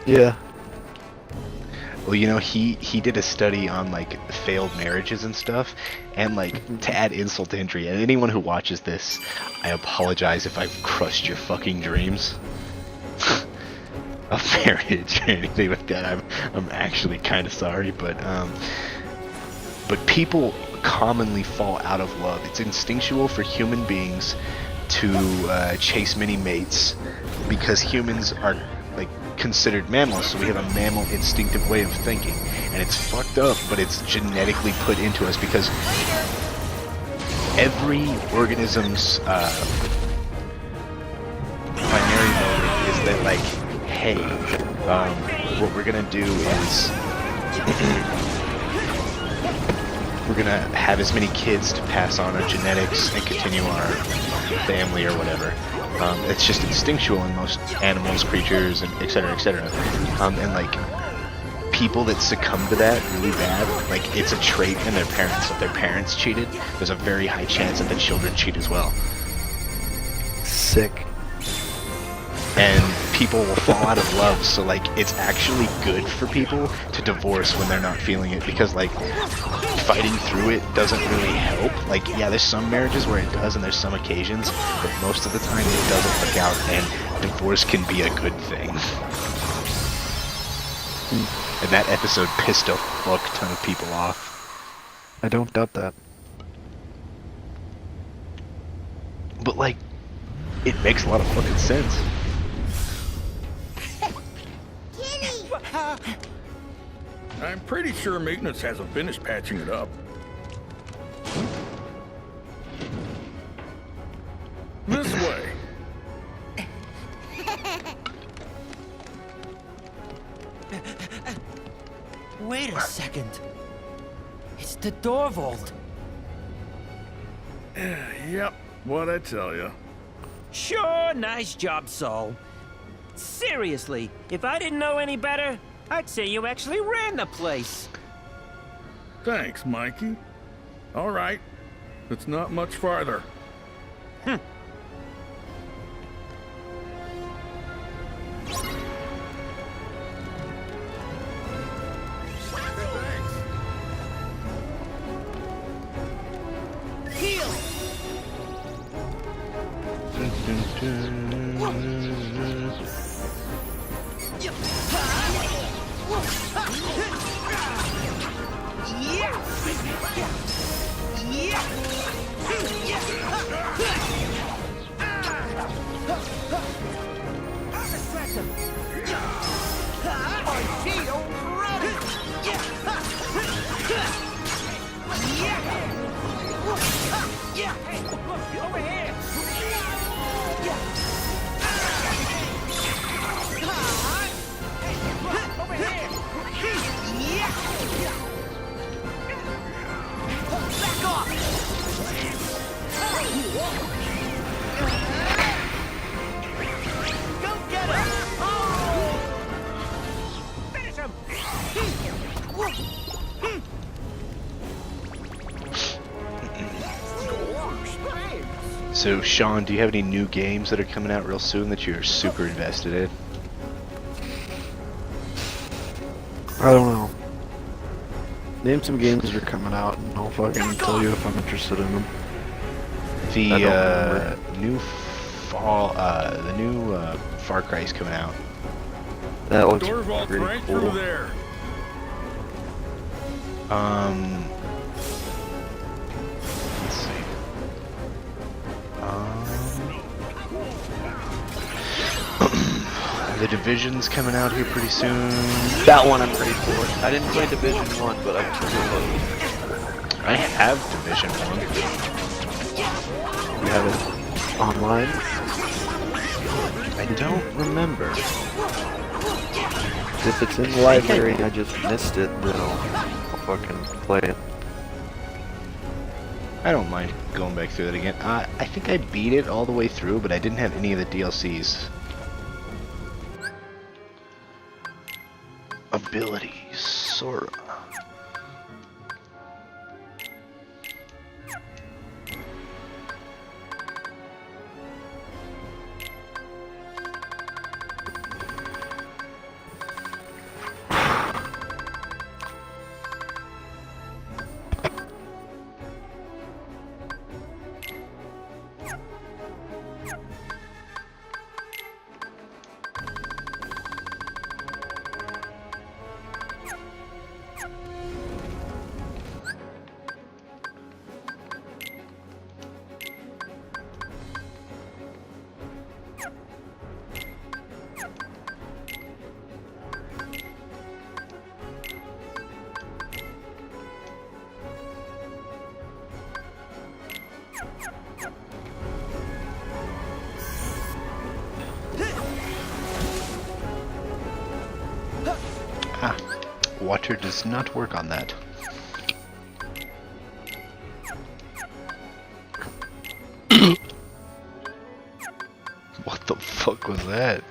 Speaker 7: Yeah.
Speaker 1: Well, you know, he did a study on like failed marriages and stuff, and like to add insult to injury, and anyone who watches this, I apologize if I've crushed your fucking dreams of marriage or anything like that. I'm actually kind of sorry, but people commonly fall out of love. It's instinctual for human beings to chase many mates because humans are like considered mammals, so we have a mammal instinctive way of thinking, and it's fucked up, but it's genetically put into us because every organism's primary motive is that like, hey, what we're gonna do is we're gonna have as many kids to pass on our genetics and continue our family or whatever. It's just instinctual in most animals, creatures, and et cetera, et cetera. And like, people that succumb to that really bad, like it's a trait in their parents. If their parents cheated, there's a very high chance that the children cheat as well.
Speaker 7: Sick.
Speaker 1: And people will fall out of love, so like it's actually good for people to divorce when they're not feeling it, because like fighting through it doesn't really help. Like, yeah, there's some marriages where it does and there's some occasions, but most of the time it doesn't work out, and divorce can be a good thing. And that episode pissed a fuck ton of people off.
Speaker 7: I don't doubt that.
Speaker 1: But like, it makes a lot of fucking sense.
Speaker 2: I'm pretty sure maintenance hasn't finished patching it up. This way.
Speaker 3: Wait a second. It's the door vault.
Speaker 2: Yep, what'd I tell you?
Speaker 3: Sure, nice job, Saul. Seriously, if I didn't know any better, I'd say you actually ran the place.
Speaker 2: Thanks, Mikey. All right, it's not much farther.
Speaker 1: So, Sean, do you have any new games that are coming out real soon that you're super invested in?
Speaker 7: I don't know. Name some games that are coming out, and I'll fucking tell you if I'm interested in them.
Speaker 1: The new Far Cry is coming out.
Speaker 7: That looks
Speaker 2: Door vault's
Speaker 7: pretty
Speaker 2: right
Speaker 7: cool.
Speaker 2: through there.
Speaker 1: Let's see. The Division's coming out here pretty soon.
Speaker 7: That one I'm ready for. I didn't play Division 1, but I'm pretty close.
Speaker 1: I have Division 1.
Speaker 7: You have it online?
Speaker 1: I don't remember.
Speaker 7: If it's in the library and I just missed it, then I'll fucking play it.
Speaker 1: I don't mind going back through it again. I think I beat it all the way through, but I didn't have any of the DLCs. Abilities, Sora. Ah, water does not work on that. What the fuck was that?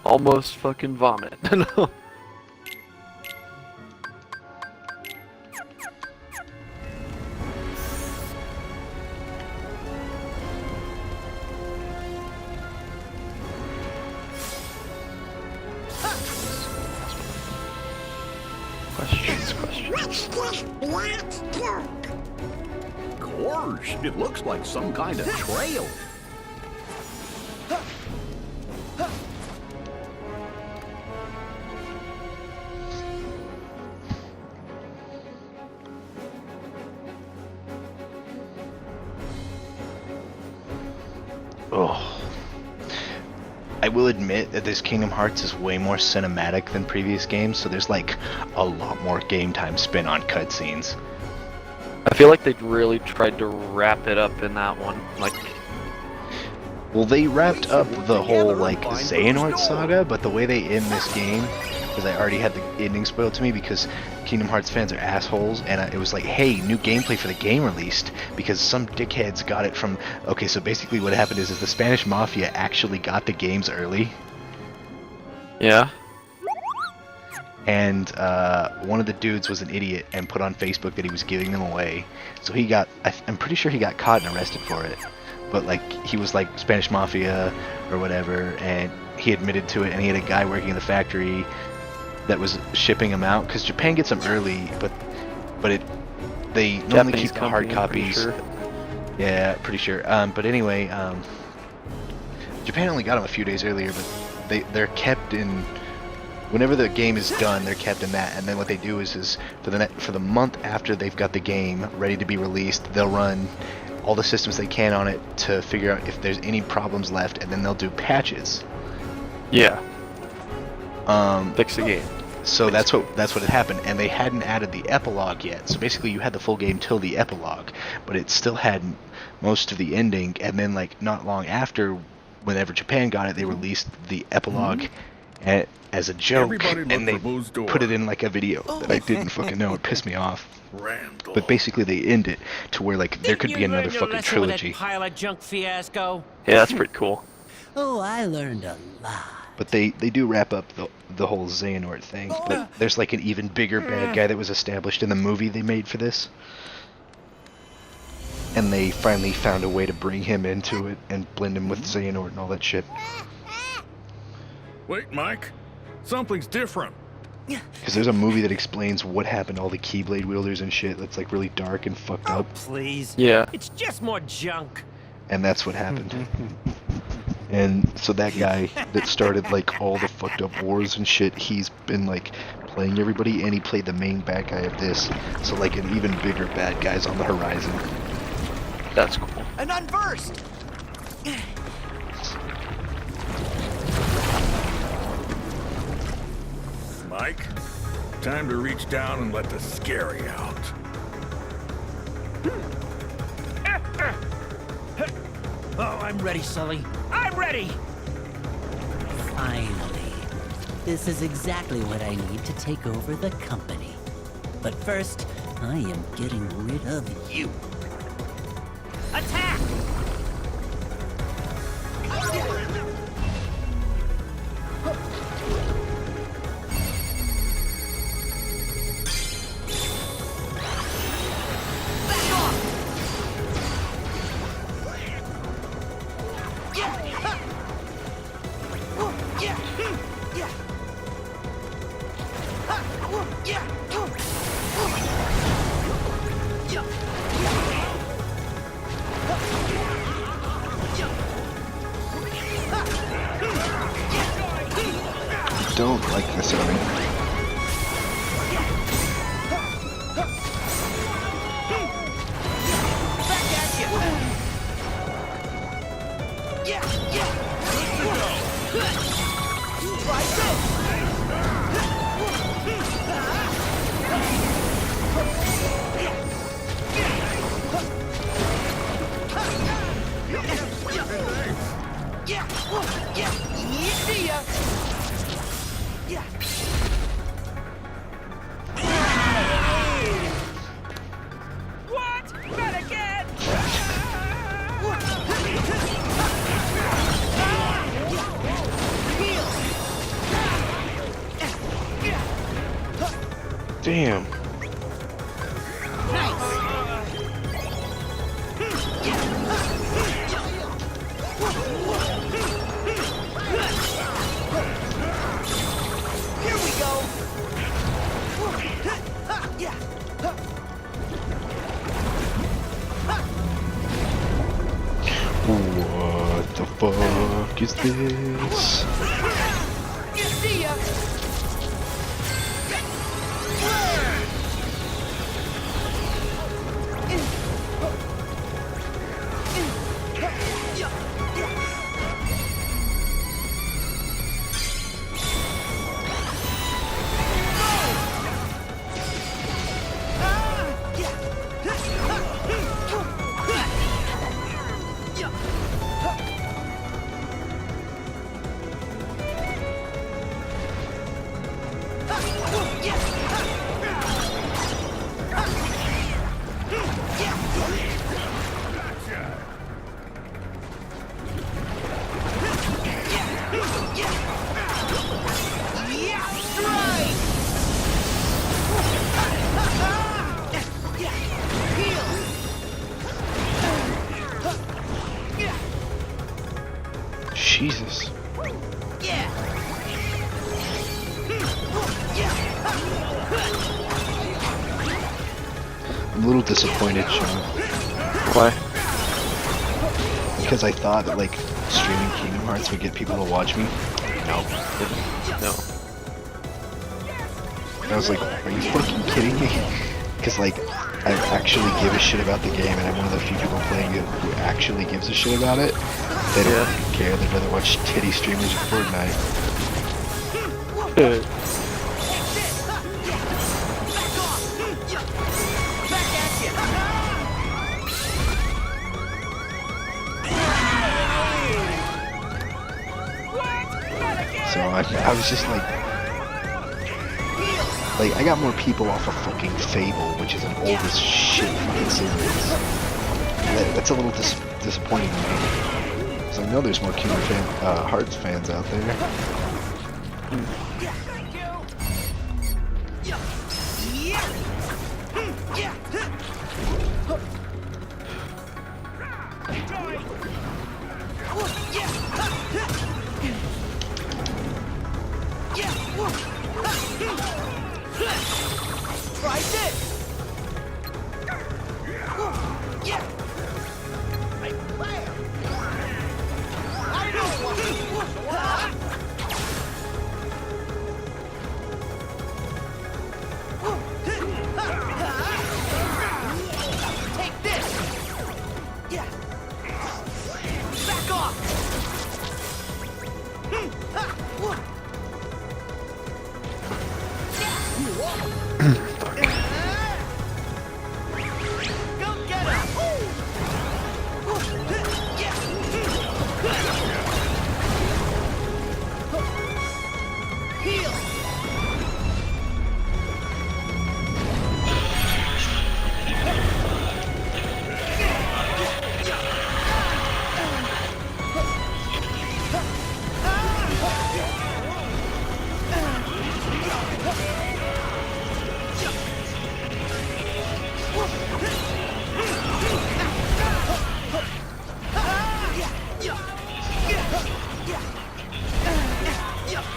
Speaker 7: Almost fucking vomit. Questions.
Speaker 5: What's this black dirt?
Speaker 4: Gosh, it looks like some kind of trail.
Speaker 1: Oh. I will admit that this Kingdom Hearts is way more cinematic than previous games, so there's like a lot more game time spent on cutscenes.
Speaker 7: I feel like they really tried to wrap it up in that one. Like,
Speaker 1: Well, they wrapped up the whole like Xehanort saga, but the way they end this game, because I already had the ending spoiled to me because Kingdom Hearts fans are assholes, and it was like, hey, new gameplay for the game released because some dickheads got it from. Okay, so basically what happened is the Spanish Mafia actually got the games early,
Speaker 7: yeah.
Speaker 1: and one of the dudes was an idiot and put on Facebook that he was giving them away. So he got, I'm pretty sure he got caught and arrested for it. But like he was like Spanish Mafia or whatever, and he admitted to it, and he had a guy working in the factory that was shipping them out because Japan gets them early, but they normally
Speaker 7: Japanese
Speaker 1: keep the hard
Speaker 7: company, I'm
Speaker 1: copies.
Speaker 7: pretty sure.
Speaker 1: Yeah, pretty sure. But anyway, Japan only got them a few days earlier, but they're kept in. Whenever the game is done, they're kept in that, and then what they do is for the month after they've got the game ready to be released, they'll run all the systems they can on it to figure out if there's any problems left, and then they'll do patches.
Speaker 7: Yeah.
Speaker 1: Um,
Speaker 7: Fix the game.
Speaker 1: So that's what had happened, and they hadn't added the epilogue yet. So basically, you had the full game till the epilogue, but it still had most of the ending. And then, like not long after, whenever Japan got it, they released the epilogue as a joke,
Speaker 2: Everybody look
Speaker 1: and they
Speaker 2: for Boo's door.
Speaker 1: put it in like a video that I didn't fucking know. It pissed me off.
Speaker 2: Randall.
Speaker 1: But basically, they end it to where like there could be another fucking trilogy.
Speaker 3: That pile of junk fiasco.
Speaker 7: Yeah, that's pretty cool.
Speaker 6: Oh, I learned a lot.
Speaker 1: But they do wrap up the whole Xehanort thing. But there's like an even bigger bad guy that was established in the movie they made for this. And they finally found a way to bring him into it and blend him with Xehanort and all that shit.
Speaker 2: Wait, Mike. Something's different.
Speaker 1: Because there's a movie that explains what happened to all the Keyblade wielders and shit that's like really dark and fucked
Speaker 3: Oh,
Speaker 1: up.
Speaker 3: please.
Speaker 7: Yeah.
Speaker 3: It's just more junk.
Speaker 1: And that's what happened. And so that guy that started like all the fucked up wars and shit, he's been like playing everybody, and he played the main bad guy of this. So like an even bigger bad guy's on the horizon.
Speaker 7: That's cool.
Speaker 8: An unversed!
Speaker 2: Mike, time to reach down and let the scary out.
Speaker 3: Oh, I'm ready, Sully. I'm ready.
Speaker 6: Finally. This is exactly what I need to take over the company. But first, I am getting rid of you.
Speaker 3: Attack!
Speaker 1: Don't like this enemy.
Speaker 3: What? Not again!
Speaker 1: Damn.
Speaker 8: Here we go!
Speaker 1: the fuck is this? Jesus. I'm a little disappointed, Sean.
Speaker 7: Why?
Speaker 1: Because I thought that, like, streaming Kingdom Hearts would get people to watch me. No.
Speaker 7: No.
Speaker 1: I was like, are you fucking kidding me? Because, like, I actually give a shit about the game, and I'm one of the few people playing it who actually gives a shit about it. They don't care. They'd rather watch titty streamers of Fortnite. So I was just like, I got more people off of fucking Fable, which is an old as shit fucking series. That's a little disappointing to me. Because I know there's more Kingdom Hearts fans out there.
Speaker 8: Try this! Take this! Back off! Go get him! Heal!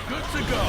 Speaker 2: Good to go.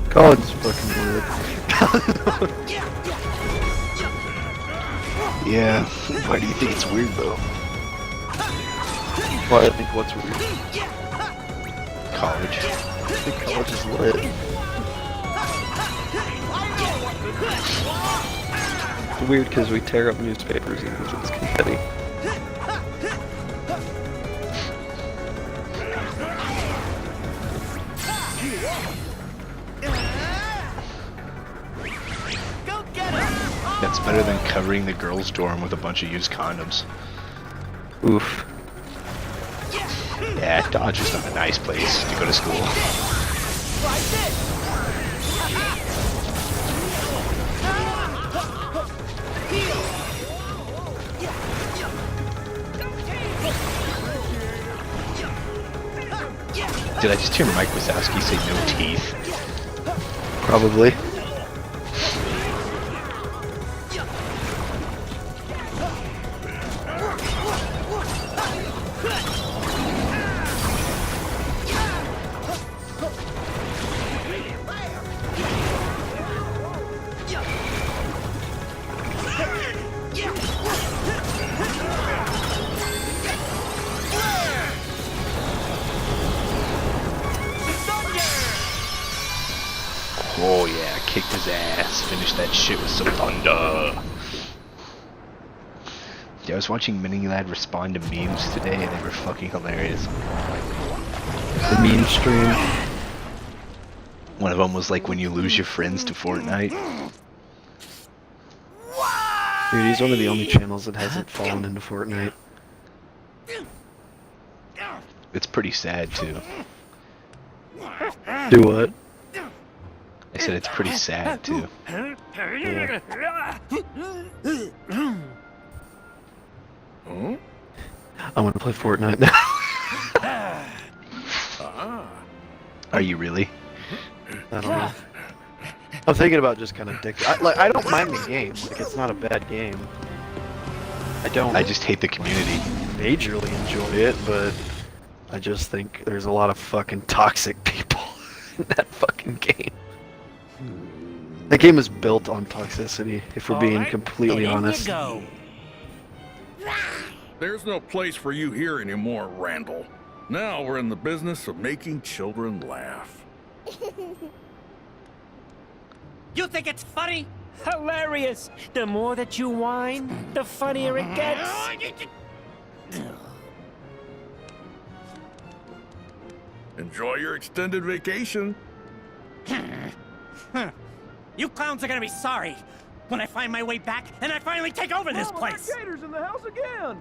Speaker 7: God, it's fucking weird.
Speaker 1: Yeah. Why do you think it's weird though?
Speaker 7: Why I think what's weird?
Speaker 1: College.
Speaker 7: I think college is lit. It's weird because we tear up newspapers and use it as confetti.
Speaker 8: Go get him!
Speaker 1: That's It's better than covering the girls' dorm with a bunch of used condoms.
Speaker 7: Oof.
Speaker 1: Yeah, Dodge is not a nice place to go to school. Did I just hear Mike Wazowski say no teeth?
Speaker 7: Probably.
Speaker 1: Oh yeah, kicked his ass. Finished that shit with some thunder. Yeah, I was watching Mini Lad respond to memes today and they were fucking hilarious.
Speaker 7: The meme stream.
Speaker 1: One of them was like when you lose your friends to Fortnite.
Speaker 7: Dude, he's one of the only channels that hasn't fallen into Fortnite.
Speaker 1: It's pretty sad too.
Speaker 7: Do what?
Speaker 1: I said it's pretty sad too.
Speaker 7: Yeah. I want to play Fortnite now.
Speaker 1: Are you really?
Speaker 7: I don't know. I'm thinking about just kind of I don't mind the game. Like, it's not a bad game.
Speaker 1: I just hate the community.
Speaker 7: Majorly enjoy it, but I just think there's a lot of fucking toxic people in that fucking game. That game is built on toxicity, if we're being completely honest.
Speaker 2: There's no place for you here anymore, Randall. Now we're in the business of making children laugh.
Speaker 3: You think it's funny? Hilarious. The more that you whine, the funnier it gets.
Speaker 2: Enjoy your extended vacation.
Speaker 3: You clowns are gonna be sorry when I find my way back and I finally take over this place.
Speaker 10: Gators in the house again.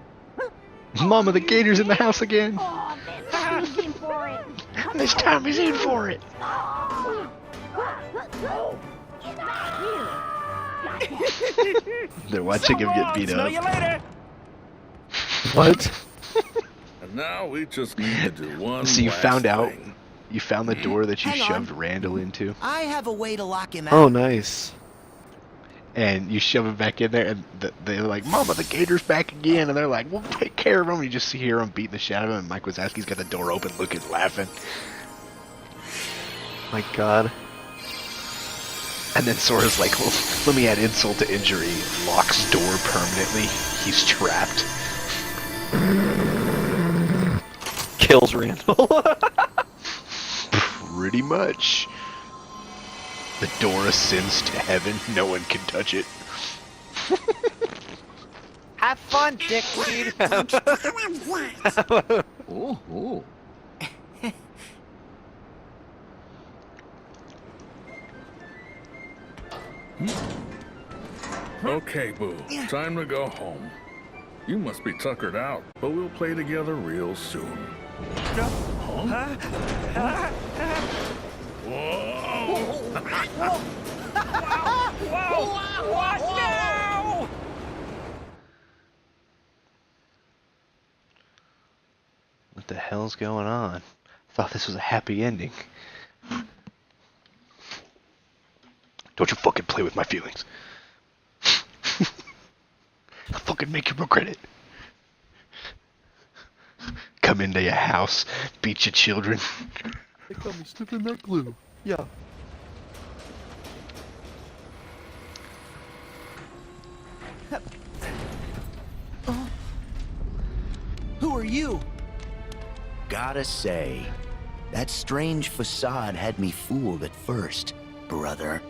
Speaker 1: Mama, the gator's in the house again.
Speaker 5: Oh, this time he's in for it.
Speaker 1: This time he's in for it. They're watching him get beat
Speaker 3: Smell
Speaker 1: up.
Speaker 3: you later.
Speaker 7: What?
Speaker 2: And now we just need to do one
Speaker 1: So you
Speaker 2: last
Speaker 1: found out,
Speaker 2: thing.
Speaker 1: you found the door that you
Speaker 8: Hang on.
Speaker 1: shoved Randall into,
Speaker 8: I have a way to lock him out.
Speaker 7: Oh, nice.
Speaker 1: and you shove him back in there, and they're like, "Mama, the gator's back again," and they're like, "We'll take care of him." You just hear him beating the shit out of him, and Mike Wazowski's got the door open, looking, laughing,
Speaker 7: My god.
Speaker 1: and then Sora's like, "Well, let me add insult to injury." Locks door permanently. He's trapped.
Speaker 7: Kills Randall.
Speaker 1: Pretty much. The door ascends to heaven. No one can touch it.
Speaker 7: Have fun, dickweed.
Speaker 4: Oh, oh.
Speaker 2: Okay, Boo. Time to go home. You must be tuckered out, but we'll play together real soon. Huh? Whoa!
Speaker 3: What now?
Speaker 1: What the hell's going on? I thought this was a happy ending. Don't you fucking play with my feelings. I'll fucking make you regret it. Come into your house, beat your children.
Speaker 7: They got me sniffing that glue. Yeah.
Speaker 8: Who are you? Gotta say, that strange facade had me fooled at first, brother.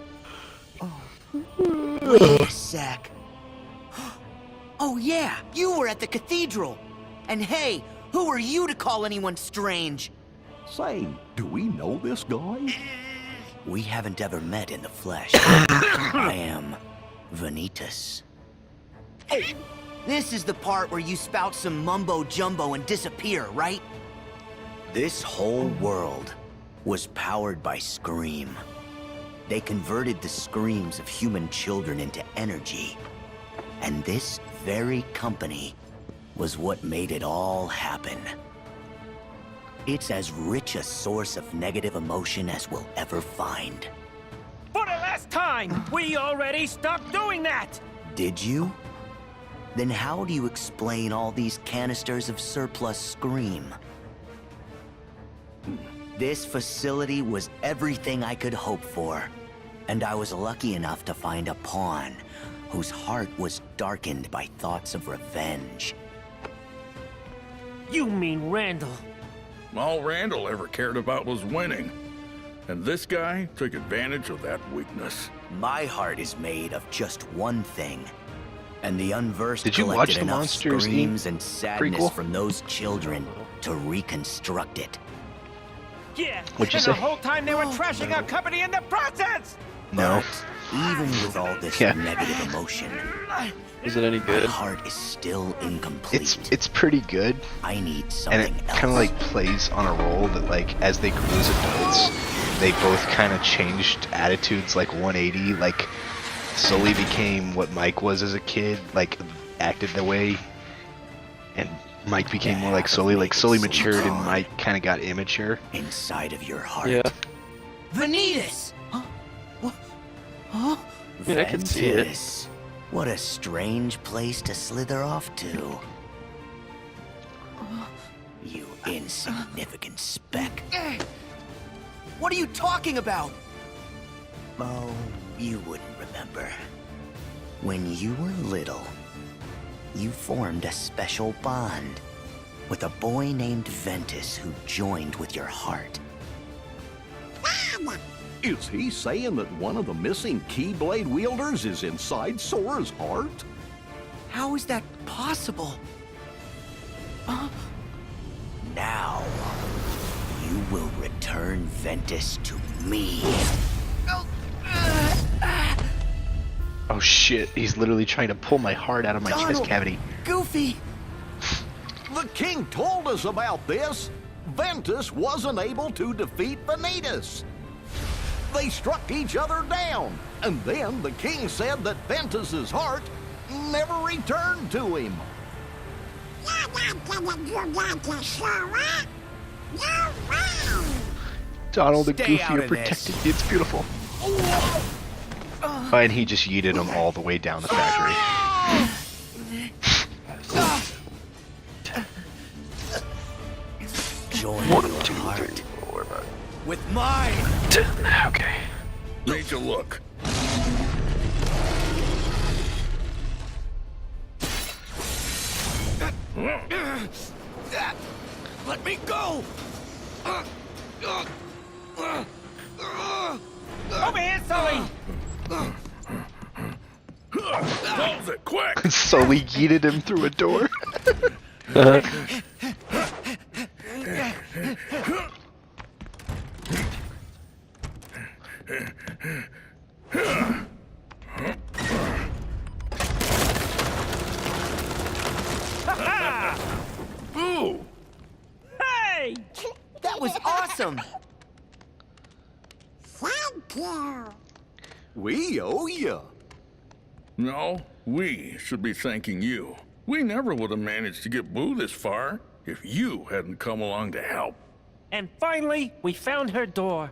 Speaker 8: Wait a sec. Oh yeah, you were at the cathedral. And hey, who are you to call anyone strange?
Speaker 4: Say, do we know this guy?
Speaker 8: We haven't ever met in the flesh. I am Vanitas. Oh, this is the part where you spout some mumbo-jumbo and disappear, right? This whole world was powered by Scream. They converted the screams of human children into energy. And this very company was what made it all happen. It's as rich a source of negative emotion as we'll ever find.
Speaker 3: For the last time, we already stopped doing that!
Speaker 8: Did you? Then how do you explain all these canisters of surplus Scream? This facility was everything I could hope for, and I was lucky enough to find a pawn whose heart was darkened by thoughts of revenge.
Speaker 3: You mean Randall?
Speaker 2: All Randall ever cared about was winning. And this guy took advantage of that weakness.
Speaker 8: My heart is made of just one thing. And the unversed
Speaker 1: Did you watch
Speaker 8: collected
Speaker 1: the
Speaker 8: enough
Speaker 1: Monsters,
Speaker 8: screams
Speaker 1: Inc.
Speaker 8: and sadness
Speaker 1: prequel?
Speaker 8: from those children to reconstruct it.
Speaker 3: Yeah,
Speaker 1: What'd you
Speaker 3: and
Speaker 1: say?
Speaker 3: the whole time they were trashing our company in the process!
Speaker 1: No.
Speaker 8: Even with all this
Speaker 1: Yeah.
Speaker 8: negative emotion,
Speaker 7: Is it any
Speaker 8: my
Speaker 7: good?
Speaker 8: heart is still incomplete.
Speaker 1: It's pretty good,
Speaker 8: I need
Speaker 1: and
Speaker 8: something
Speaker 1: it
Speaker 8: else.
Speaker 1: kind of like plays on a role that like as they grew as adults, they both kind of changed attitudes like 180. Like Sully became what Mike was as a kid, like acted the way, and Mike became more like Sully. Like Sully matured and Mike kind of got immature.
Speaker 8: Inside of your heart.
Speaker 7: Yeah.
Speaker 6: Vanitas! Huh?
Speaker 7: Yeah, I can see it.
Speaker 8: Ventus. What a strange place to slither off to. You insignificant speck.
Speaker 6: What are you talking about?
Speaker 8: Oh, you wouldn't remember. When you were little, you formed a special bond with a boy named Ventus who joined with your heart.
Speaker 4: Is he saying that one of the missing Keyblade wielders is inside Sora's heart?
Speaker 6: How is that possible?
Speaker 8: Now, you will return Ventus to me.
Speaker 1: Oh shit! He's literally trying to pull my heart out of my chest
Speaker 6: Donald!
Speaker 1: cavity.
Speaker 6: Goofy!
Speaker 4: The king told us about this. Ventus wasn't able to defeat Vanitas. They struck each other down, and then the king said that Ventus's heart never returned to him.
Speaker 5: You're not gonna do that to Sora. You're wrong.
Speaker 1: Donald and
Speaker 6: Stay
Speaker 1: Goofy
Speaker 6: out
Speaker 1: are
Speaker 6: of
Speaker 1: protecting
Speaker 6: this.
Speaker 1: me. It's beautiful. And he just yeeted them all the way down the factory.
Speaker 8: Join your heart.
Speaker 6: With mine!
Speaker 7: Okay.
Speaker 2: Need to look.
Speaker 6: Let me go!
Speaker 3: Over here, Sully!
Speaker 2: Close it, quick!
Speaker 1: Sully yeeted him through a door.
Speaker 2: Boo!
Speaker 3: Hey!
Speaker 6: That was awesome!
Speaker 5: Thank you.
Speaker 4: We owe you.
Speaker 2: No, we should be thanking you. We never would have managed to get Boo this far if you hadn't come along to help.
Speaker 3: And finally, we found her door.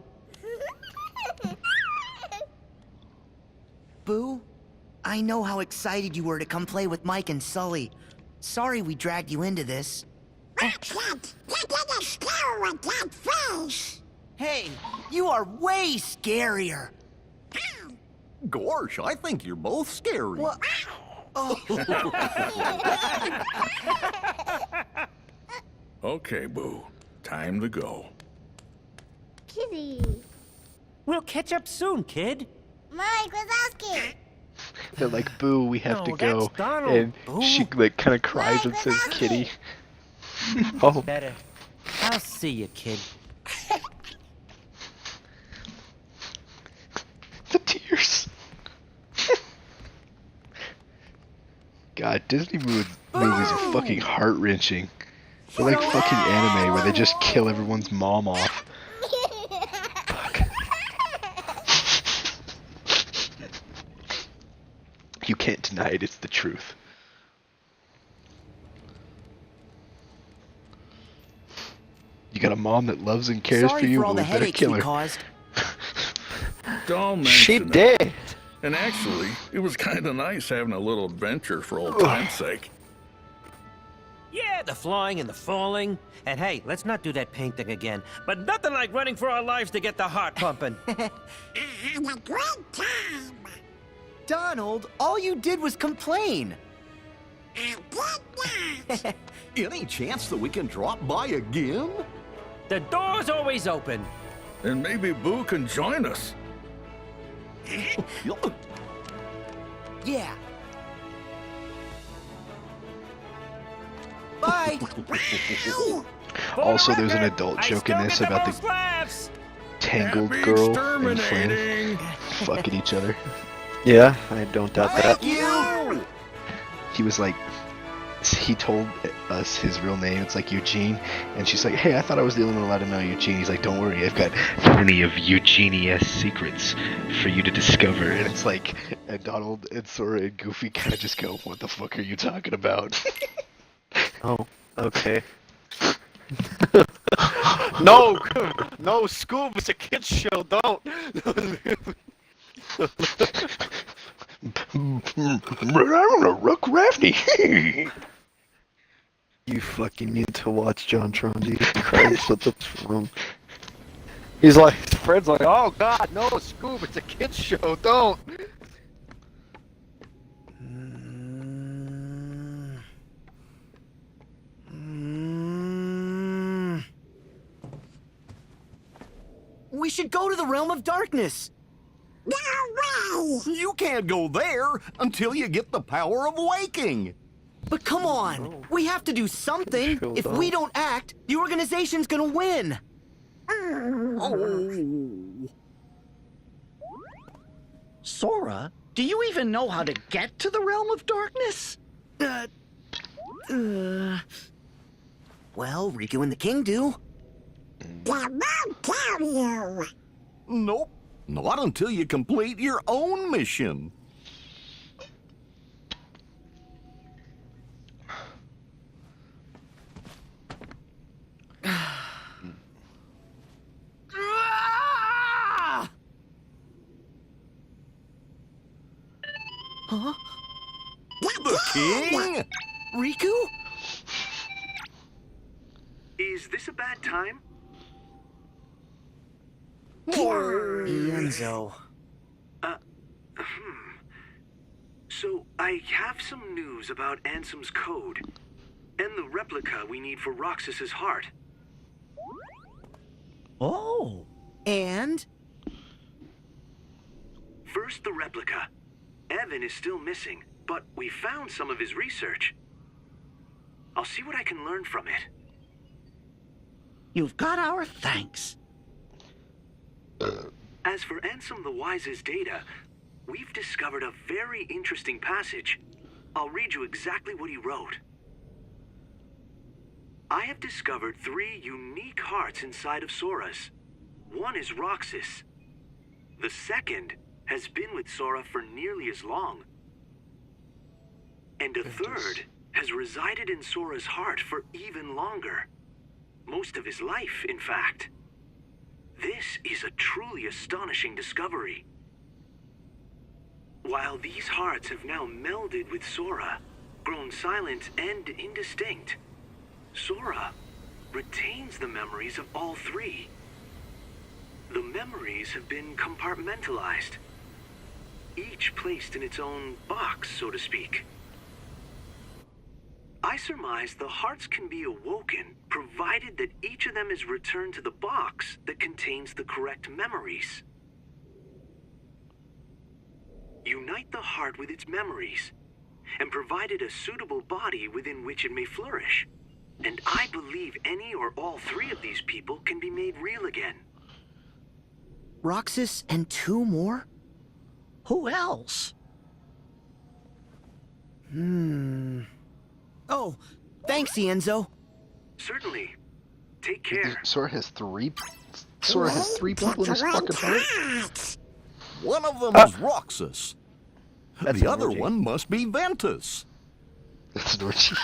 Speaker 8: Boo, I know how excited you were to come play with Mike and Sully. Sorry we dragged you into this.
Speaker 5: What's that? You're gonna stare with that face.
Speaker 6: Hey, you are way scarier!
Speaker 4: Gosh, I think you're both scary.
Speaker 6: What?
Speaker 2: Okay, Boo. Time to go.
Speaker 5: Kitty.
Speaker 3: We'll catch up soon, kid.
Speaker 5: Mike Wazowski.
Speaker 1: They're like, "Boo, we have
Speaker 3: No,
Speaker 1: to go,"
Speaker 3: that's Donald.
Speaker 1: and
Speaker 3: Boo.
Speaker 1: she like kind of cries and says,
Speaker 5: Wazowski.
Speaker 1: "Kitty." Oh,
Speaker 3: Better. I'll see you, kid.
Speaker 1: the tears. God, Disney movies are fucking heart-wrenching. They're like fucking anime where they just kill everyone's mom off. You can't deny it, it's the truth. You got a mom that loves and cares for you,
Speaker 8: all
Speaker 1: but
Speaker 8: the
Speaker 1: we better
Speaker 8: headaches
Speaker 1: kill
Speaker 8: we
Speaker 1: her.
Speaker 8: caused.
Speaker 2: Don't mention
Speaker 7: She
Speaker 2: it.
Speaker 7: did.
Speaker 2: And actually, it was kind of nice having a little adventure for old time's sake.
Speaker 3: Yeah, the flying and the falling. And hey, let's not do that paint thing again. But nothing like running for our lives to get the heart pumping.
Speaker 5: I had a great time.
Speaker 8: Donald, all you did was complain.
Speaker 5: I did not.
Speaker 4: Any chance that we can drop by again?
Speaker 3: The door's always open.
Speaker 2: And maybe Boo can join us.
Speaker 8: Yeah. Bye.
Speaker 1: Also, there's an adult joke in this about the Tangled
Speaker 2: Happy
Speaker 1: girl and Flynn
Speaker 2: exterminating.
Speaker 1: fucking each other.
Speaker 7: Yeah, I don't doubt that.
Speaker 8: Thank you.
Speaker 1: He was like, he told us his real name. It's like Eugene, and she's like, "Hey, I thought I was the only one allowed to know Eugene." He's like, "Don't worry, I've got plenty of Eugenie-esque secrets for you to discover." And it's like, and Donald and Sora and Goofy kind of just go, "What the fuck are you talking about?"
Speaker 7: Oh, okay. No, no, Scoob, it's a kid's show, don't.
Speaker 1: I'm gonna Rook Rafney.
Speaker 7: You fucking need to watch JonTron, Jesus Christ, what the wrong? He's like, Fred's like, oh god, no, Scoob, it's a kid's show, don't.
Speaker 8: We should go to the Realm of Darkness.
Speaker 5: No way.
Speaker 4: You can't go there until you get the power of waking.
Speaker 8: But come on, we have to do something.
Speaker 7: Sure
Speaker 8: If we don't act, the organization's gonna win.
Speaker 10: Sora, do you even know how to get to the Realm of Darkness?
Speaker 8: Well, Riku and the King do.
Speaker 5: They won't tell you.
Speaker 4: Nope, not until you complete your own mission.
Speaker 8: Huh?
Speaker 4: The king?
Speaker 8: Riku?
Speaker 11: Is this a bad time?
Speaker 8: Enzo.
Speaker 11: So, I have some news about Ansem's code, and the replica we need for Roxas's heart.
Speaker 10: Oh.
Speaker 8: And?
Speaker 11: First, the replica. Evan is still missing, but we found some of his research. I'll see what I can learn from it.
Speaker 10: You've got our thanks.
Speaker 11: As for Ansem the Wise's data, we've discovered a very interesting passage. I'll read you exactly what he wrote. I have discovered 3 unique hearts inside of Sora's. One is Roxas. The second has been with Sora for nearly as long. And a third has resided in Sora's heart for even longer. Most of his life, in fact. This is a truly astonishing discovery. While these hearts have now melded with Sora, grown silent and indistinct, Sora retains the memories of all 3. The memories have been compartmentalized, each placed in its own box, so to speak. I surmise the hearts can be awoken, provided that each of them is returned to the box that contains the correct memories. Unite the heart with its memories, and provide it a suitable body within which it may flourish. And I believe any or all 3 of these people can be made real again.
Speaker 8: Roxas and 2 more?
Speaker 10: Who else?
Speaker 8: Oh, thanks, Enzo.
Speaker 11: Certainly. Take care.
Speaker 12: Sora has three people in his fucking heart?
Speaker 4: One of them is Roxas.
Speaker 7: That's
Speaker 4: The
Speaker 7: an
Speaker 4: other
Speaker 7: orgy.
Speaker 4: one must be Ventus.
Speaker 12: That's an orgy.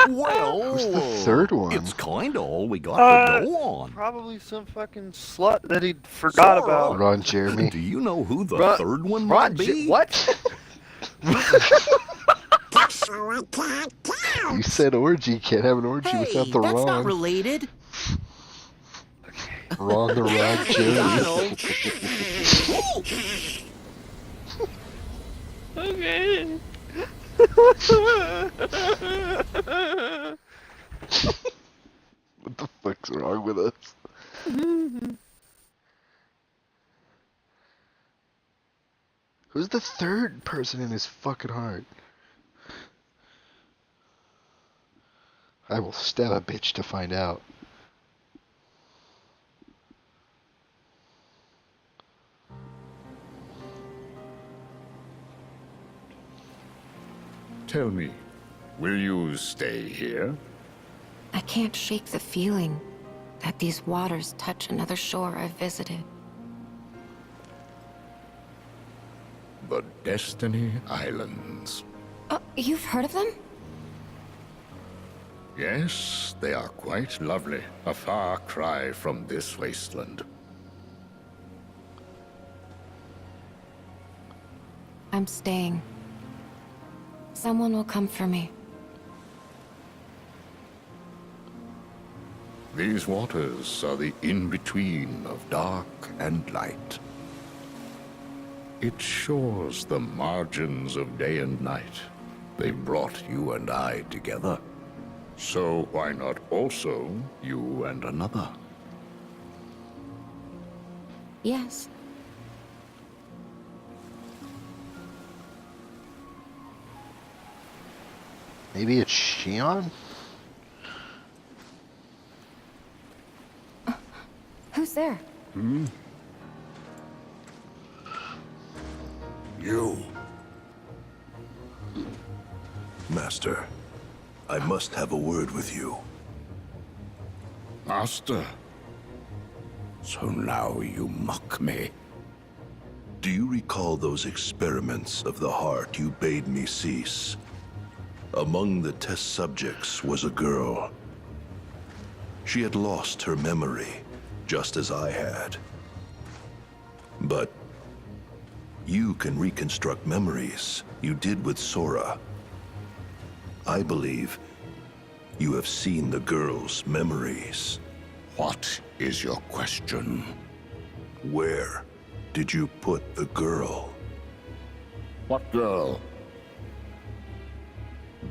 Speaker 4: Well,
Speaker 12: Who's the third one?
Speaker 4: It's kinda all we got to go on.
Speaker 7: Probably some fucking slut that he forgot
Speaker 4: Sora,
Speaker 7: about.
Speaker 12: Ron Jeremy.
Speaker 4: Do you know who the
Speaker 7: Ron-
Speaker 4: third one
Speaker 7: Ron
Speaker 4: might be?
Speaker 7: What?
Speaker 12: You said orgy. Can't have an orgy
Speaker 8: Hey,
Speaker 12: without the
Speaker 8: that's not
Speaker 12: Ron.
Speaker 8: related.
Speaker 12: Ron the Ron Jeremy.
Speaker 8: Donald.
Speaker 7: Okay.
Speaker 12: What the fuck's wrong with us? Who's the third person in his fucking heart? I will stab a bitch to find out.
Speaker 13: Tell me, will you stay here?
Speaker 14: I can't shake the feeling that these waters touch another shore I've visited.
Speaker 13: The Destiny Islands.
Speaker 14: Oh, you've heard of them?
Speaker 13: Yes, they are quite lovely. A far cry from this wasteland.
Speaker 14: I'm staying. Someone will come for me.
Speaker 13: These waters are the in-between of dark and light. It shores the margins of day and night. They brought you and I together. So why not also you and another?
Speaker 14: Yes.
Speaker 12: Maybe it's Shion?
Speaker 14: Who's there?
Speaker 15: You. Master, I must have a word with you.
Speaker 13: Master. So now you mock me.
Speaker 15: Do you recall those experiments of the heart you bade me cease? Among the test subjects was a girl. She had lost her memory, just as I had. But you can reconstruct memories you did with Sora. I believe you have seen the girl's memories.
Speaker 13: What is your question?
Speaker 15: Where did you put the girl?
Speaker 13: What girl?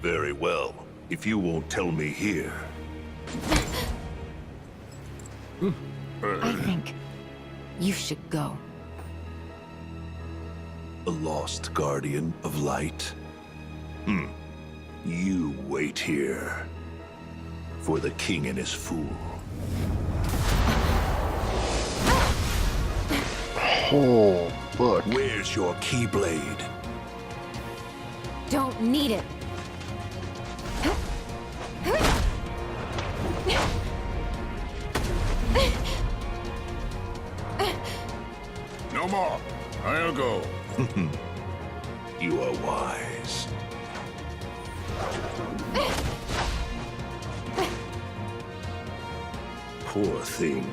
Speaker 15: Very well, if you won't tell me here.
Speaker 14: I think you should go.
Speaker 15: A lost guardian of light? You wait here. For the king and his fool.
Speaker 12: Oh, fuck.
Speaker 15: Where's your Keyblade?
Speaker 14: Don't need it.
Speaker 13: No more. I'll go.
Speaker 15: You are wise. Poor thing.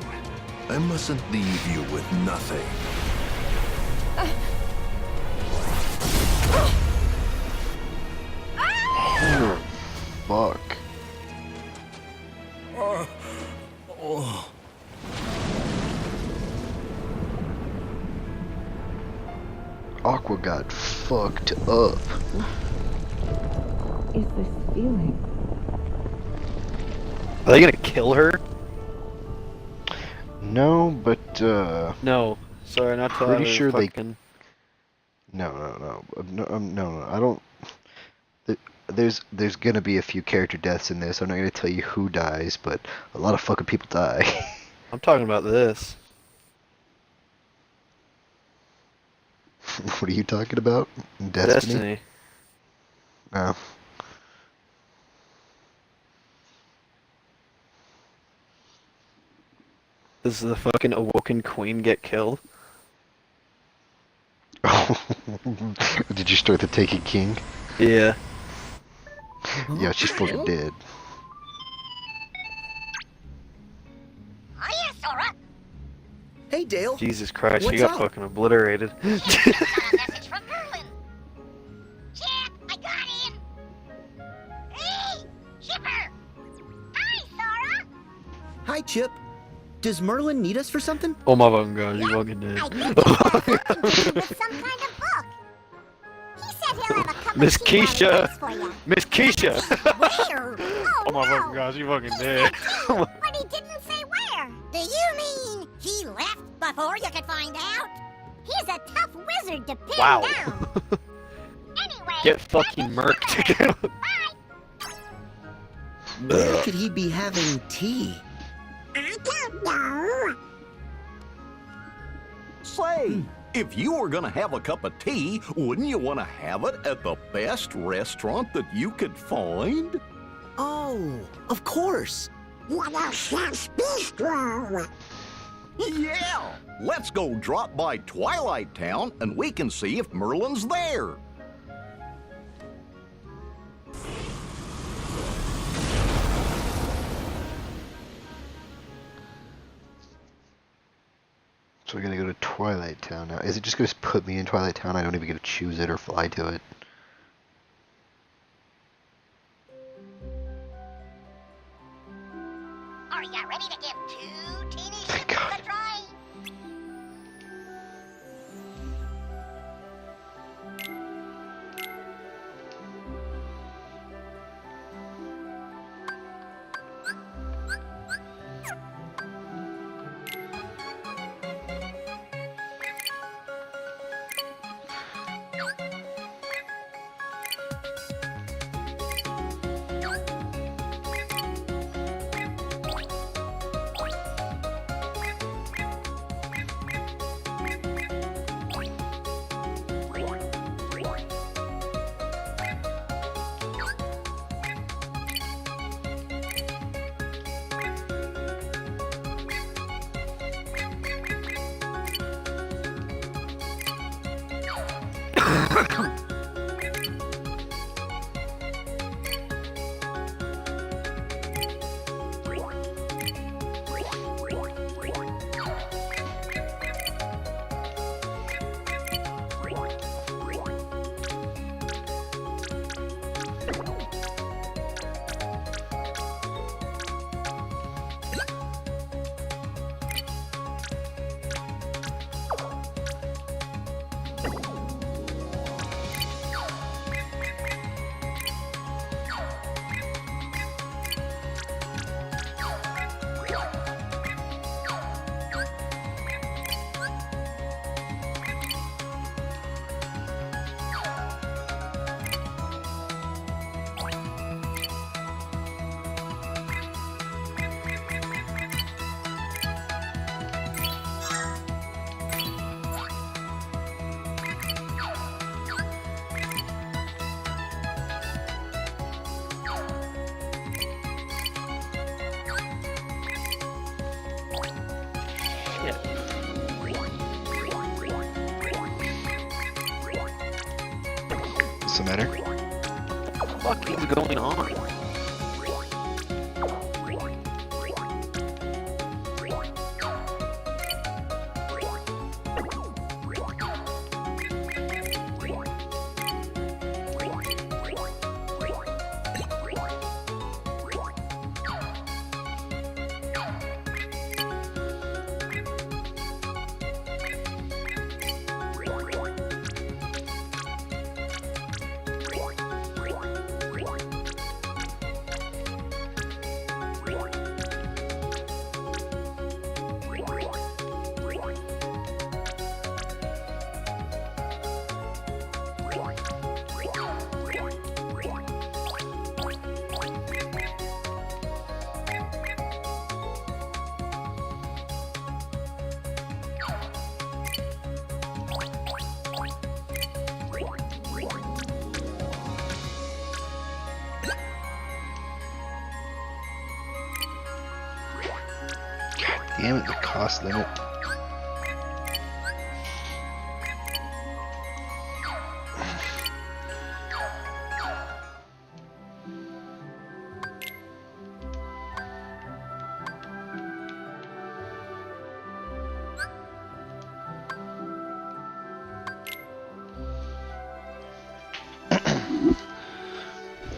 Speaker 15: I mustn't leave you with nothing.
Speaker 12: Oh, fuck. Aqua got fucked up.
Speaker 14: Is this feeling?
Speaker 7: Are they gonna kill her?
Speaker 12: No, but
Speaker 7: No. Sorry, not till
Speaker 12: pretty
Speaker 7: I
Speaker 12: sure they.
Speaker 7: fucking...
Speaker 12: No. I don't. There's gonna be a few character deaths in this. I'm not gonna tell you who dies, but a lot of fucking people die.
Speaker 7: I'm talking about this.
Speaker 12: What are you talking about? Destiny? Oh.
Speaker 7: Does the fucking awoken queen get killed?
Speaker 12: Did you start the Taken King?
Speaker 7: Yeah.
Speaker 12: Yeah, she's fucking dead.
Speaker 5: Hiya, Sora.
Speaker 10: Hey, Dale.
Speaker 7: Jesus Christ,
Speaker 10: What's
Speaker 7: she got
Speaker 10: up?
Speaker 7: fucking obliterated.
Speaker 5: Got a message from Merlin. Chip, I got him. Hey, Chipper. Hi, Sora.
Speaker 10: Hi, Chip. Does Merlin need us for something?
Speaker 7: Oh my fucking god, you fucking dead.
Speaker 5: I think he's got a talking to with some kind of book. He said he'll have a cup
Speaker 7: Miss
Speaker 5: of tea while he
Speaker 7: Keisha!
Speaker 5: waits for you.
Speaker 7: Miss Keisha!
Speaker 5: Where?
Speaker 7: Oh my fucking god, you fucking dead.
Speaker 5: But he didn't say where. Do you mean he left before you could find out? He's a tough wizard to pin
Speaker 7: Wow.
Speaker 5: down. Anyway,
Speaker 7: Get fucking murked.
Speaker 10: Where could he be having tea?
Speaker 5: I don't know.
Speaker 4: Say, if you were gonna have a cup of tea, wouldn't you want to have it at the best restaurant that you could find?
Speaker 10: Oh, of course.
Speaker 5: What a chef's bistro.
Speaker 4: Yeah! Let's go drop by Twilight Town and we can see if Merlin's there.
Speaker 12: So we gotta go to Twilight Town now. Is it just gonna put me in Twilight Town? I don't even get to choose it or fly to it.
Speaker 5: Are you ready to give two teeny ships a try?
Speaker 12: What's the matter?
Speaker 7: What is going on?
Speaker 12: Damn it, the cost limit.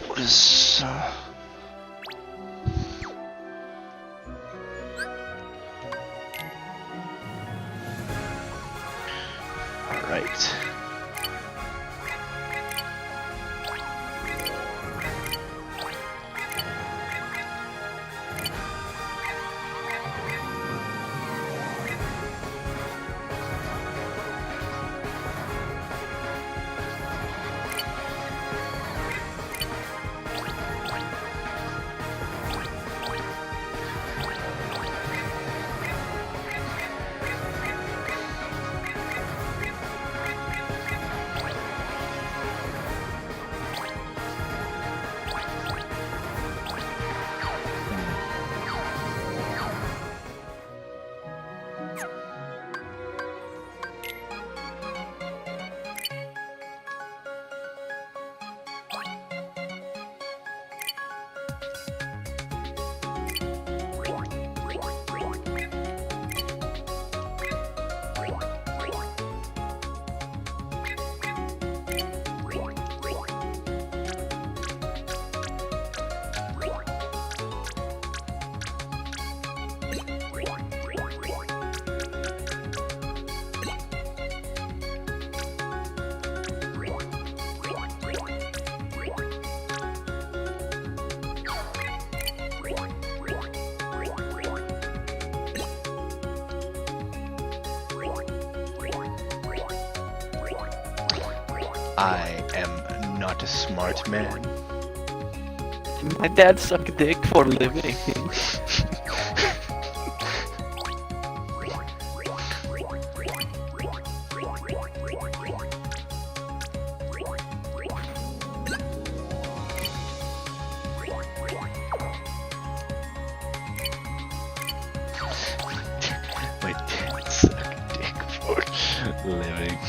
Speaker 12: What is all right. I am not a smart man.
Speaker 7: My dad sucked dick for a living.
Speaker 12: My dad sucked dick for a living.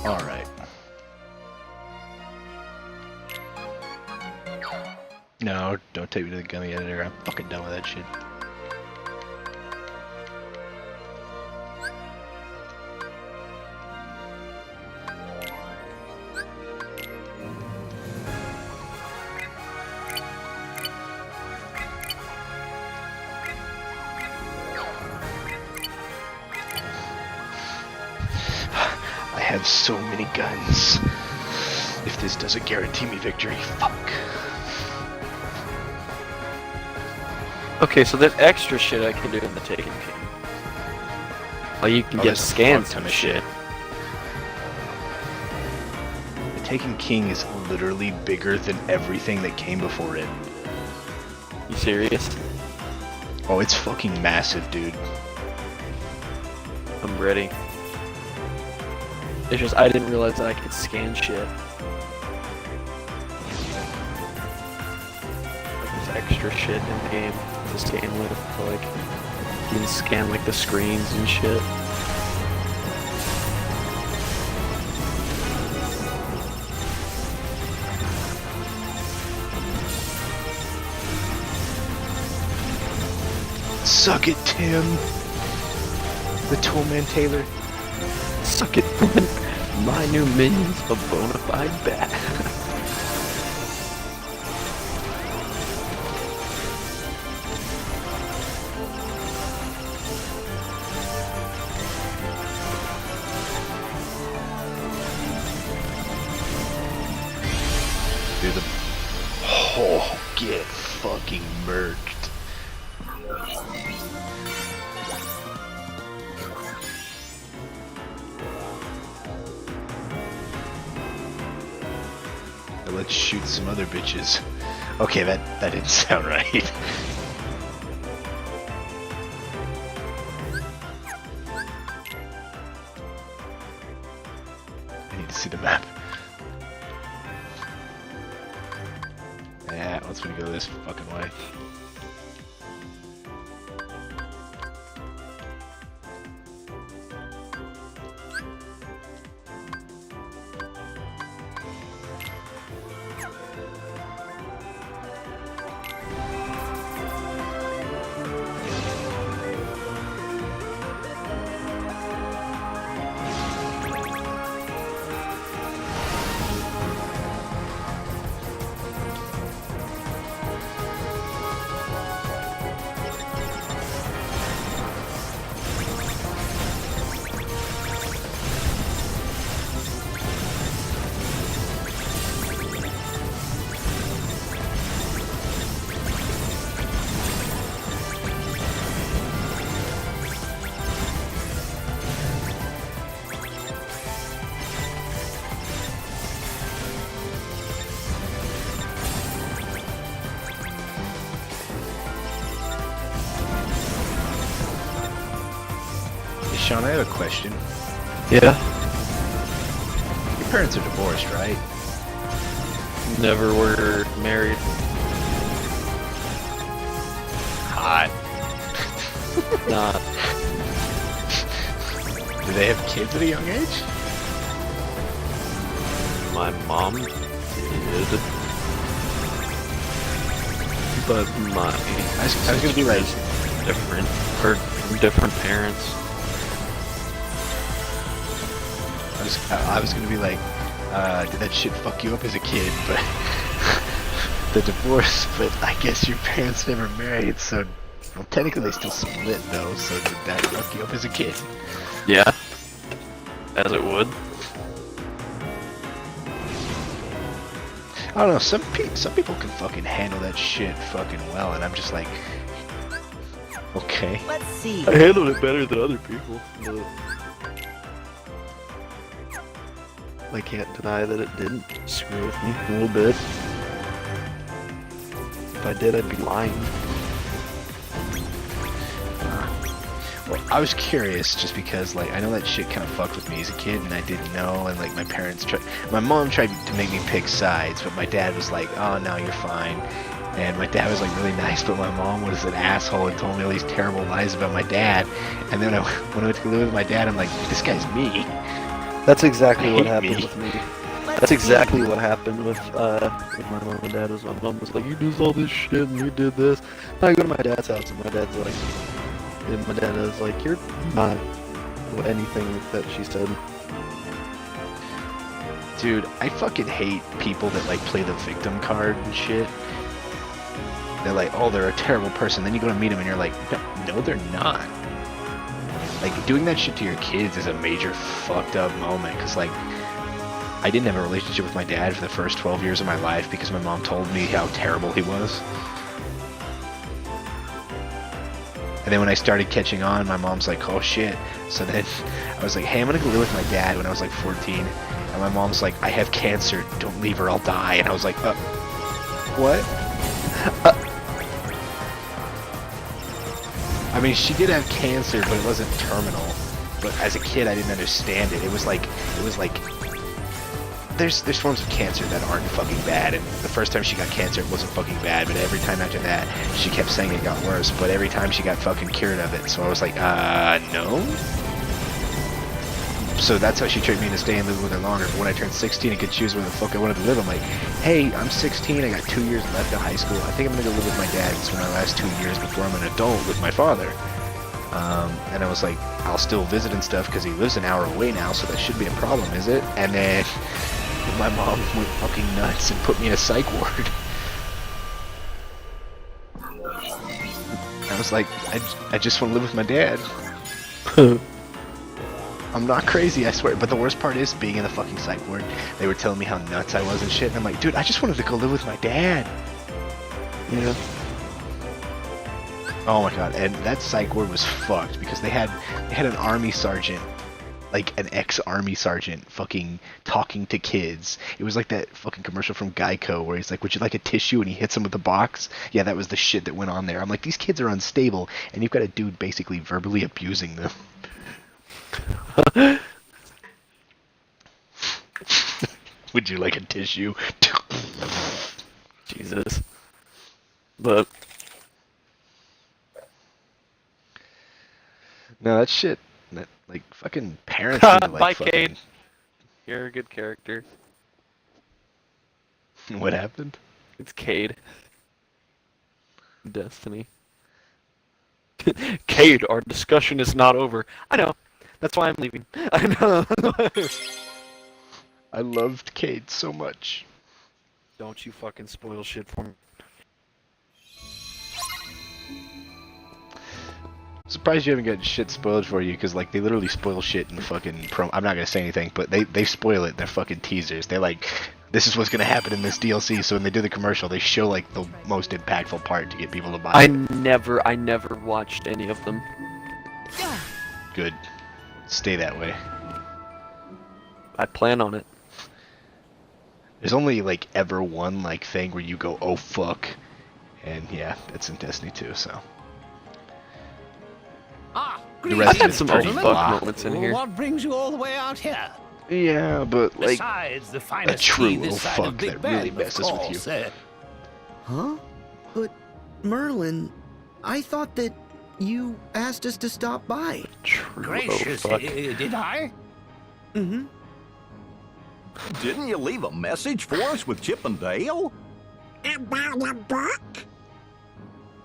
Speaker 12: All right. No, don't take me to the gummy editor. I'm fucking done with that shit. I have so many guns. If this doesn't guarantee me victory, fuck.
Speaker 7: Okay, so there's extra shit I can do in the Taken King. Like you can get
Speaker 12: there's a
Speaker 7: scans
Speaker 12: fuck ton
Speaker 7: and
Speaker 12: of
Speaker 7: shit.
Speaker 12: The Taken King is literally bigger than everything that came before it.
Speaker 7: You serious?
Speaker 12: Oh, it's fucking massive, dude.
Speaker 7: I'm ready. It's just I didn't realize that I could scan shit. Like there's extra shit in the game to scan with. Like you can scan like the screens and shit.
Speaker 12: Suck it, Tim. The Toolman Taylor.
Speaker 7: Suck it, my new minion's a bona fide bat.
Speaker 12: Dude, oh, get fucking murked.
Speaker 1: let's shoot some other bitches. Okay, that didn't sound right. I need to see the map. Yeah, let's go this fucking way. Sean, I have a question.
Speaker 7: Yeah?
Speaker 1: Your parents are divorced, right?
Speaker 7: Never were married.
Speaker 1: Hot.
Speaker 7: Not.
Speaker 1: Do they have kids at a young age?
Speaker 7: My mom did. But my...
Speaker 1: I was gonna be like...
Speaker 7: different. Or different parents.
Speaker 1: I was gonna be like, did that shit fuck you up as a kid? But the divorce, but I guess your parents never married, so well, technically they still split though. So did that fuck you up as a kid?
Speaker 7: Yeah, as it would.
Speaker 1: I don't know. Some people can fucking handle that shit fucking well, and I'm just like, okay.
Speaker 6: Let's see.
Speaker 7: I handled it better than other people, but I can't deny that it didn't screw with me a little bit. If I did, I'd be lying.
Speaker 1: Well, I was curious just because, like, I know that shit kind of fucked with me as a kid, and I didn't know, and like my mom tried to make me pick sides, but my dad was like, oh no, you're fine. And my dad was like really nice, but my mom was an asshole and told me all these terrible lies about my dad. And then when I went to live with my dad, I'm like, this guy's me.
Speaker 7: That's exactly what happened with me. That's exactly what happened with my mom and dad. Was my mom was like, you do all this shit and you did this. And I go to my dad's house and my dad is like, you're not anything that she said.
Speaker 1: Dude, I fucking hate people that like play the victim card and shit. They're like, oh, they're a terrible person. Then you go to meet them and you're like, no, they're not. Like, doing that shit to your kids is a major fucked up moment, because, like, I didn't have a relationship with my dad for the first 12 years of my life because my mom told me how terrible he was. And then when I started catching on, my mom's like, oh shit. So then I was like, hey, I'm gonna go live with my dad when I was like 14. And my mom's like, I have cancer, don't leave her, I'll die. And I was like, what? I mean, she did have cancer, but it wasn't terminal. But as a kid, I didn't understand it. It was like, there's forms of cancer that aren't fucking bad. And the first time she got cancer, it wasn't fucking bad. But every time after that, she kept saying it got worse. But every time she got fucking cured of it. So I was like, no. So that's how she tricked me into staying and living with her longer. But when I turned 16 and could choose where the fuck I wanted to live, I'm like, hey, I'm 16, I got 2 years left of high school. I think I'm gonna go live with my dad. It's my last 2 years before I'm an adult with my father. And I was like, I'll still visit and stuff because he lives an hour away now, so that shouldn't be a problem, is it? And then my mom went fucking nuts and put me in a psych ward. I was like, I just want to live with my dad. I'm not crazy, I swear. But the worst part is being in the fucking psych ward. They were telling me how nuts I was and shit. And I'm like, dude, I just wanted to go live with my dad.
Speaker 7: Yeah. Oh
Speaker 1: my god. And that psych ward was fucked because they had an army sergeant like an ex-army sergeant fucking talking to kids. It was like that fucking commercial from Geico where he's like, would you like a tissue? And he hits him with a box. Yeah, that was the shit that went on there. I'm like, these kids are unstable, and you've got a dude basically verbally abusing them. Would you like a tissue?
Speaker 7: Jesus. But
Speaker 1: no, that shit. That like fucking parents need to like
Speaker 7: bye,
Speaker 1: fucking...
Speaker 7: Cade. You're a good character.
Speaker 1: What happened?
Speaker 7: It's Cade. Destiny. Cade, our discussion is not over. I know. That's why I'm leaving. I know.
Speaker 1: I loved Cade so much.
Speaker 7: Don't you fucking spoil shit for me.
Speaker 1: I'm surprised you haven't got shit spoiled for you, because like they literally spoil shit in fucking I'm not gonna say anything, but they spoil it in their fucking teasers. They're like, this is what's gonna happen in this DLC, so when they do the commercial, they show like the most impactful part to get people to buy
Speaker 7: I
Speaker 1: it.
Speaker 7: never watched any of them.
Speaker 1: Good. Stay that way.
Speaker 7: I plan on it.
Speaker 1: There's only like ever one like thing where you go, oh fuck, and yeah, that's in Destiny 2, so. The rest
Speaker 7: I've had
Speaker 1: is
Speaker 7: some
Speaker 1: pretty
Speaker 7: oh fuck
Speaker 1: blah.
Speaker 7: moments in here.
Speaker 3: What brings you all the way out here?
Speaker 1: Yeah, but like
Speaker 3: Besides the
Speaker 1: a
Speaker 3: finest
Speaker 1: true
Speaker 3: tea this
Speaker 1: oh
Speaker 3: side of
Speaker 1: fuck
Speaker 3: Big
Speaker 1: that
Speaker 3: Ben,
Speaker 1: really
Speaker 3: of
Speaker 1: messes with
Speaker 3: course,
Speaker 1: you.
Speaker 8: Huh? But, Merlin, I thought that you asked us to stop by.
Speaker 7: True,
Speaker 3: Gracious,
Speaker 7: oh fuck.
Speaker 3: did I?
Speaker 8: Mm-hmm.
Speaker 4: Didn't you leave a message for us with Chip and Dale?
Speaker 5: About a book?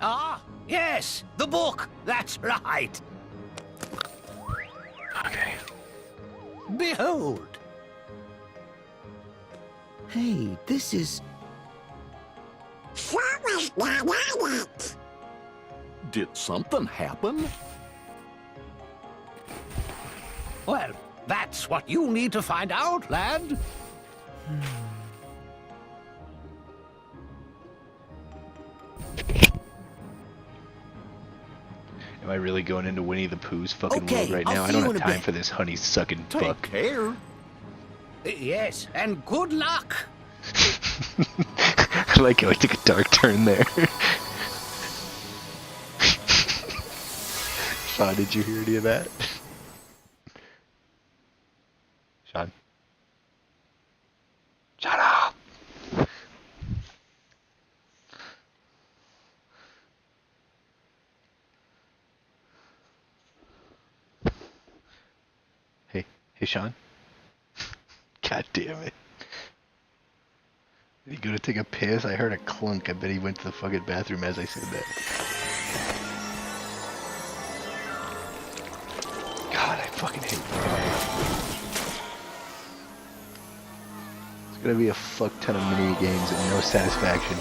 Speaker 3: Ah, yes, the book. That's right.
Speaker 7: Okay.
Speaker 3: Behold.
Speaker 8: Hey, this is...
Speaker 5: Someone's not on it.
Speaker 4: Did something happen?
Speaker 3: Well, that's what you need to find out, lad.
Speaker 1: Am I really going into Winnie the Pooh's fucking
Speaker 8: Okay,
Speaker 1: world right
Speaker 8: I'll
Speaker 1: now? I
Speaker 8: see
Speaker 1: don't
Speaker 8: you
Speaker 1: have
Speaker 8: in a
Speaker 1: time
Speaker 8: bit.
Speaker 1: for this honey sucking
Speaker 4: Take
Speaker 1: fuck.
Speaker 4: care.
Speaker 3: Yes, and good luck.
Speaker 1: I like how I took a dark turn there. Sean, did you hear any of that? Sean? Shut up! Hey, Sean? God damn it. Did he go to take a piss? I heard a clunk. I bet he went to the fucking bathroom as I said that. God, I fucking hate It's gonna be a fuck ton of mini games and no satisfaction.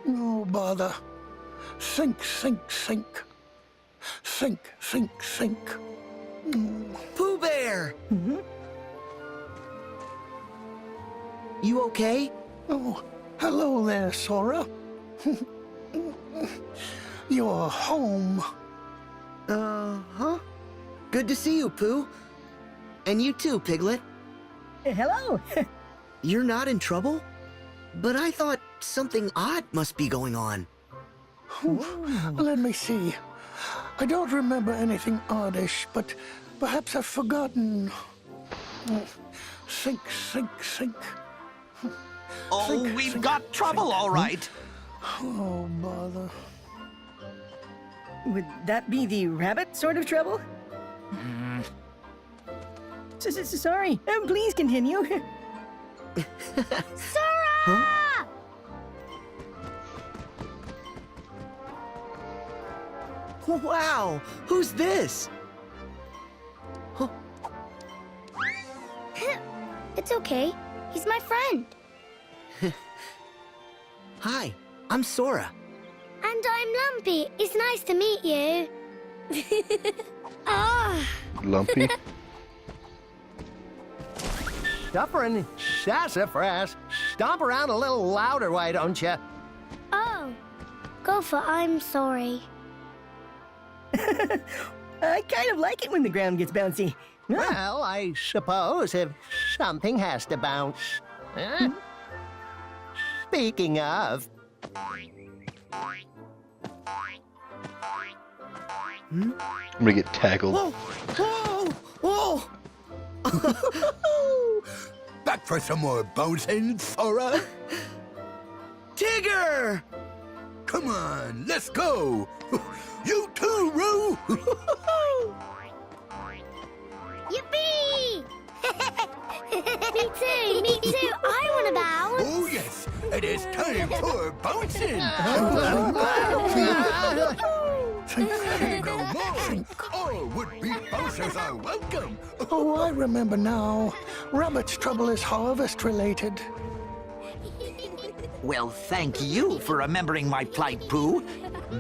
Speaker 10: No bother. Sink, sink, sink. Sink, sink, sink.
Speaker 8: Pooh Bear! You okay?
Speaker 10: Oh, hello there, Sora. You're home.
Speaker 8: Uh-huh. Good to see you, Pooh. And you too, Piglet.
Speaker 16: Hello.
Speaker 8: You're not in trouble? But I thought something odd must be going on.
Speaker 10: Let me see. I don't remember anything oddish, but perhaps I've forgotten. Sink, sink, sink.
Speaker 4: Oh,
Speaker 10: Sink,
Speaker 4: we've
Speaker 10: sink,
Speaker 4: got trouble,
Speaker 10: sink.
Speaker 4: all right.
Speaker 10: Oh, bother.
Speaker 16: Would that be the rabbit sort of trouble? Sorry. Please continue.
Speaker 5: Sora!
Speaker 8: Wow! Who's this?
Speaker 5: It's okay. He's my friend.
Speaker 8: Hi, I'm Sora.
Speaker 5: And I'm Lumpy. It's nice to meet you. Ah.
Speaker 1: Lumpy?
Speaker 17: Duffer and sassafras. Stomp around a little louder, why don't you?
Speaker 5: Oh. Gopher, I'm sorry.
Speaker 16: I kind of like it when the ground gets bouncy.
Speaker 17: Well, I suppose if something has to bounce. Huh? Speaking of.
Speaker 12: I'm gonna get tackled.
Speaker 17: Whoa! Back for some more bouncing, Sora? Tigger! Come on, let's go! You too, Roo!
Speaker 5: Yippee! Me too. I want to bounce.
Speaker 17: Oh, yes, it is time for bouncing! Say no more! All would-be bouncers are welcome!
Speaker 10: Oh, I remember now. Rabbit's trouble is harvest-related.
Speaker 8: Well, thank you for remembering my plight, Pooh.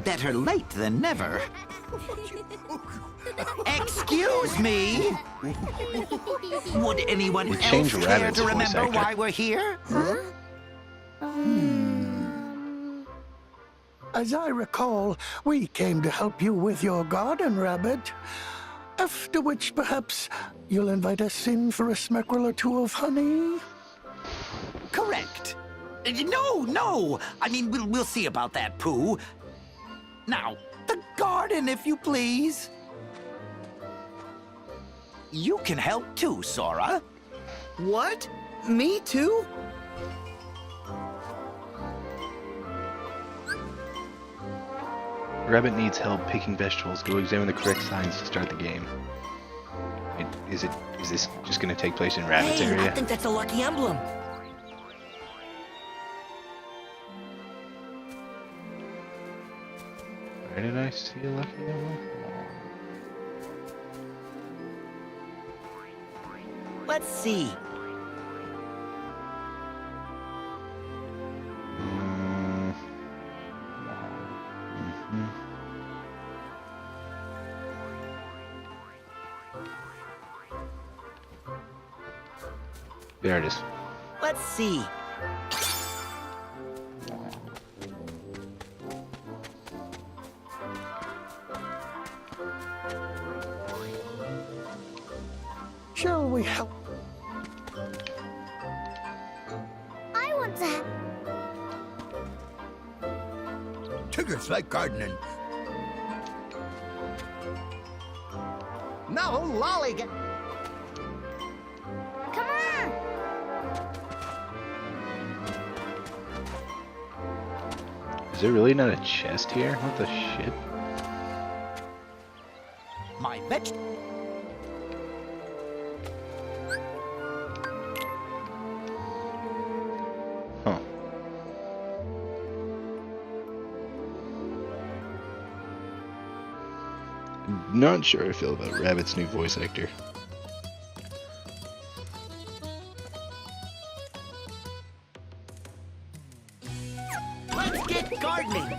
Speaker 8: Better late than never. Excuse me? Would anyone else care to remember why we're here? Huh?
Speaker 10: As I recall, we came to help you with your garden, Rabbit. After which, perhaps, you'll invite us in for a smeckerel or two of honey?
Speaker 8: Correct. No. I mean, we'll see about that, Pooh. Now, the garden, if you please. You can help too, Sora.
Speaker 18: What? Me too?
Speaker 1: Rabbit needs help picking vegetables. Go examine the correct signs to start the game. Is this just gonna take place in Rabbit's area?
Speaker 18: I think that's a lucky emblem.
Speaker 1: Where did I see a lucky emblem?
Speaker 18: Let's see.
Speaker 1: There it is.
Speaker 18: Let's see.
Speaker 10: Shall we help?
Speaker 5: I want to.
Speaker 17: Tigger's like gardening. No, lollygag.
Speaker 5: Come on.
Speaker 1: Is there really not a chest here? What the shit?
Speaker 8: My veg.
Speaker 1: Huh. Not sure how I feel about Rabbit's new voice actor.
Speaker 18: Let's get gardening.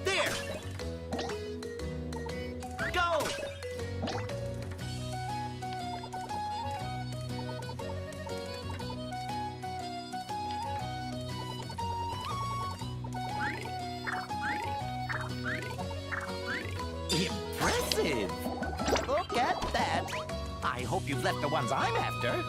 Speaker 8: There. Go. Impressive. Look at that. I hope you've left the ones I'm after.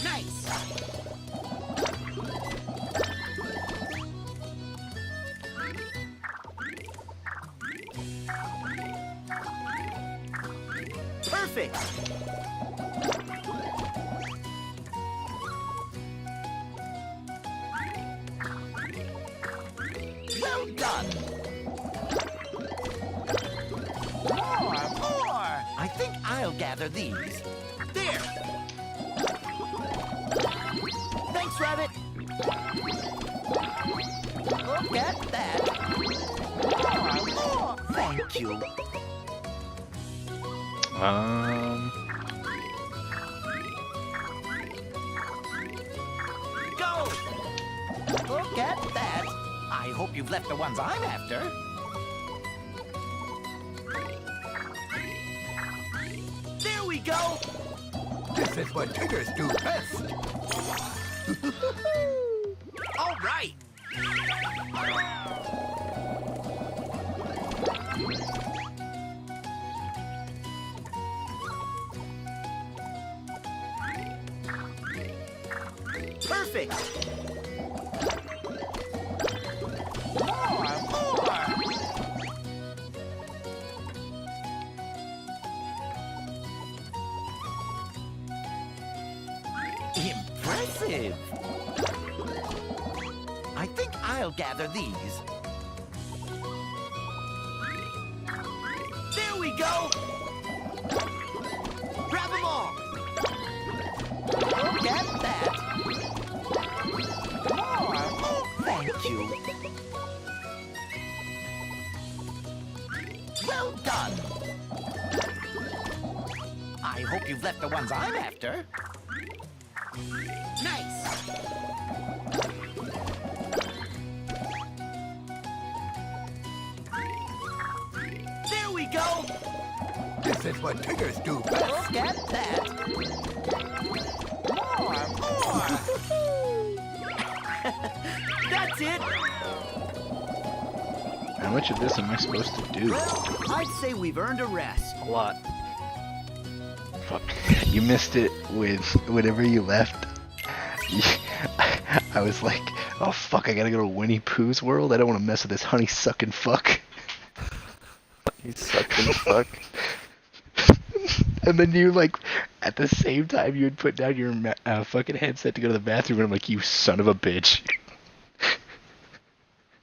Speaker 8: Nice.
Speaker 18: Perfect.
Speaker 8: Well done. More. I think I'll gather these. There.
Speaker 18: Thanks, Rabbit.
Speaker 8: Look at that. More. Thank you.
Speaker 1: Um.
Speaker 8: Go.
Speaker 18: Look at that. I hope you've left the ones I'm after. There we go.
Speaker 17: This is what tigers do best.
Speaker 18: All right. Perfect. More. Impressive. I think I'll gather these. There we go. Grab them all. Look at that. More. Oh, thank you. Well done. I hope you've left the ones I'm after. Nice. There we go.
Speaker 17: This is what tigers do best.
Speaker 18: Look at that. More. That's it.
Speaker 1: How much of this am I supposed to do?
Speaker 18: Well, I'd say we've earned a rest.
Speaker 7: A lot.
Speaker 1: Fuck. You missed it with whenever you left. I was like, oh fuck, I gotta go to Winnie Pooh's world. I don't want to mess with this honey-sucking fuck.
Speaker 7: Honey-sucking fuck.
Speaker 1: And then you, like, at the same time, you would put down your fucking headset to go to the bathroom, and I'm like, you son of a bitch.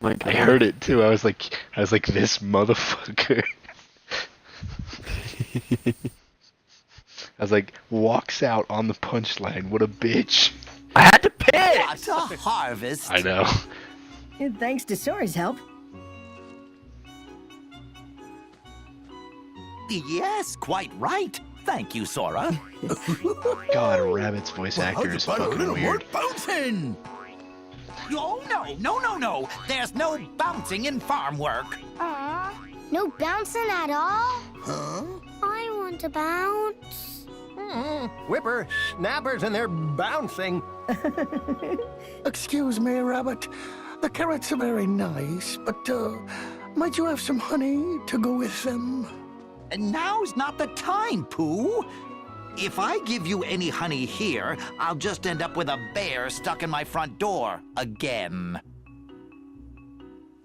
Speaker 7: My God.
Speaker 1: I heard it too. I was like, this motherfucker. I was like, walks out on the punchline. What a bitch.
Speaker 7: I had to piss!
Speaker 18: What a harvest.
Speaker 1: I know.
Speaker 16: And thanks to Sora's help.
Speaker 18: Yes, quite right. Thank you, Sora.
Speaker 1: God, Rabbit's voice actor is fucking weird.
Speaker 17: Bouncing!
Speaker 18: Oh, no. There's no bouncing in farm work.
Speaker 5: Aw, no bouncing at all?
Speaker 17: Huh?
Speaker 5: I want to bounce.
Speaker 17: Whipper snappers and they're bouncing.
Speaker 10: Excuse me, Rabbit. The carrots are very nice, but, might you have some honey to go with them?
Speaker 18: Now's not the time, Pooh. If I give you any honey here, I'll just end up with a bear stuck in my front door again.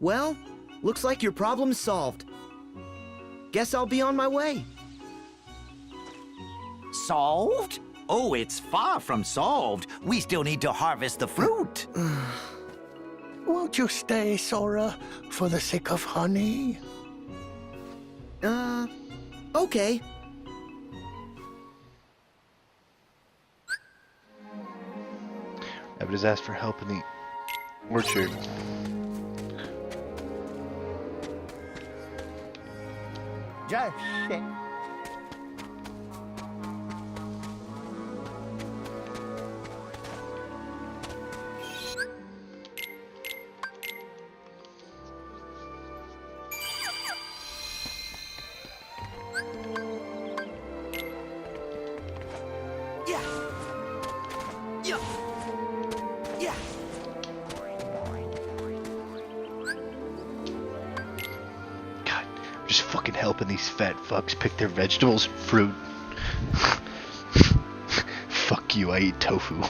Speaker 8: Well, looks like your problem's solved. Guess I'll be on my way.
Speaker 18: Solved? Oh, it's far from solved. We still need to harvest the fruit.
Speaker 10: Won't you stay, Sora, for the sake of honey?
Speaker 8: Okay.
Speaker 1: Rabbit has asked for help in the orchard.
Speaker 17: Just shit.
Speaker 1: Just fucking helping these fat fucks pick their vegetables and fruit. Fuck you, I eat tofu.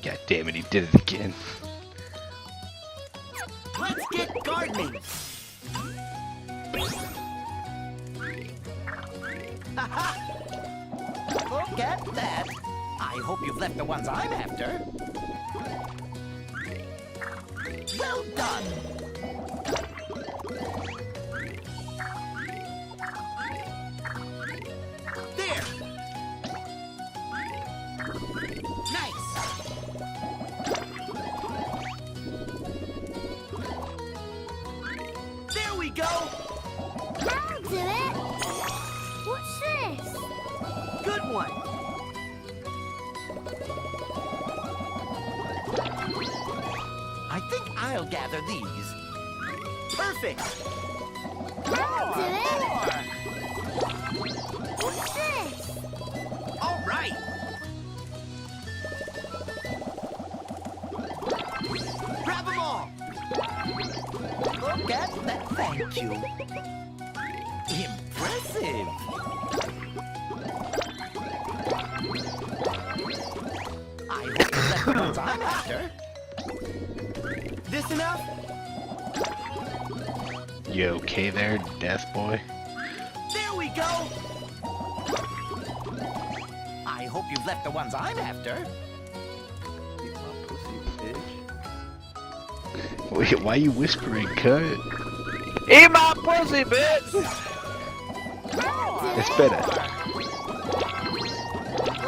Speaker 1: God damn it, he did it again.
Speaker 18: Let's get gardening. Look at that. I hope you've left the ones I'm after. Well done. There. Nice. There we go.
Speaker 5: I'll do it. What's this?
Speaker 18: Good one. I think I'll gather these. Perfect.
Speaker 5: I'll do it. What's this?
Speaker 18: All right. Grab them all. Look at that. Thank you. Impressive. I hope that's the ones I'm after. This enough?
Speaker 1: You okay there, Death Boy?
Speaker 18: There we go. I hope you've left the ones I'm after.
Speaker 1: Wait, why are you whispering, cunt?
Speaker 7: Eat my pussy, bitch!
Speaker 1: It's better.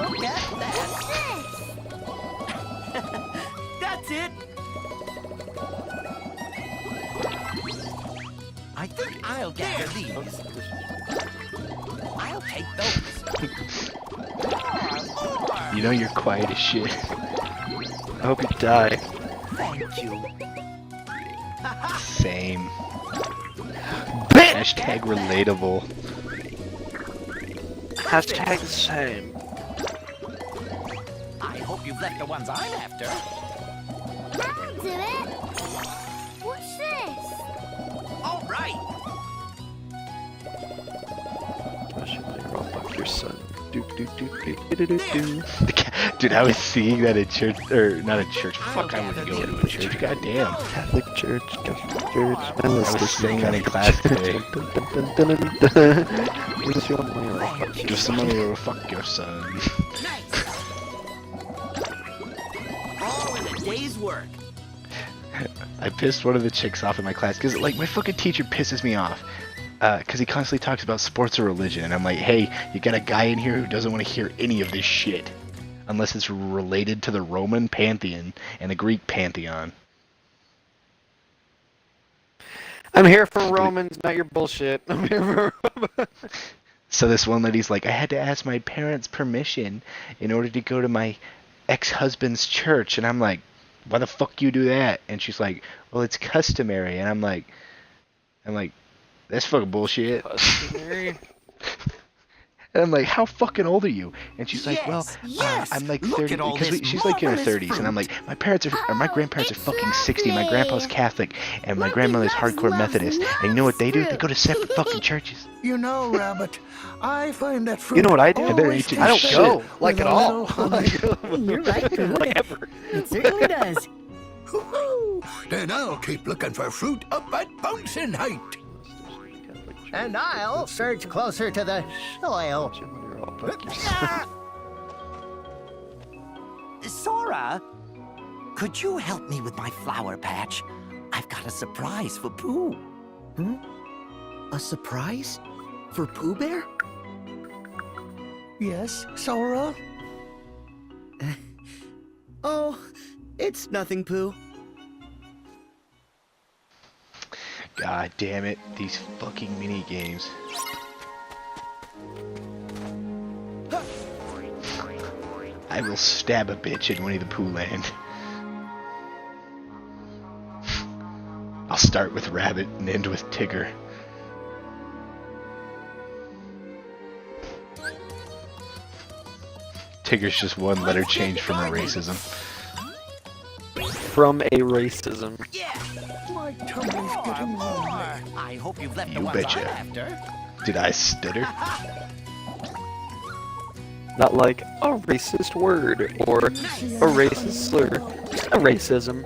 Speaker 18: Look at that. That's it. I think I'll gather these. I'll take those. More.
Speaker 1: You know you're quiet as shit.
Speaker 7: I hope you die.
Speaker 18: Thank you.
Speaker 1: Same. Hashtag relatable.
Speaker 7: Hashtag the same.
Speaker 18: I hope you've left the ones I'm after.
Speaker 5: I'll do it. What's this?
Speaker 18: All right.
Speaker 7: Fuck your son.
Speaker 1: Dude, I was seeing that in church, or not in church. Fuck, I wouldn't go to a church. Goddamn.
Speaker 7: Catholic Church, Catholic Church.
Speaker 1: I was saying that in class today. Give some money or fuck your son.
Speaker 18: All in a day's work.
Speaker 1: I pissed one of the chicks off in my class because, like, my fucking teacher pisses me off. Because he constantly talks about sports or religion, and I'm like, hey, you got a guy in here who doesn't want to hear any of this shit. Unless it's related to the Roman Pantheon and the Greek Pantheon.
Speaker 7: I'm here for Romans, not your bullshit. I'm here for
Speaker 1: So this one lady's like, I had to ask my parents' permission in order to go to my ex-husband's church. And I'm like, why the fuck you do that? And she's like, well, it's customary. And I'm like, that's fucking bullshit.
Speaker 7: Customary?
Speaker 1: And I'm like, how fucking old are you? And she's like, well, I'm like 30, because she's like in her 30s. And I'm like, my grandparents are fucking 60. My grandpa's Catholic, and my grandmother's hardcore Methodist. And you know what they do? They go to separate fucking churches.
Speaker 10: You know, Rabbit, I find that fruit.
Speaker 7: You know what I do?
Speaker 10: always
Speaker 7: I don't
Speaker 10: tastes
Speaker 7: go,
Speaker 10: good
Speaker 7: like
Speaker 10: with
Speaker 7: at
Speaker 10: a
Speaker 7: all.
Speaker 10: little honey.
Speaker 16: You're right, Pooh.
Speaker 7: Like ever.
Speaker 16: It certainly does.
Speaker 17: Hoo-hoo! Then I'll keep looking for fruit up at Bouncing Height.
Speaker 19: And I'll search closer to the soil.
Speaker 18: Sora, could you help me with my flower patch? I've got a surprise for Pooh.
Speaker 19: Hmm? A surprise? For Pooh Bear?
Speaker 10: Yes, Sora?
Speaker 19: Oh, it's nothing, Pooh.
Speaker 1: God damn it, these fucking mini games. I will stab a bitch in Winnie the Pooh land. I'll start with Rabbit and end with Tigger. Tigger's just one letter change from a racism.
Speaker 7: From a racism.
Speaker 10: My tummy's getting lonely.
Speaker 18: I hope you've left the
Speaker 1: You
Speaker 18: ones
Speaker 1: betcha.
Speaker 18: I'm after.
Speaker 1: Did I stutter?
Speaker 7: Not like a racist word or a racist slur. Just a racism.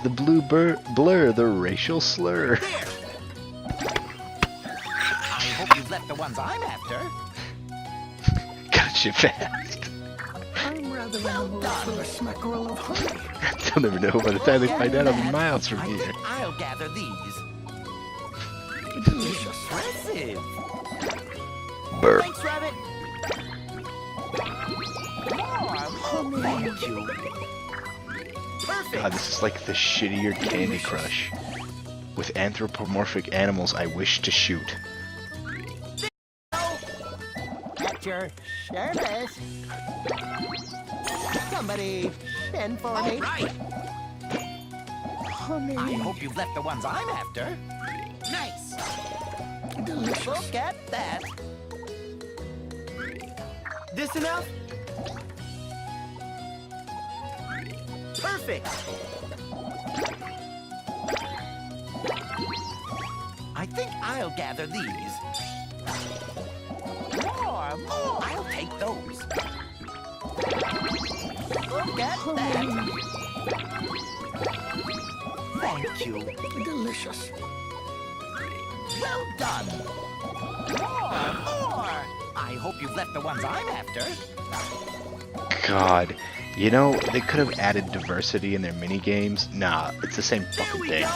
Speaker 1: The blue blur, the racial slur.
Speaker 18: I hope you've left the ones I'm after.
Speaker 1: Gotcha fast.
Speaker 10: I'm rather in the mood for a smackerel of honey.
Speaker 1: They'll never know by the time they find out I'm miles from here.
Speaker 18: I'll gather these.
Speaker 10: Delicious.
Speaker 18: Impressive.
Speaker 7: Burp.
Speaker 18: Thanks, Rabbit. More. Thank you. Perfect.
Speaker 1: God, this is like the shittier Candy Crush. With anthropomorphic animals I wish to shoot.
Speaker 18: That's
Speaker 19: At your service. Somebody send for me.
Speaker 18: Right.
Speaker 10: Honey.
Speaker 18: I hope you've left the ones I'm after.
Speaker 8: Nice.
Speaker 10: Delicious.
Speaker 18: Look at that.
Speaker 19: This enough?
Speaker 18: Perfect. I think I'll gather these. More. I'll take those. Look at that. Thank you.
Speaker 10: Delicious.
Speaker 18: Well done. More. I hope you've left the ones I'm after.
Speaker 1: God. You know, they could have added diversity in their mini games. Nah, it's the same fucking thing.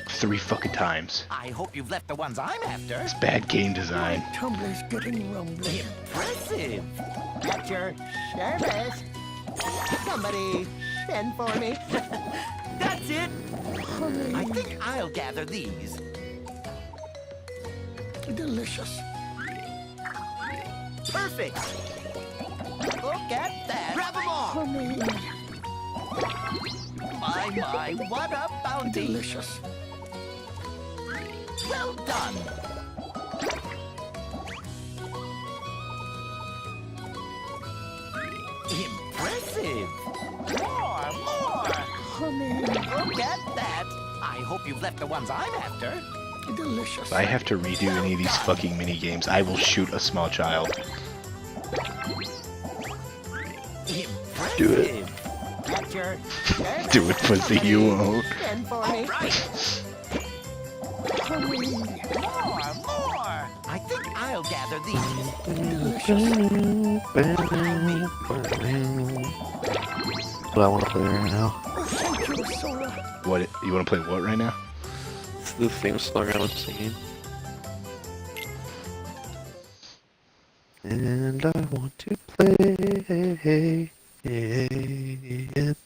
Speaker 1: 3 fucking times.
Speaker 18: I hope you've left the ones I'm after.
Speaker 1: It's bad game design.
Speaker 10: Tumbler's getting rumbly.
Speaker 18: Impressive.
Speaker 19: At your service. Somebody send for me.
Speaker 18: That's it. I think I'll gather these.
Speaker 10: Delicious.
Speaker 18: Perfect. Look at that. Grab them all.
Speaker 10: Honey.
Speaker 18: My, what a bounty.
Speaker 10: Delicious.
Speaker 18: Well done. Impressive. More.
Speaker 10: Honey.
Speaker 18: Look at that. I hope you've left the ones I'm after.
Speaker 10: Delicious.
Speaker 1: If I have to redo any of these fucking mini games, I will shoot a small child. Do it.
Speaker 19: At your
Speaker 1: Do it, pussy, you won't.
Speaker 19: send for me.
Speaker 18: More. I think I'll gather these.
Speaker 7: What I want to play right now.
Speaker 10: Thank you, Sora.
Speaker 1: What? You want to play what right now?
Speaker 7: It's the theme song I was singing. And I want to play it.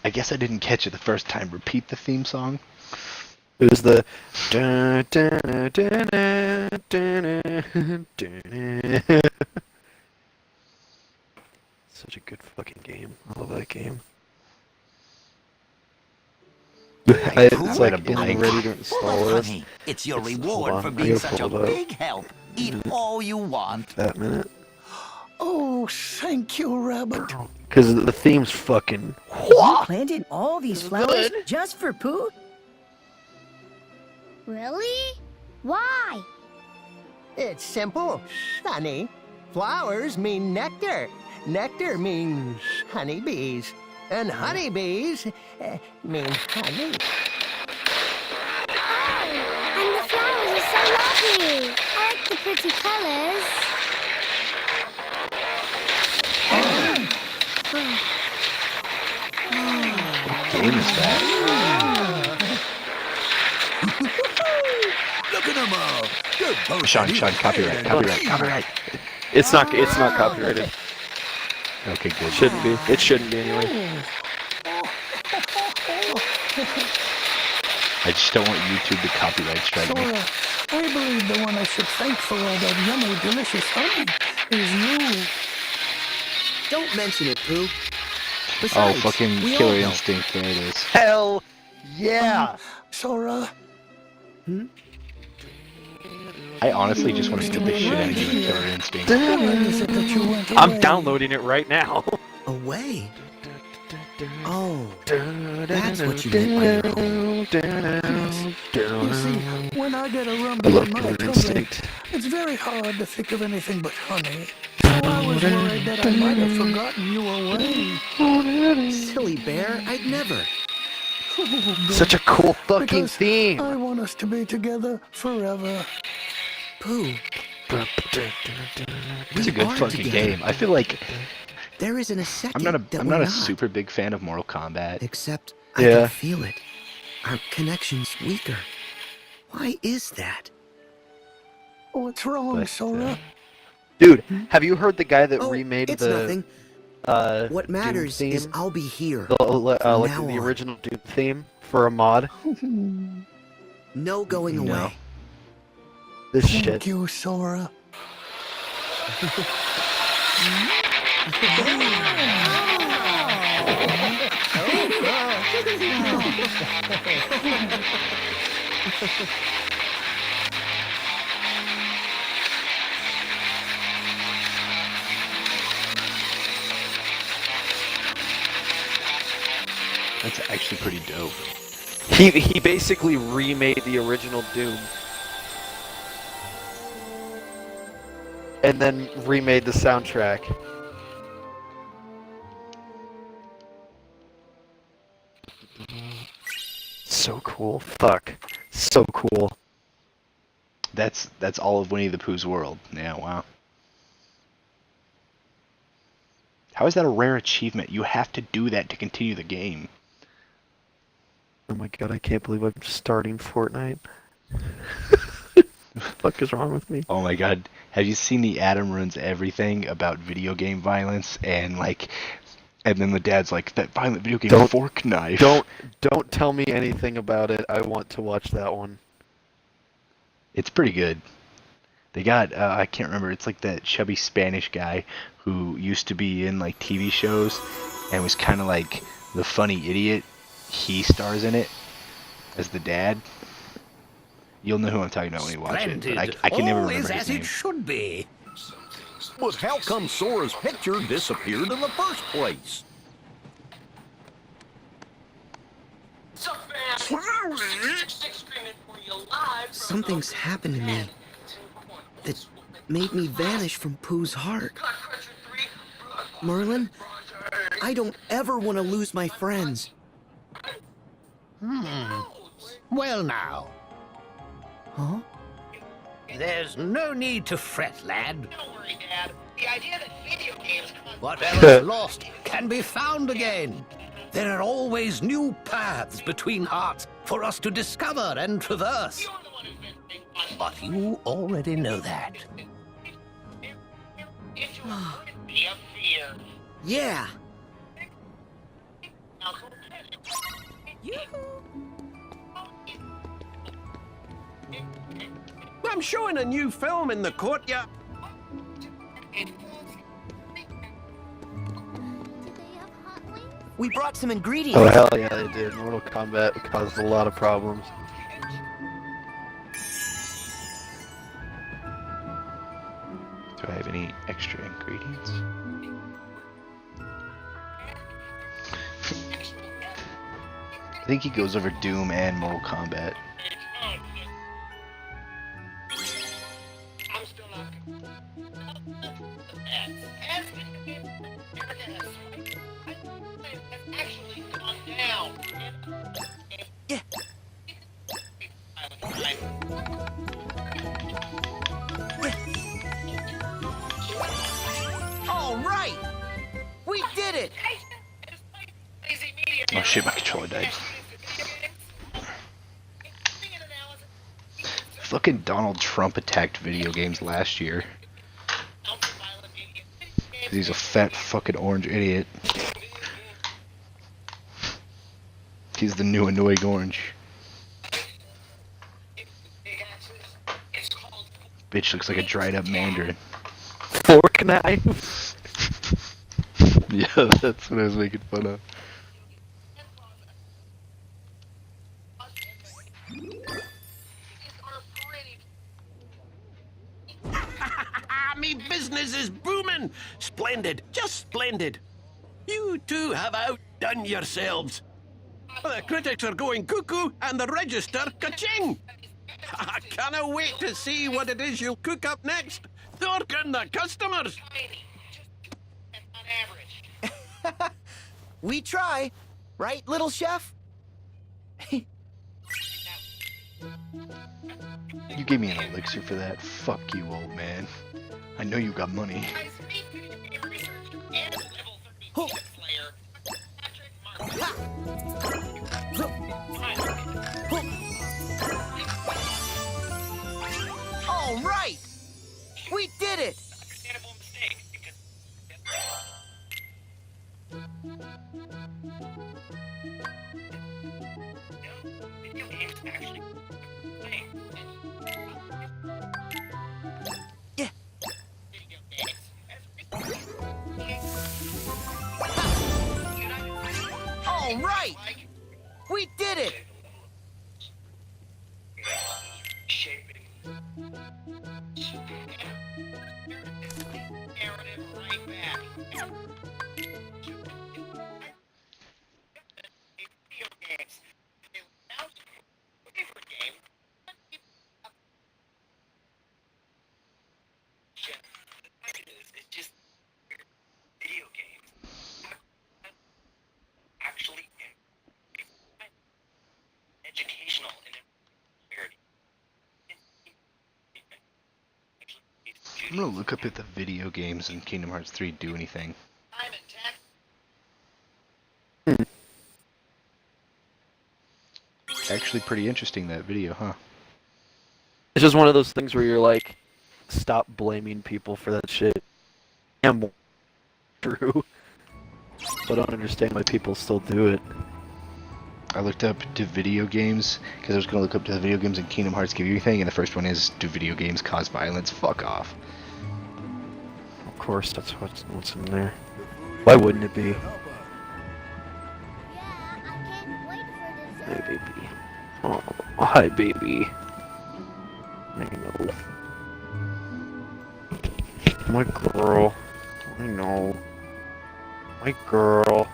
Speaker 1: I guess I didn't catch it the first time. Repeat the theme song.
Speaker 7: It was the such a good fucking game. I love that game. It's like I'm ready to install this.
Speaker 18: Honey, it's your
Speaker 7: Hold
Speaker 18: reward
Speaker 7: on,
Speaker 18: for
Speaker 7: I
Speaker 18: being
Speaker 7: gotta
Speaker 18: such a
Speaker 7: pull it up.
Speaker 18: big help. Eat all you want.
Speaker 7: That minute.
Speaker 10: Oh, thank you, Rabbit.
Speaker 7: Because the theme's fucking.
Speaker 16: You planted all these flowers just for Pooh?
Speaker 5: Really? Why?
Speaker 19: It's simple, honey. Flowers mean nectar. Nectar means honeybees. And honeybees mean honey.
Speaker 5: Oh, and the flowers are so lovely. I like the pretty colors.
Speaker 1: What game is that?
Speaker 17: Look at them all. They're both
Speaker 1: Sean, copyright.
Speaker 7: It's not copyrighted.
Speaker 1: Okay, good.
Speaker 7: Shouldn't be. It shouldn't be anyway.
Speaker 1: I just don't want YouTube to copyright strike me.
Speaker 10: Sora, I believe the one I should thank for all that yummy, delicious honey is you.
Speaker 8: Don't mention it, Pooh.
Speaker 1: Oh,
Speaker 8: Besides,
Speaker 1: fucking
Speaker 8: we all
Speaker 1: Killer
Speaker 8: know.
Speaker 1: Instinct. There it is.
Speaker 19: Hell yeah.
Speaker 10: Sora.
Speaker 1: I honestly just want to get the shit out of you with Killer Instinct.
Speaker 10: When is it that you went
Speaker 7: I'm
Speaker 10: away?
Speaker 7: downloading it right now.
Speaker 8: Away? Oh, that's what you meant by your home.
Speaker 10: You see, when I get a
Speaker 7: I
Speaker 10: rumble
Speaker 7: love
Speaker 10: in my
Speaker 7: Killer
Speaker 10: tummy,
Speaker 7: Instinct.
Speaker 10: it's very hard to think of anything but honey. So I was worried that I might have forgotten you away.
Speaker 8: Silly bear, I'd never.
Speaker 7: Such a cool fucking
Speaker 10: Because
Speaker 7: theme.
Speaker 10: I want us to be together forever.
Speaker 8: Pooh,
Speaker 1: It's a good
Speaker 8: are
Speaker 1: fucking
Speaker 8: together.
Speaker 1: game. I feel like
Speaker 8: there isn't a second
Speaker 1: I'm
Speaker 8: that
Speaker 1: not
Speaker 8: we're
Speaker 1: a super big fan of Mortal Kombat.
Speaker 8: Except I
Speaker 7: Yeah.
Speaker 8: can feel it. Our connection's weaker. Why is that?
Speaker 10: What's wrong,
Speaker 1: But,
Speaker 10: Sora?
Speaker 7: Dude, have you heard the guy that
Speaker 8: Oh,
Speaker 7: remade
Speaker 8: it's
Speaker 7: the
Speaker 8: nothing. What matters
Speaker 7: Doom
Speaker 8: is
Speaker 7: theme.
Speaker 8: I'll be here.
Speaker 7: Like
Speaker 8: now
Speaker 7: the
Speaker 8: on.
Speaker 7: original Doom theme for a mod.
Speaker 8: No going away.
Speaker 7: This
Speaker 10: Thank
Speaker 7: shit.
Speaker 10: you, Sora.
Speaker 1: That's actually pretty dope.
Speaker 7: He basically remade the original Doom. And then remade the soundtrack. So cool. Fuck. So cool.
Speaker 1: That's all of Winnie the Pooh's world. Yeah, wow. How is that a rare achievement? You have to do that to continue the game.
Speaker 7: Oh my god, I can't believe I'm starting Fortnite. What the fuck is wrong with me?
Speaker 1: Oh my god. Have you seen the Adam Ruins Everything about video game violence and then the dad's like, that violent video game fork knife.
Speaker 7: Don't tell me anything about it. I want to watch that one.
Speaker 1: It's pretty good. They got I can't remember, it's like that chubby Spanish guy who used to be in like TV shows and was kind of like the funny idiot. He stars in it as the dad. You'll know who I'm talking about when you watch it. But I can never remember his name.
Speaker 4: should be. But how come Sora's picture disappeared in the first place?
Speaker 8: Something's happened to me that made me vanish from Pooh's heart. Merlin, I don't ever want to lose my friends.
Speaker 19: Well now.
Speaker 8: Huh?
Speaker 19: There's no need to fret, lad.
Speaker 20: Don't worry, Dad. The idea that video games...
Speaker 19: Whatever's lost can be found again. There are always new paths between hearts for us to discover and traverse. But you already know that.
Speaker 8: Yeah.
Speaker 3: I'm showing a new film in the courtyard.
Speaker 8: We brought some ingredients.
Speaker 7: Oh hell yeah, they did. Mortal Kombat caused a lot of problems.
Speaker 1: Do I have any extra ingredients? I think he goes over Doom and Mortal Kombat.
Speaker 8: All right. We did it.
Speaker 1: Oh shit, my controller died. Fucking Donald Trump attacked video games last year. 'Cause he's a fat fucking orange idiot. He's the new annoying orange. Bitch looks like a dried up mandarin.
Speaker 7: Fork knife?
Speaker 1: Yeah, that's what I was making fun of.
Speaker 3: Me business is booming. Splendid, just splendid. You two have outdone yourselves. The critics are going cuckoo and the register ka-ching. I cannot wait to see what it is you'll cook up next. Dork and the customers.
Speaker 8: We try, right, little chef?
Speaker 1: You gave me an elixir for that. Fuck you, old man. I know you got money.
Speaker 8: All right. We did it.
Speaker 20: video games actually playing.
Speaker 8: Yeah.
Speaker 20: Video games.
Speaker 8: All right! We did it!
Speaker 20: Shaping. Narrative right back. Video games. They announced a favorite game. It's just video games. Actually, educational and charity.
Speaker 1: I'm gonna look up if the video games in Kingdom Hearts 3 do anything. Actually pretty interesting, that video, huh?
Speaker 7: It's just one of those things where you're like, stop blaming people for that shit. I'm true. But I don't understand why people still do it.
Speaker 1: I looked up, do video games, because I was going to look up, do the video games in Kingdom Hearts give you anything, and the first one is, do video games cause violence? Fuck off.
Speaker 7: Of course, that's what's in there. Why wouldn't it be? Hey, baby. Oh, hi, baby. I know. My girl. I know. My girl.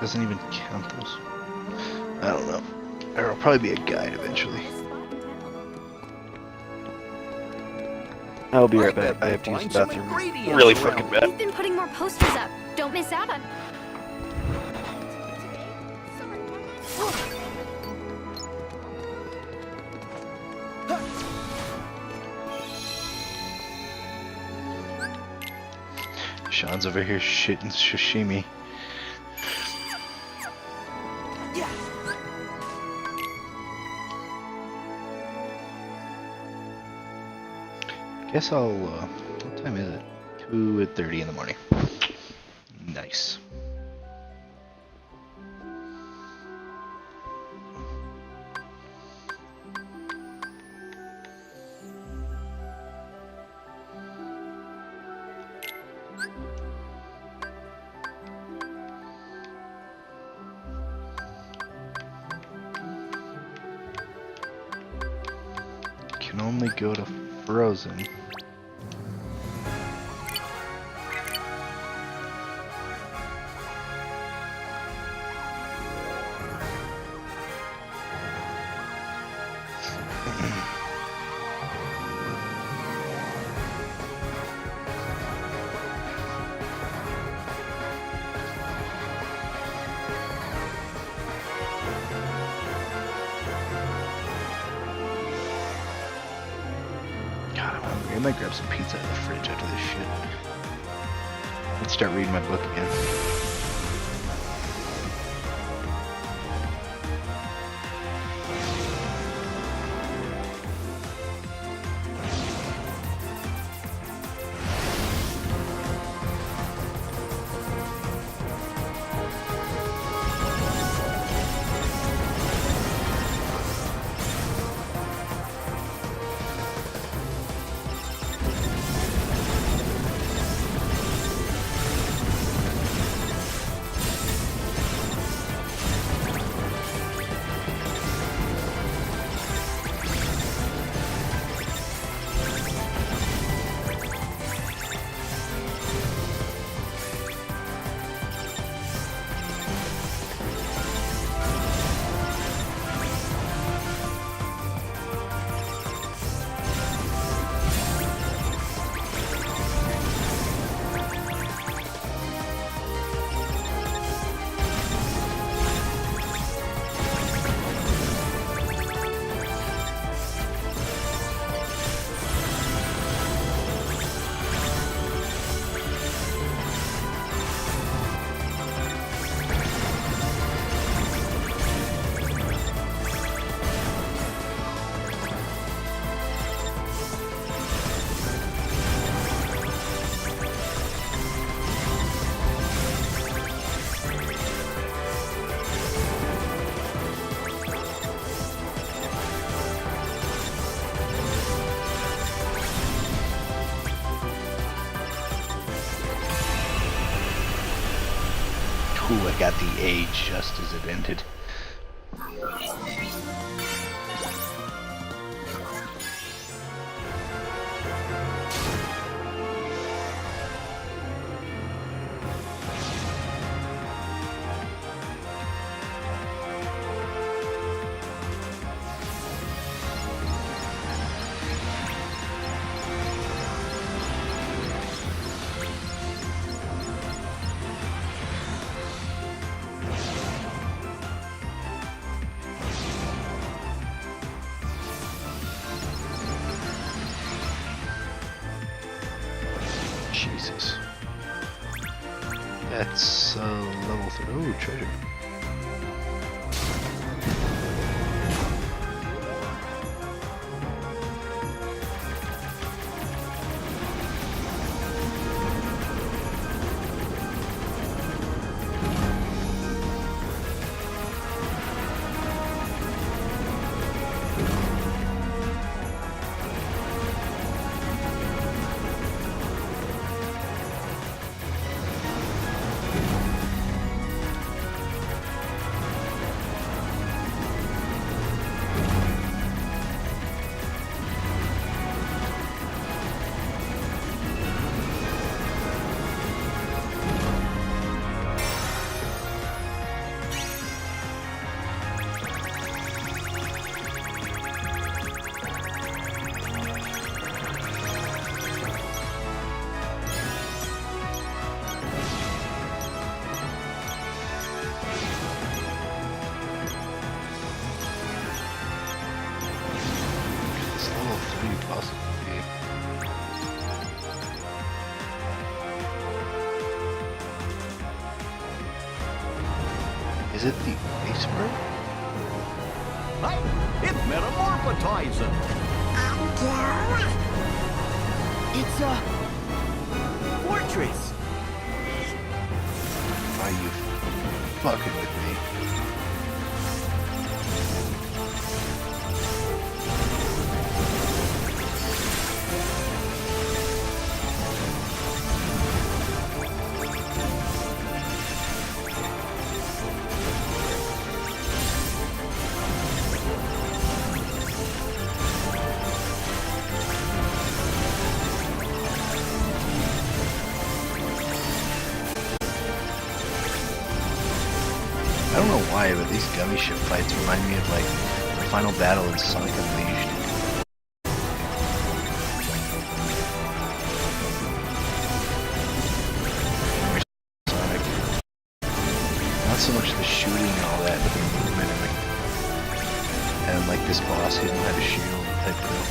Speaker 1: Doesn't even count those. I don't know. There'll probably be a guide eventually.
Speaker 7: I'll be right back. I have to use the bathroom really fucking bad.
Speaker 21: We've been putting more posters up. Don't miss out on.
Speaker 1: Sean's over here shitting sashimi. Guess I'll, what time is it? 2:30 in the morning. Nice. Can only go to Frozen. I might grab some pizza out of the fridge after this shit. Let's start reading my book again. Ooh, I got the age just as it ended. Jesus. That's level 3. Ooh, treasure. Is it the iceberg?
Speaker 4: Hey, it's metamorphotizing.
Speaker 8: It's a fortress.
Speaker 1: Are you fucking with me? I don't know why, but these gummy ship fights remind me of like the final battle in Sonic Unleashed. Sonic. Not so much the shooting and all that, but the movement and like this boss who didn't have a shield type thing.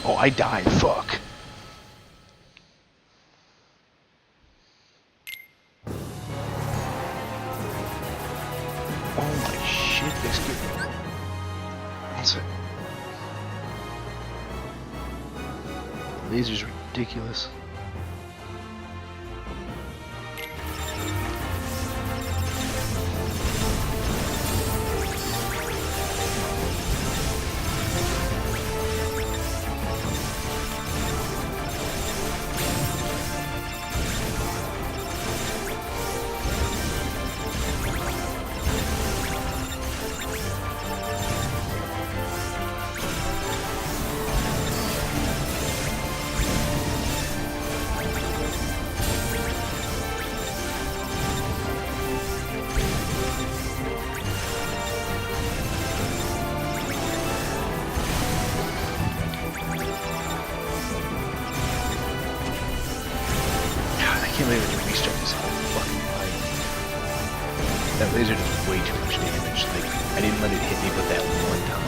Speaker 1: Oh, I died. Fuck. Oh my shit, this dude. What's it? Laser's ridiculous. I can't believe I can restart this whole fucking fight. That laser does way too much damage. Like, I didn't let it hit me but that one time.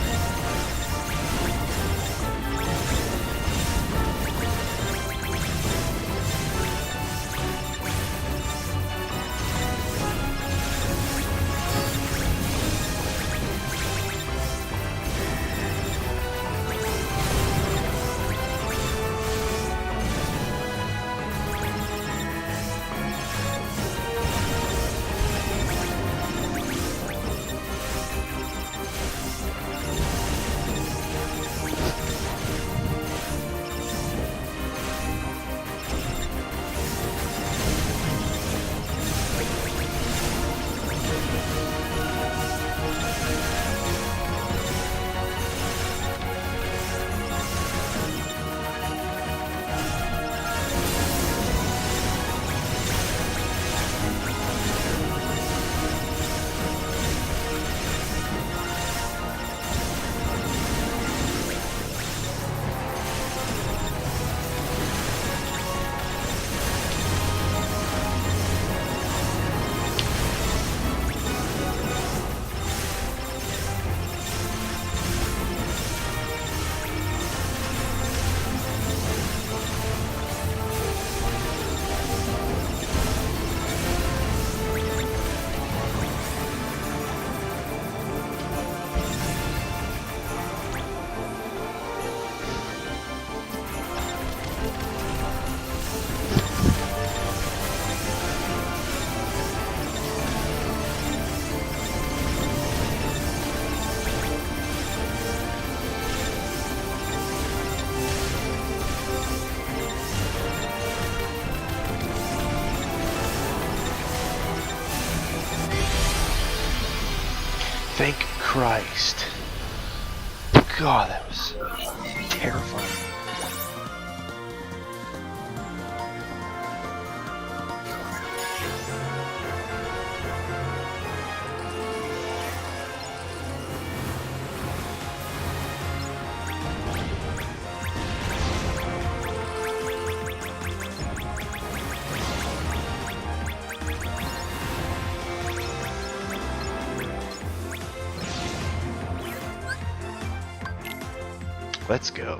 Speaker 1: Thank Christ. God, that was terrifying. Let's go.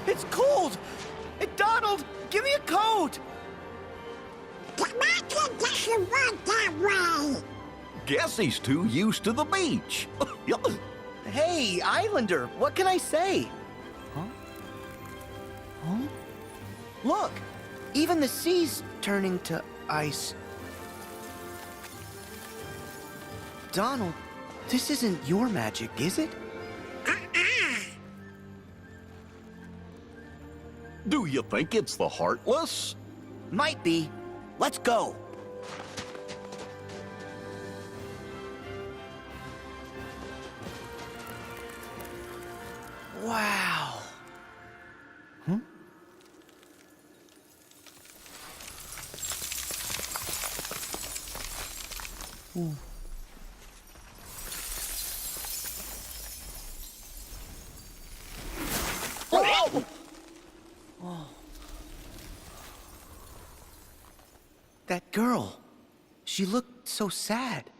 Speaker 18: It's cold! Donald!
Speaker 8: Donald, give me a coat!
Speaker 5: My kid doesn't want that way.
Speaker 4: Guess he's too used to the beach.
Speaker 8: Hey, Islander, what can I say? Huh? Huh? Look, even the sea's turning to ice. Donald, this isn't your magic, is it?
Speaker 4: Do you think it's the Heartless?
Speaker 8: Might be. Let's go. Wow. Hmm? Ooh. Oh! Oh. That girl. She looked so sad.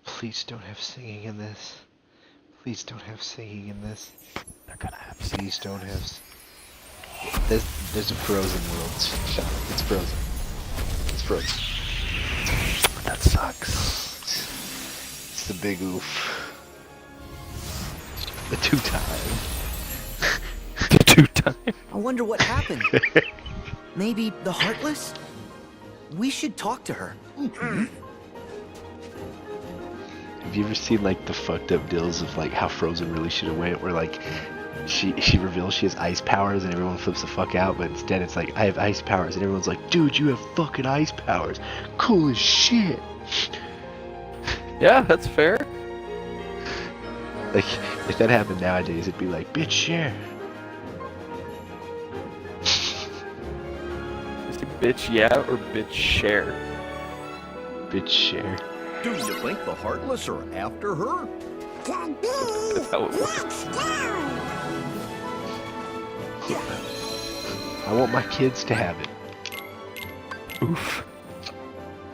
Speaker 12: Please don't have singing in this. Please don't have singing in this. They're gonna have singing. Please don't have. There's a frozen world. Shut up. It's frozen. It's frozen. That sucks. It's the big oof. The 2-time. The 2-time.
Speaker 8: I wonder what happened. Maybe the Heartless? We should talk to her.
Speaker 12: Have you ever seen like the fucked up deals of like how Frozen really should have went, where like she reveals she has ice powers and everyone flips the fuck out, but instead it's like, I have ice powers, and everyone's like, dude, you have fucking ice powers. Cool as shit.
Speaker 7: Yeah, that's fair.
Speaker 12: Like if that happened nowadays, it'd be like, bitch, share.
Speaker 7: Is it bitch yeah or bitch share?
Speaker 12: Bitch share.
Speaker 4: Do you think the Heartless are after her?
Speaker 7: That's how it works.
Speaker 12: I want my kids to have it.
Speaker 7: Oof.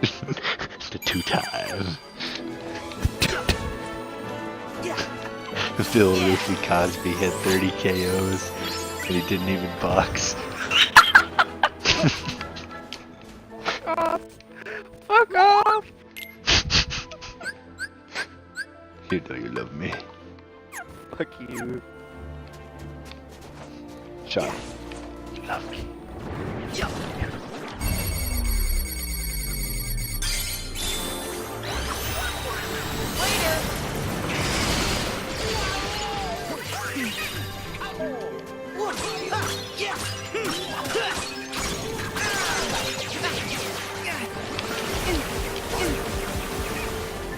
Speaker 12: The 2-time. Phil Luffy Cosby had 30 KOs and he didn't even box.
Speaker 7: Fuck off! Fuck off!
Speaker 12: You know you love me.
Speaker 7: Fuck you.
Speaker 12: Shut up. You love me.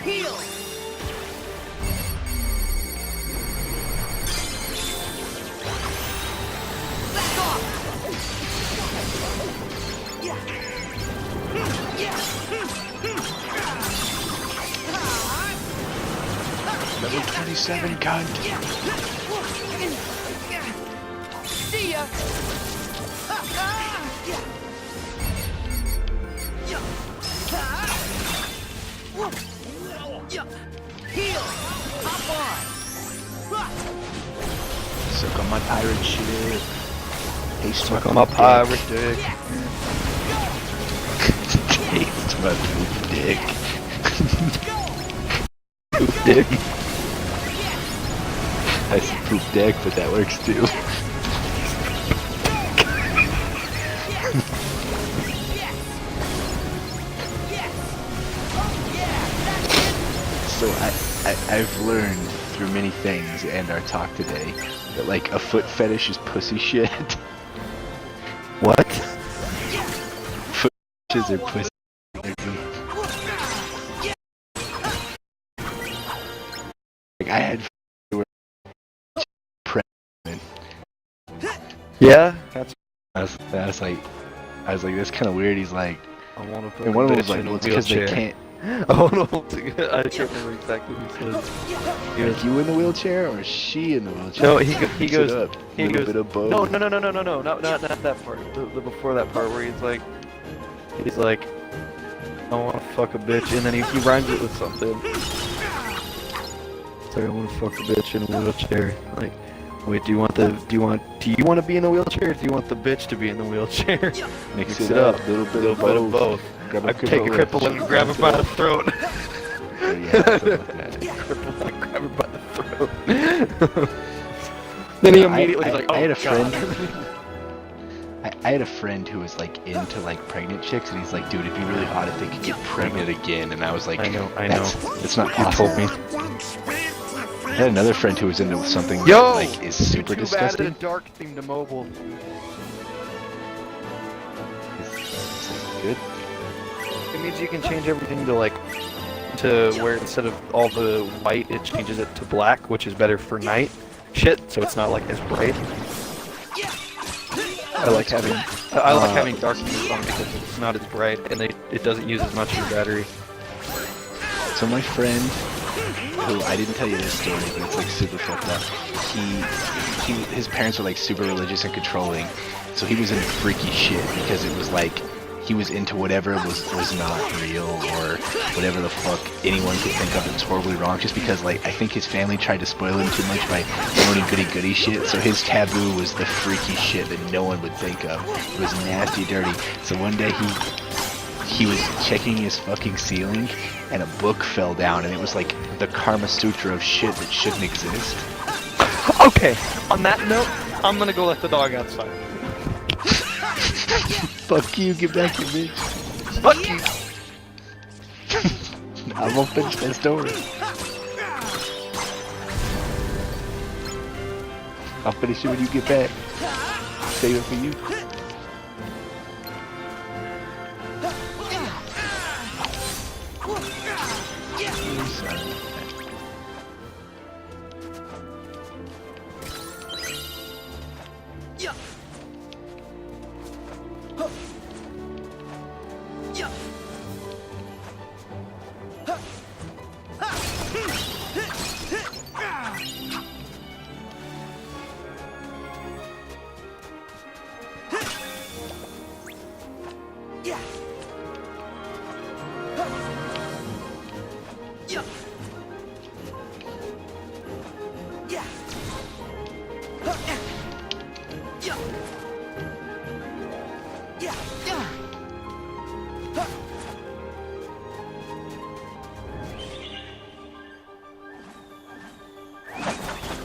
Speaker 8: Heal! Back off!
Speaker 12: Level 27, cunt.
Speaker 8: See ya! Heal! Hop on!
Speaker 12: Suck on my pirate shit. Hey,
Speaker 7: Suck on my pirate dick.
Speaker 12: Taste my poop dick. Poop dick. I said poop dick, but that works too. So I've learned through many things and our talk today that like a foot fetish is pussy shit.
Speaker 7: What?
Speaker 12: Foot fetishes are pussy. Like I had pregnant.
Speaker 7: Yeah, that's.
Speaker 12: I was like, that's kind of weird. He's like,
Speaker 7: I want to put
Speaker 12: and one of them was like, well, it's because they can't.
Speaker 7: I can't remember exactly what he said.
Speaker 12: Like you in the wheelchair or she in the wheelchair?
Speaker 7: No, he goes.
Speaker 12: Up.
Speaker 7: He
Speaker 12: a
Speaker 7: goes.
Speaker 12: Bit of both.
Speaker 7: No, not that part. The before that part where he's like, I want to fuck a bitch, and then he rhymes it with something. It's like I want to fuck a bitch in a wheelchair. Like, Wait, do you want to be in the wheelchair, or do you want the bitch to be in the wheelchair?
Speaker 12: Mix it up.
Speaker 7: A little bit of both. I'd take a cripple and grab her by the throat. Cripple and grab her by the throat. Then he immediately like, oh,
Speaker 12: I had a
Speaker 7: God.
Speaker 12: friend. I had a friend who was like into like pregnant chicks, and he's like, dude, it'd be really hot if they could get pregnant again. And I was like,
Speaker 7: I know.
Speaker 12: It's not possible.
Speaker 7: Told me.
Speaker 12: I had another friend who was into something that like is super
Speaker 7: too
Speaker 12: disgusting.
Speaker 7: bad at a dark theme to mobile.
Speaker 12: It's good.
Speaker 7: It means you can change everything to like to where instead of all the white, it changes it to black, which is better for night shit, so it's not like as bright. I like having dark themes on because it's not as bright and it doesn't use as much of your battery.
Speaker 12: So my friend, who I didn't tell you this story, but it's like super fucked up. His parents were like super religious and controlling, so he was into freaky shit because it was like he was into whatever was not real or whatever the fuck anyone could think of that's horribly wrong. Just because like I think his family tried to spoil him too much by promoting goody shit, so his taboo was the freaky shit that no one would think of. It was nasty, dirty. So one day he was checking his fucking ceiling, and a book fell down, and it was like the Karma Sutra of shit that shouldn't exist.
Speaker 7: Okay, on that note, I'm gonna go let the dog outside.
Speaker 12: Fuck you, get back here, bitch.
Speaker 7: Fuck you.
Speaker 12: I won't finish that story. I'll finish it when you get back. Save it for you.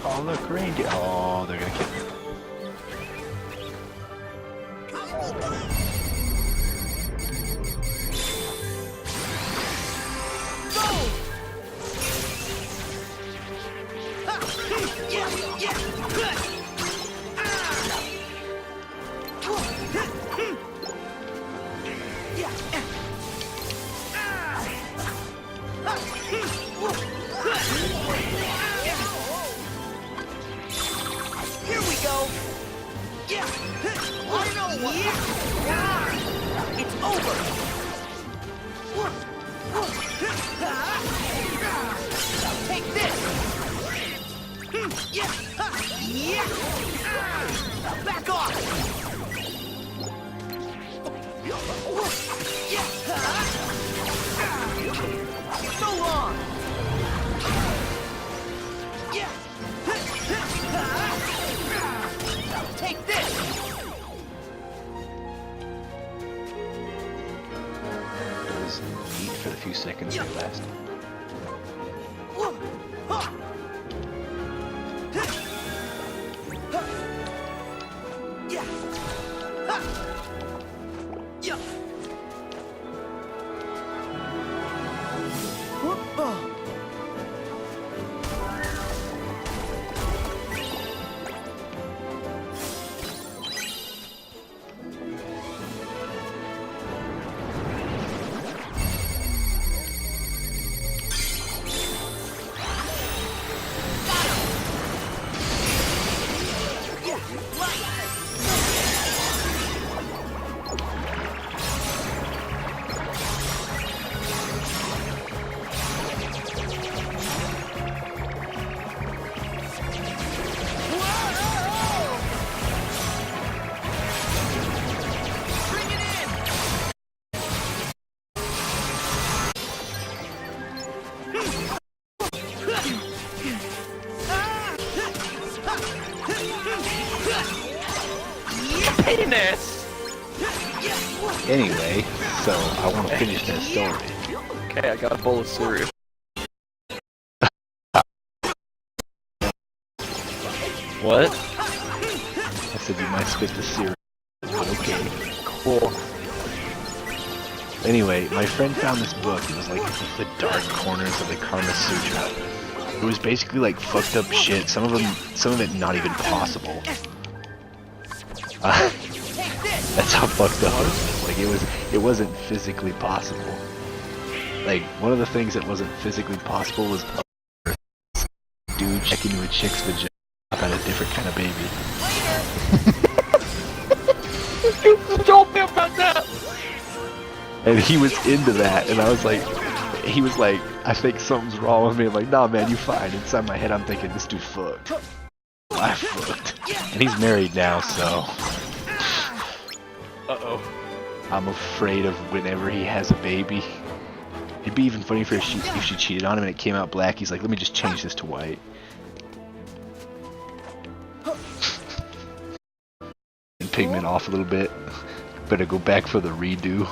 Speaker 12: Oh look, reindeer. Oh, they're gonna kill me.
Speaker 17: Here we go. Yeah. I know what. It's over. Take this. Yeah. Back off. So long. Take this!
Speaker 12: It was neat for the few seconds it lasted.
Speaker 7: goodness!
Speaker 12: Anyway, so I want to finish that story.
Speaker 7: Okay, I got a bowl of cereal. What?
Speaker 12: I said you might spit the cereal. Okay.
Speaker 7: Cool.
Speaker 12: Anyway, my friend found this book. It was like the dark corners of the Karma Sutra. It was basically like fucked up shit. Some of it not even possible. That's how fucked up it was. Like it wasn't physically possible. Like one of the things that wasn't physically possible was a dude checking into a chick's vagina about a different kind of baby.
Speaker 7: You told me about that.
Speaker 12: And he was into that, and I was like, he was like, I think something's wrong with me. I'm like, nah, man, you fine. Inside my head, I'm thinking, this dude fucked. I fucked. And he's married now, so.
Speaker 7: Uh-oh.
Speaker 12: I'm afraid of whenever he has a baby. It'd be even funnier if she cheated on him and it came out black. He's like, let me just change this to white. And pigment off a little bit. Better go back for the redo.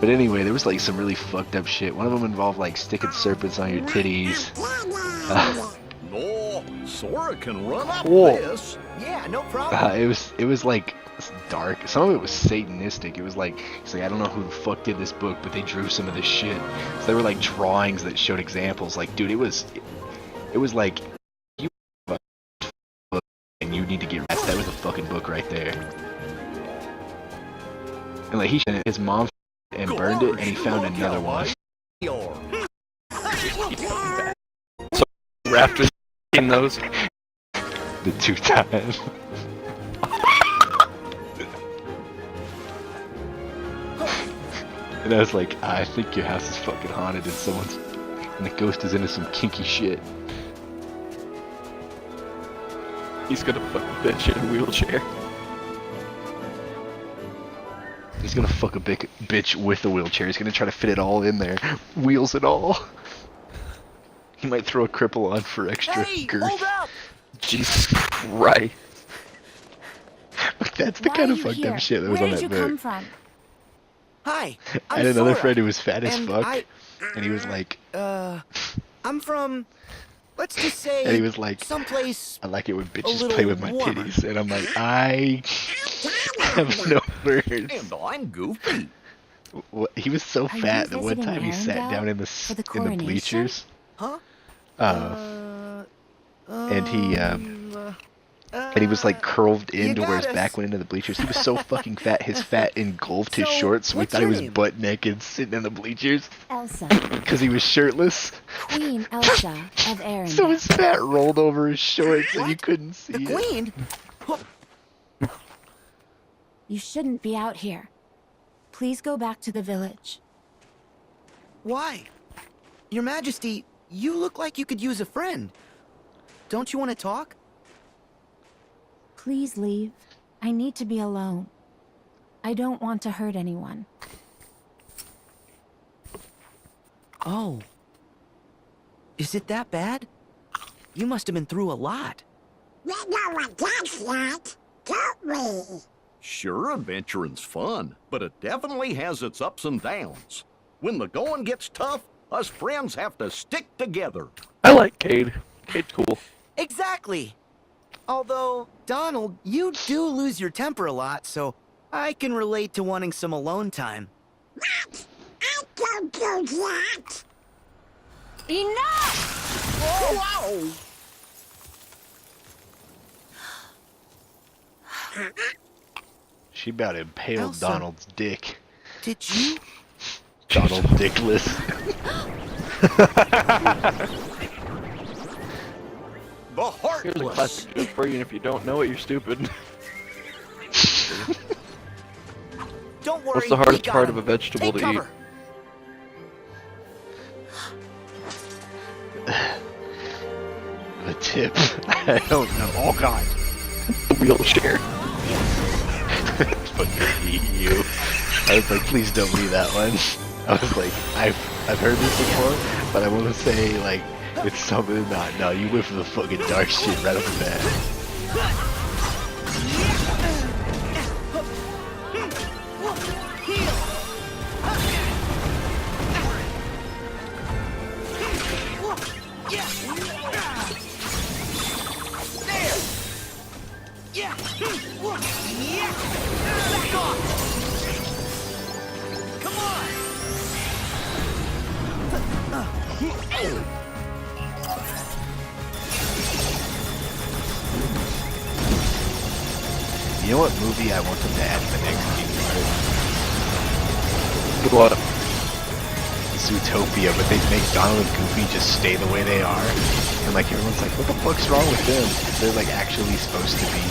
Speaker 12: But anyway, there was like some really fucked up shit. One of them involved like sticking serpents on your titties.
Speaker 4: No, Sora can run up
Speaker 12: Whoa.
Speaker 4: this.
Speaker 18: Yeah, no problem.
Speaker 12: It was like dark. Some of it was satanistic. It was like, it's like, I don't know who the fuck did this book, but they drew some of this shit. So there were like drawings that showed examples. Like, dude, it was like, you and you need to get rest. That was a fucking book right there. And like his mom and burned it, and he found another one.
Speaker 7: So Raptors in those.
Speaker 12: The 2 times. And I was like, I think your house is fucking haunted and the ghost is into some kinky shit.
Speaker 7: He's gonna fuck a bitch in a wheelchair.
Speaker 12: He's gonna fuck a bitch with a wheelchair. He's gonna try to fit it all in there. Wheels and all. He might throw a cripple on for extra girth.
Speaker 18: Hold up!
Speaker 7: Jesus Christ.
Speaker 12: That's the kind of fucked up shit that was on that book.
Speaker 21: From?
Speaker 18: Hi,
Speaker 12: I had another
Speaker 18: Sora,
Speaker 12: friend who was fat as
Speaker 18: and
Speaker 12: fuck, and he was like,
Speaker 18: I'm from, let's just say,
Speaker 12: and he was like,
Speaker 18: someplace
Speaker 12: I like it when
Speaker 18: a
Speaker 12: bitches
Speaker 18: little
Speaker 12: play with my
Speaker 18: warmer.
Speaker 12: titties, and I'm like, I have no words.
Speaker 4: And I'm Goofy.
Speaker 12: He was so
Speaker 21: Are you
Speaker 12: fat that one
Speaker 21: visiting
Speaker 12: time he sat
Speaker 21: Arendelle
Speaker 12: down in
Speaker 21: for the
Speaker 12: the
Speaker 21: coronation?
Speaker 12: bleachers.
Speaker 18: Huh?
Speaker 12: And he was like curved in to where his back went into the bleachers. He was so fucking fat, his fat engulfed his shorts, so we
Speaker 18: what's
Speaker 12: thought he
Speaker 18: your
Speaker 12: was
Speaker 18: name?
Speaker 12: butt naked sitting in the bleachers.
Speaker 21: Elsa,
Speaker 12: Because he was shirtless.
Speaker 21: Queen Elsa of Arendelle.
Speaker 12: So his fat rolled over his shorts and you couldn't see
Speaker 18: The
Speaker 12: it.
Speaker 18: Queen?
Speaker 21: You shouldn't be out here. Please go back to the village.
Speaker 18: Why? Your Majesty, you look like you could use a friend. Don't you want to talk?
Speaker 21: Please leave. I need to be alone. I don't want to hurt anyone.
Speaker 18: Oh. Is it that bad? You must have been through a lot.
Speaker 5: We know what that's like, don't we?
Speaker 4: Sure, adventuring's fun, but it definitely has its ups and downs. When the going gets tough, us friends have to stick together.
Speaker 7: I like Cade. Cade's cool.
Speaker 18: Exactly. Although, Donald, you do lose your temper a lot, so I can relate to wanting some alone time.
Speaker 5: What? I don't do that.
Speaker 21: Enough!
Speaker 4: Whoa!
Speaker 12: She about impaled
Speaker 18: Elsa.
Speaker 12: Donald's dick.
Speaker 18: Did you?
Speaker 12: Donald Dickless.
Speaker 4: The
Speaker 7: Here's a
Speaker 4: Heartless.
Speaker 7: classic joke for you, and if you don't know it, you're stupid.
Speaker 18: Don't worry.
Speaker 7: What's the hardest
Speaker 18: we got
Speaker 7: part
Speaker 18: him.
Speaker 7: of a vegetable
Speaker 18: Take
Speaker 7: to eat?
Speaker 18: cover.
Speaker 12: The tip. I don't know. Oh god.
Speaker 7: Wheelchair.
Speaker 12: Fucking eat you. I was like, please don't be that one. I was like, I've heard this before, but I want to say like it's something not. No, you went for the fucking dark shit right off the bat.
Speaker 1: You know what movie I want them to add in the next game part?
Speaker 7: What?
Speaker 1: Zootopia, but they make Donald and Goofy just stay the way they are. And like everyone's like, what the fuck's wrong with them? They're like actually supposed to be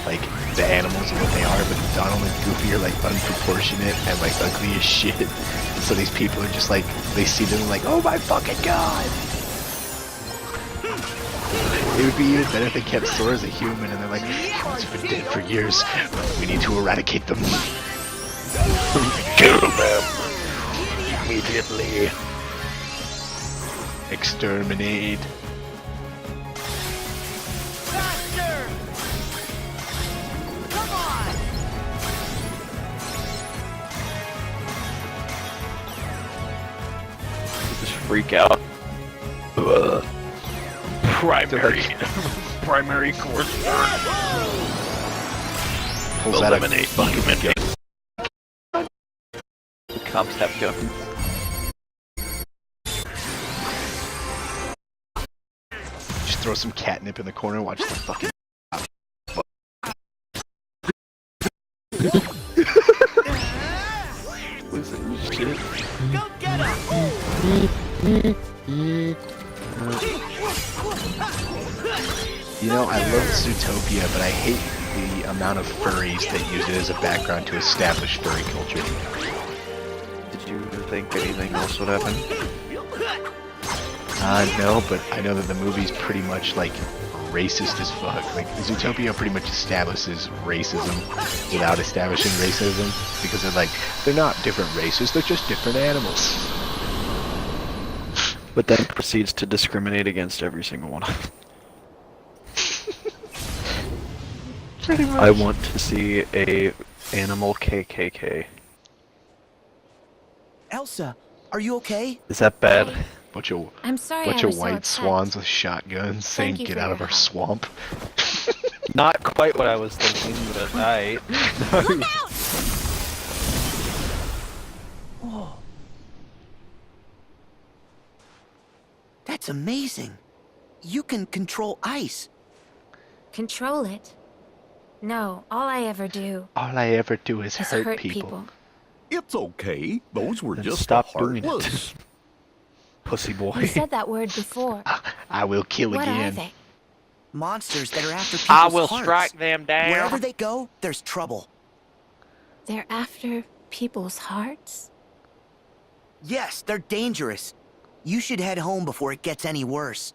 Speaker 1: like the animals of what they are, but Donald and Goofy are like unproportionate and like ugly as shit. So these people are just like, they see them like, oh my fucking god! It would be even better if they kept Sora as a human and they're like, humans have been dead for years. We need to eradicate them. Kill them! Immediately. Exterminate.
Speaker 9: Faster! Come on!
Speaker 7: Just freak out. Ugh. Primary course.
Speaker 1: Eliminate fucking
Speaker 7: The cops have guns.
Speaker 1: Just throw some catnip in the corner and watch the fucking
Speaker 7: Losing shit.
Speaker 9: Go get him!
Speaker 1: You know, I love Zootopia, but I hate the amount of furries that use it as a background to establish furry culture.
Speaker 7: Did you think anything else would happen?
Speaker 1: No, but I know that the movie's pretty much like racist as fuck. Like Zootopia pretty much establishes racism without establishing racism because they're not different races, they're just different animals.
Speaker 7: But then proceeds to discriminate against every single one of them.
Speaker 1: Pretty much.
Speaker 7: I want to see a animal KKK.
Speaker 8: Elsa, are you okay?
Speaker 7: Is that bad?
Speaker 21: I'm sorry
Speaker 1: Bunch
Speaker 21: I
Speaker 1: of
Speaker 21: was so
Speaker 1: white
Speaker 21: upset.
Speaker 1: swans with shotguns saying,
Speaker 21: Thank you
Speaker 1: "Get
Speaker 21: for
Speaker 1: out
Speaker 21: your
Speaker 1: of our
Speaker 21: help."
Speaker 1: swamp."
Speaker 7: Not quite what I was thinking, but alright.
Speaker 21: Look out!
Speaker 8: Oh. That's amazing. You can control ice.
Speaker 21: Control it? No, all I ever do
Speaker 1: All I ever do is
Speaker 21: is
Speaker 1: hurt
Speaker 21: hurt
Speaker 1: people.
Speaker 21: people.
Speaker 4: It's okay. Those were
Speaker 7: Then
Speaker 4: just
Speaker 7: stop doing
Speaker 4: heartless.
Speaker 7: it. Pussy
Speaker 21: You
Speaker 7: boy.
Speaker 21: said that word before.
Speaker 1: I will kill
Speaker 21: What are
Speaker 1: again.
Speaker 21: they?
Speaker 8: Monsters that are after people's
Speaker 7: I will
Speaker 8: hearts.
Speaker 7: strike them down.
Speaker 8: Wherever they go, there's trouble.
Speaker 21: They're after people's hearts?
Speaker 8: Yes, they're dangerous. You should head home before it gets any worse.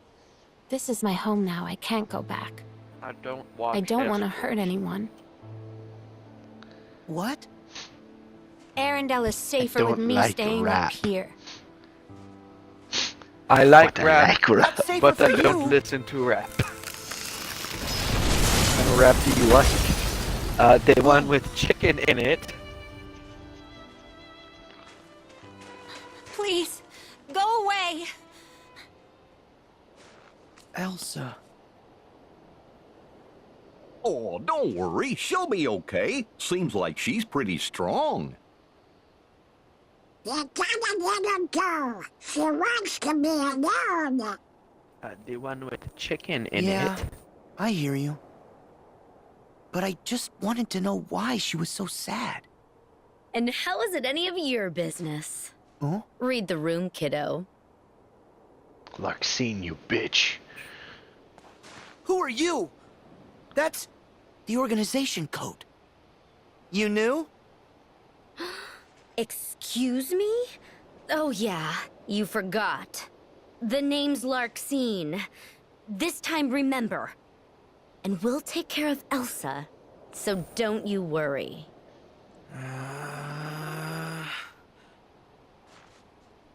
Speaker 21: This is my home now. I can't go back.
Speaker 7: I don't watch
Speaker 21: I don't want to
Speaker 7: Westeros.
Speaker 21: hurt anyone.
Speaker 8: What?
Speaker 21: Arendelle is safer with
Speaker 1: don't
Speaker 21: me
Speaker 1: like
Speaker 21: staying
Speaker 1: rap.
Speaker 21: up here.
Speaker 7: I like
Speaker 1: But I
Speaker 7: rap,
Speaker 1: like rap.
Speaker 8: That's safer
Speaker 7: but
Speaker 8: for
Speaker 7: I
Speaker 8: you.
Speaker 7: don't listen to rap. What kind of rap do you like? The one with chicken in it.
Speaker 21: Please, go away.
Speaker 8: Elsa.
Speaker 4: Oh, don't worry. She'll be okay. Seems like she's pretty strong.
Speaker 5: You gotta let her go. She wants to be alone.
Speaker 7: The one with chicken in
Speaker 8: Yeah,
Speaker 7: it.
Speaker 8: I hear you. But I just wanted to know why she was so sad.
Speaker 22: And how is it any of your business?
Speaker 8: Huh?
Speaker 22: Read the room, kiddo.
Speaker 1: Larxene, you bitch.
Speaker 8: Who are you? That's the organization code. You knew?
Speaker 22: Excuse me? Oh yeah, you forgot. The name's Larxene. This time remember. And we'll take care of Elsa, so don't you worry.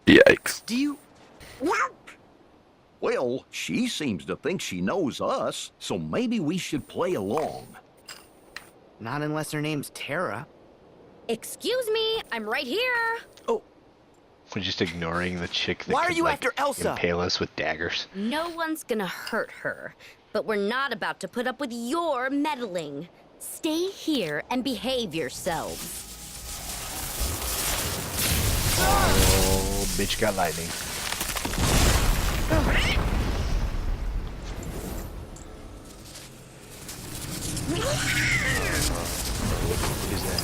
Speaker 7: Yikes.
Speaker 8: Do you...
Speaker 5: Nope.
Speaker 4: Well, she seems to think she knows us, so maybe we should play along.
Speaker 8: Not unless her name's Tara.
Speaker 22: Excuse me, I'm right here.
Speaker 1: We're just ignoring the chick that
Speaker 8: Why are
Speaker 1: could,
Speaker 8: you
Speaker 1: like,
Speaker 8: after Elsa?
Speaker 1: impale us with daggers.
Speaker 22: No one's gonna hurt her, but we're not about to put up with your meddling. Stay here and behave yourselves.
Speaker 1: Oh, bitch got lightning. What is that?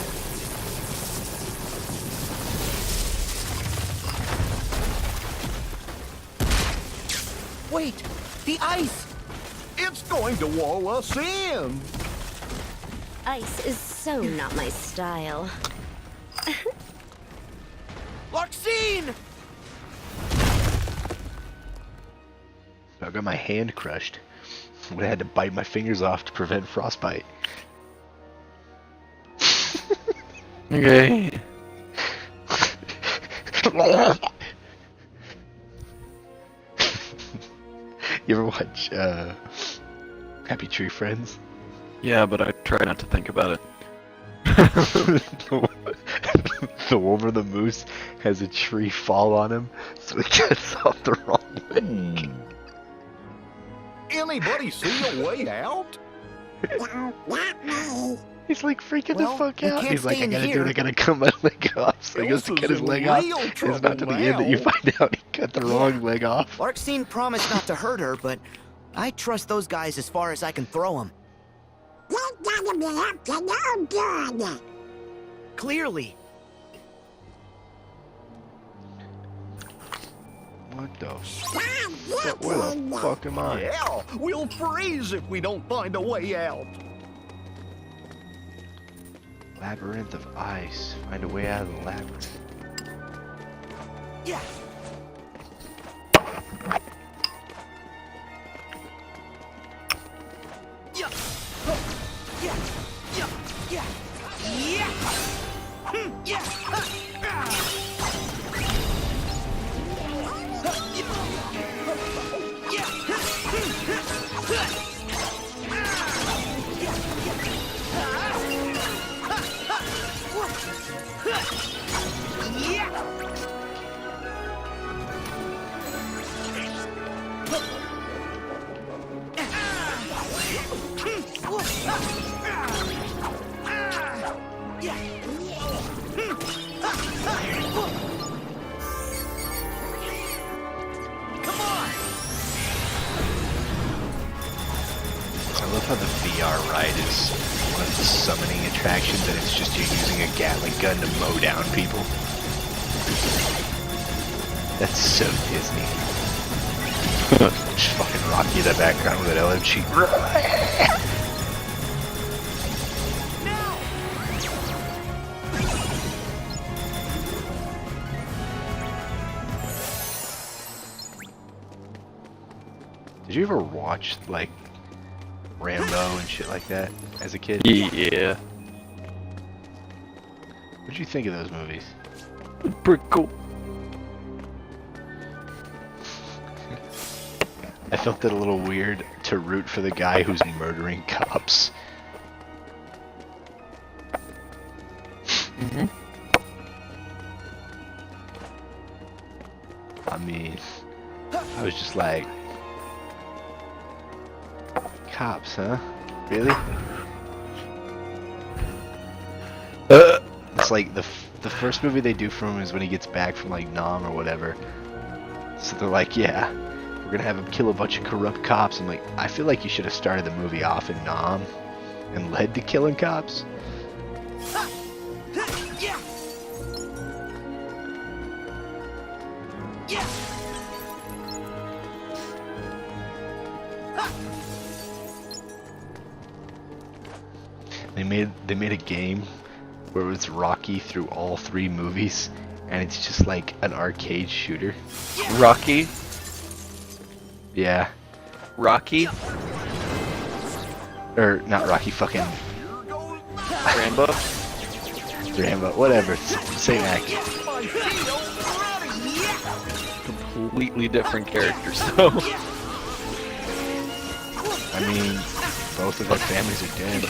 Speaker 18: Wait, the ice!
Speaker 4: It's going to wall us in!
Speaker 22: Ice is so not my style.
Speaker 18: Larxene!
Speaker 1: I got my hand crushed. I would have had to bite my fingers off to prevent frostbite.
Speaker 7: Okay.
Speaker 1: You ever watch Happy Tree Friends?
Speaker 7: Yeah, but I try not to think about it.
Speaker 1: The one where the moose has a tree fall on him, so he cuts off the wrong leg.
Speaker 4: Anybody see a way out?
Speaker 1: He's like freaking
Speaker 8: Well,
Speaker 1: the fuck
Speaker 8: we
Speaker 1: out.
Speaker 8: can't
Speaker 1: He's like,
Speaker 8: stay
Speaker 1: I
Speaker 8: in
Speaker 1: gotta do
Speaker 8: here.
Speaker 1: it, I gotta cut my leg off. So he goes to
Speaker 4: Elsa's
Speaker 1: cut his
Speaker 4: in
Speaker 1: leg off.
Speaker 4: real
Speaker 1: It's not
Speaker 4: trouble
Speaker 1: to the end that you
Speaker 4: now.
Speaker 1: find out he cut the wrong leg off.
Speaker 8: Larxene promised not to hurt her, but I trust those guys as far as I can throw them.
Speaker 5: You're gonna be up to no good.
Speaker 8: Clearly.
Speaker 1: What the Where the fuck am I?
Speaker 4: Yeah, we'll freeze if we don't find a way out.
Speaker 1: Labyrinth of ice. Find a way out of the labyrinth.
Speaker 8: Yeah. Yeah. Yeah. Yeah. Yeah. Yeah. Yeah.
Speaker 1: I love how the VR ride is one of the summoning attractions and it's just you using a Gatling gun to mow down people. That's so Disney. Just fucking Rocky in the background with an LMG. Did you ever watch, like, Rambo and shit like that as a kid?
Speaker 7: Yeah.
Speaker 1: What'd you think of those movies?
Speaker 7: Pretty cool.
Speaker 1: I felt it a little weird to root for the guy who's murdering cops.
Speaker 7: Mm-hmm.
Speaker 1: I mean, I was just like, cops, huh? Really? It's like the first movie they do for him is when he gets back from like Nam or whatever. So they're like, yeah, we're gonna have him kill a bunch of corrupt cops. I'm like, I feel like you should have started the movie off in Nam and led to killing cops.
Speaker 8: Yeah. Yeah.
Speaker 1: They made a game where it was Rocky through all 3 movies, and it's just like an arcade shooter.
Speaker 7: Rocky?
Speaker 1: Yeah.
Speaker 7: Rocky?
Speaker 1: Or not Rocky, fucking
Speaker 7: Rambo?
Speaker 1: Rambo, whatever. Same actor.
Speaker 7: completely different characters, though.
Speaker 1: I mean, both of their families are dead.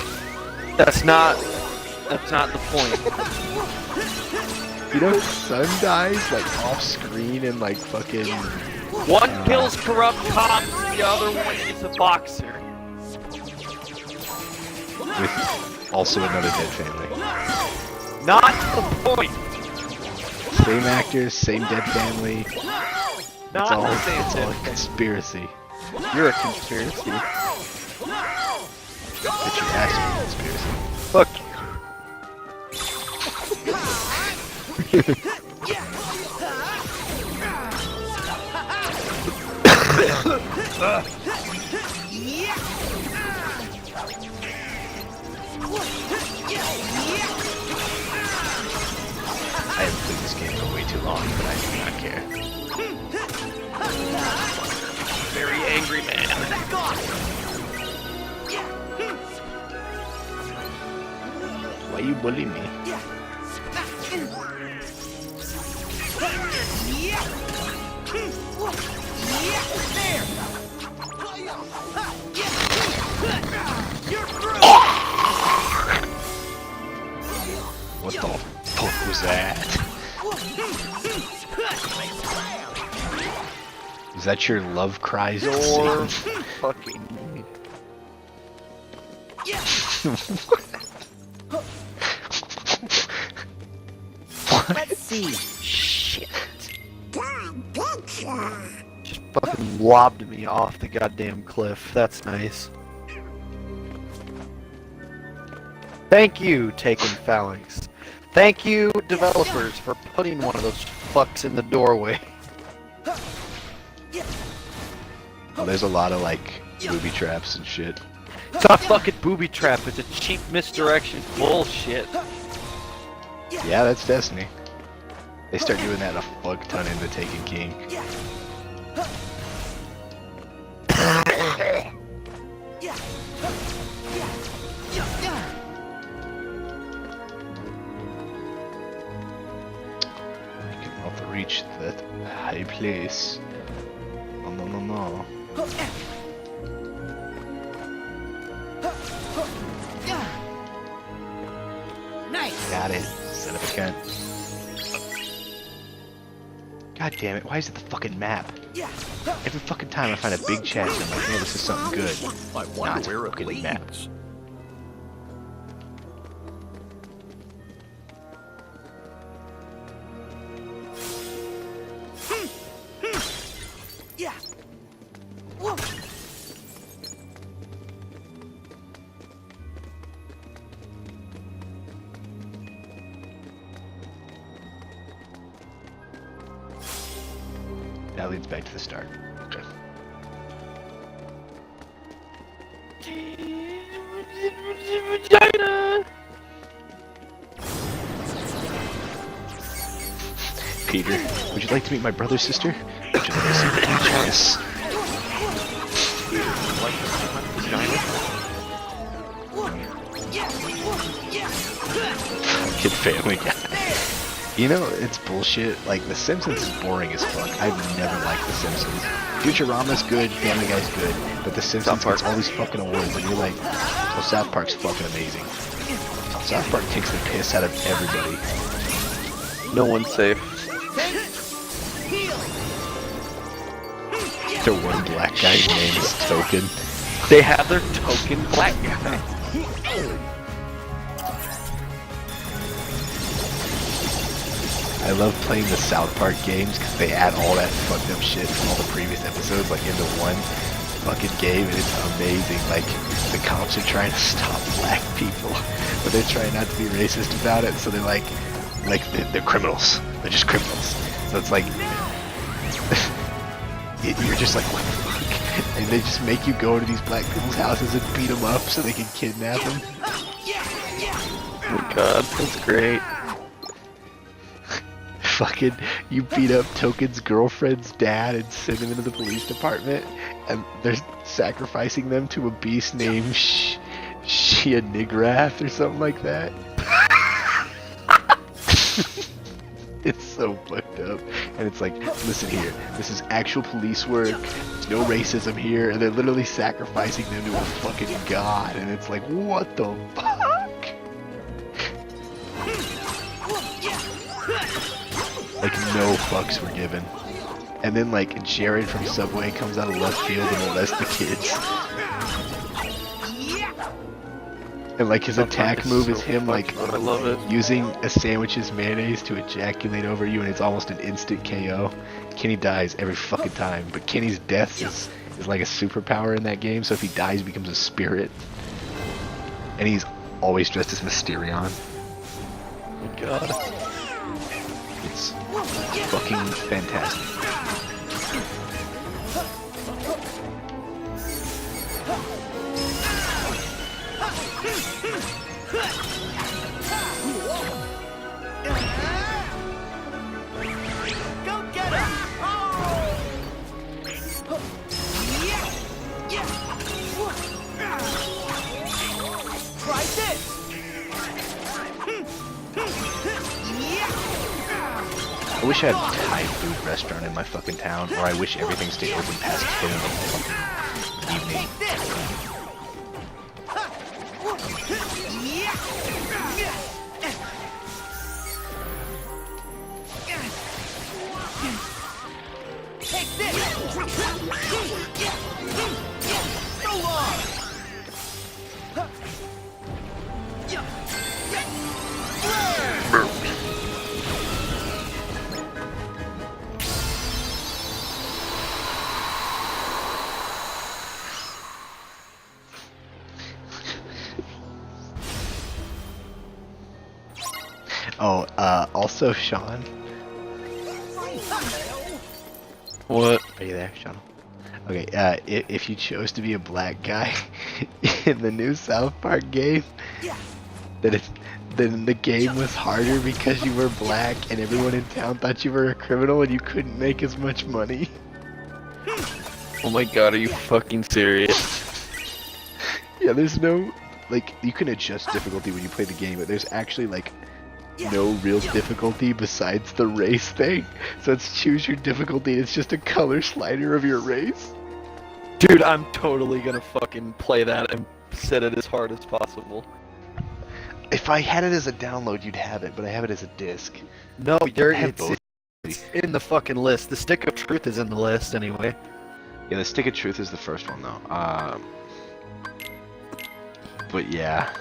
Speaker 7: That's not the point.
Speaker 1: You know, his son dies like off screen and like fucking.
Speaker 7: One kills corrupt cops, the other one is a boxer.
Speaker 1: With also another dead family.
Speaker 7: Not the point.
Speaker 1: Same actors, same dead family.
Speaker 7: Not
Speaker 1: It's all,
Speaker 7: the same
Speaker 1: it's all a
Speaker 7: dead
Speaker 1: conspiracy.
Speaker 7: You're a conspiracy.
Speaker 1: But you asked me a conspiracy.
Speaker 7: Fuck
Speaker 1: I haven't played this game for way too long, but I do not care.
Speaker 7: Very angry man.
Speaker 1: Why you bully me? What the fuck was that? Is that your love cries?
Speaker 7: You're
Speaker 1: scene?
Speaker 7: fucking.
Speaker 16: Let's see.
Speaker 7: Shit. Just fucking lobbed me off the goddamn cliff. That's nice. Thank you, Taken Phalanx. Thank you, developers, for putting one of those fucks in the doorway.
Speaker 1: Well, there's a lot of like booby traps and shit.
Speaker 7: It's not a fucking booby trap, it's a cheap misdirection. Bullshit.
Speaker 1: Yeah, that's Destiny. They start doing that a fuck ton in the Taken King. I cannot reach that high place. No, no, no, no.
Speaker 16: Nice.
Speaker 1: Got it. Son of a gun. God damn it, why is it the fucking map? Every fucking time I find a big chest, I'm like, oh, this is something good.
Speaker 4: I
Speaker 1: Nah,
Speaker 4: wonder
Speaker 1: it's a
Speaker 4: where it
Speaker 1: fucking map.
Speaker 4: leads.
Speaker 1: That leads back to the start. Okay.
Speaker 7: Vagina!
Speaker 1: Peter, would you like to meet my brother's sister? Would you like to see the chest? Kid Family Guy. You know, it's bullshit. Like, The Simpsons is boring as fuck. I've never liked The Simpsons. Futurama's good, Family Guy's good, but The Simpsons gets all these fucking awards, and you're like, well, South Park's fucking amazing. South Park takes the piss out of everybody.
Speaker 7: No one's safe.
Speaker 1: The one black guy's name is Token.
Speaker 7: They have their token black guy.
Speaker 1: I love playing the South Park games because they add all that fucked up shit from all the previous episodes like into one fucking game, and it's amazing. Like, the cops are trying to stop black people, but they're trying not to be racist about it, so they're like they're criminals. They're just criminals. So it's like you're just like, what the fuck? And they just make you go to these black people's houses and beat them up so they can kidnap them.
Speaker 7: Oh my god, that's great.
Speaker 1: Fucking, you beat up Token's girlfriend's dad and send him into the police department, and they're sacrificing them to a beast named Shia Nigrath or something like that. It's so fucked up. And it's like, listen here, this is actual police work, there's no racism here, and they're literally sacrificing them to a fucking god, and it's like, what the fuck? Like, no fucks were given. And then like, Jared from Subway comes out of left field and molests the kids. And like his attack move is him like
Speaker 7: I love it.
Speaker 1: using a sandwich's mayonnaise to ejaculate over you, and it's almost an instant KO. Kenny dies every fucking time, but Kenny's death is like a superpower in that game, so if he dies he becomes a spirit. And he's always dressed as Mysterion.
Speaker 7: Oh my god.
Speaker 1: It's fucking fantastic.
Speaker 9: Go get him! Try this!
Speaker 1: I wish I had a Thai food restaurant in my fucking town, or I wish everything stayed open past 10 in the fucking evening.
Speaker 9: Take this! So long!
Speaker 1: Oh, also Sean.
Speaker 7: What?
Speaker 1: Are you there, Sean? Okay, if you chose to be a black guy in the new South Park game, then the game was harder because you were black and everyone in town thought you were a criminal and you couldn't make as much money.
Speaker 7: Oh my god, are you fucking serious?
Speaker 1: Yeah, there's no, like, you can adjust difficulty when you play the game, but there's actually, like, no real difficulty besides the race thing. So it's choose your difficulty, it's just a color slider of your race.
Speaker 7: Dude, I'm totally gonna fucking play that and set it as hard as possible.
Speaker 1: If I had it as a download, you'd have it, but I have it as a disc.
Speaker 7: No,
Speaker 1: it's
Speaker 7: in the fucking list. The Stick of Truth is in the list anyway.
Speaker 1: Yeah, the Stick of Truth is the first one though. But yeah.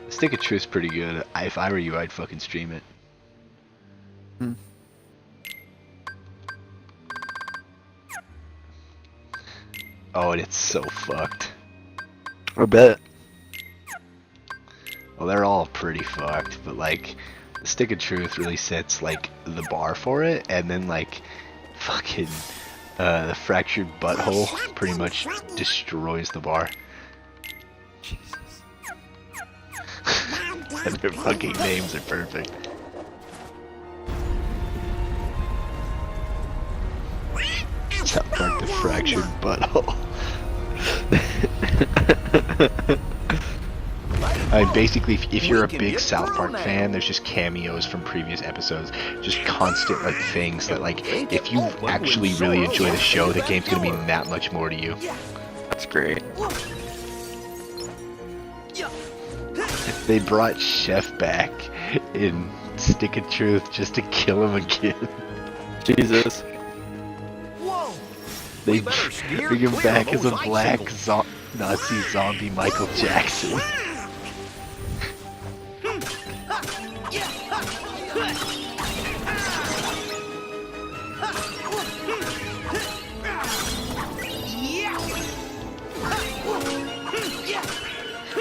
Speaker 1: Stick of Truth's pretty good. If I were you, I'd fucking stream it. Oh, and it's so fucked.
Speaker 7: I bet.
Speaker 1: Well, they're all pretty fucked, but like, the Stick of Truth really sets like the bar for it, and then like, fucking, the Fractured Butthole pretty much destroys the bar. And their fucking names are perfect. South Park, the Fractured Butthole. I mean, basically, if you're a big South Park fan, there's just cameos from previous episodes, just constant like things that like, if you actually really enjoy the show, the game's gonna mean that much more to you.
Speaker 7: That's great.
Speaker 1: They brought Chef back in Stick of Truth just to kill him again.
Speaker 7: Jesus.
Speaker 1: They bring him back as a black Nazi zombie Michael Jackson.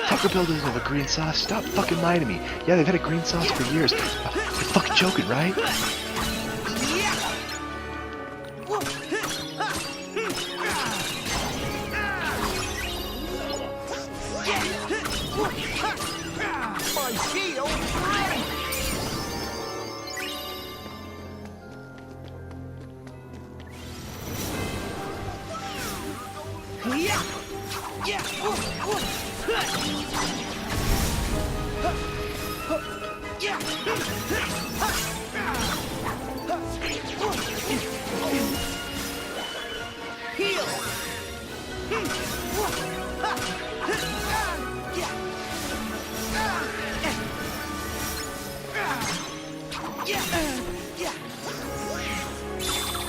Speaker 1: Taco Bell doesn't have a green sauce. Stop fucking lying to me. Yeah, they've had a green sauce for years. You're fucking joking, right?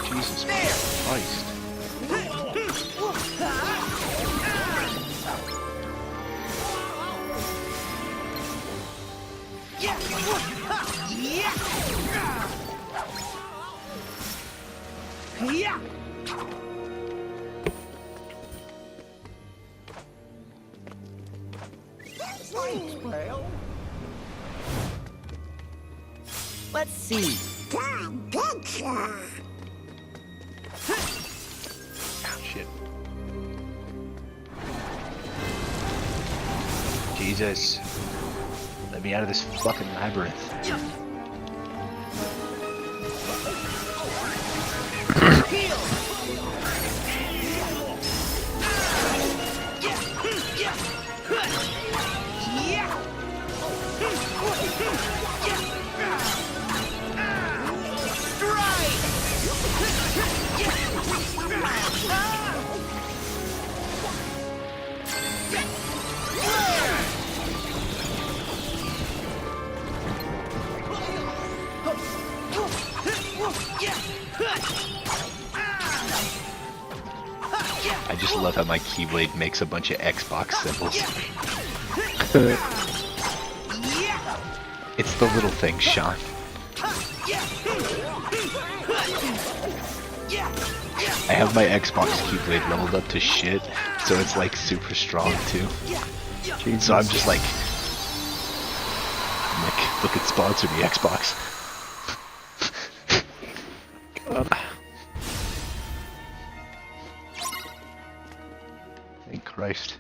Speaker 1: Jesus Christ.
Speaker 8: Let's see.
Speaker 1: Shit. Jesus. Let me out of this fucking labyrinth. I just love how my Keyblade makes a bunch of Xbox symbols. It's the little thing, Sean. I have my Xbox Keyblade leveled up to shit, so it's like super strong too. So I'm just like, look at sponsor me, Xbox. Thank Christ.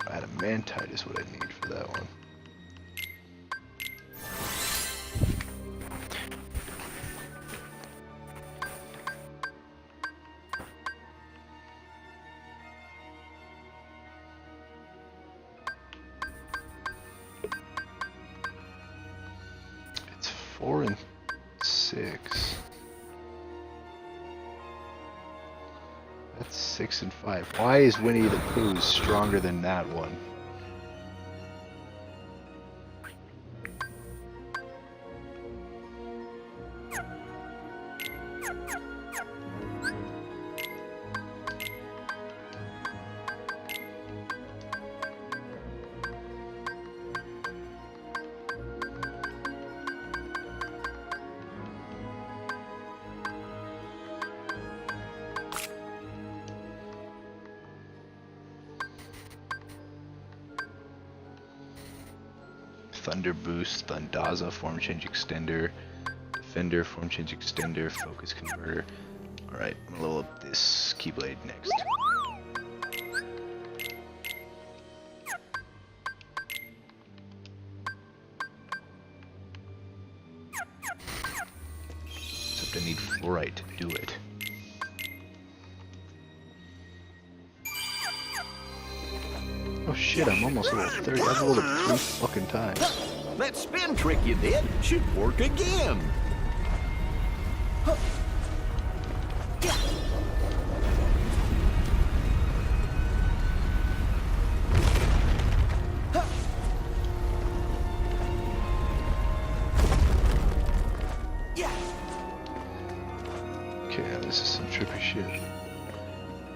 Speaker 1: Adamantite is what I need for that one. It's 4 and 6. That's 6 and 5. Why is Winnie the Pooh stronger than that one? Thunder Boost, Thundaza, Form Change Extender, Defender, Form Change Extender, Focus Converter. Alright, I'm gonna level up this Keyblade next. Except I need fluorite to do it. Oh shit, I'm almost level 30. I've leveled up 3 fucking times.
Speaker 4: That spin trick you did should work again.
Speaker 1: Okay, this is some trippy shit.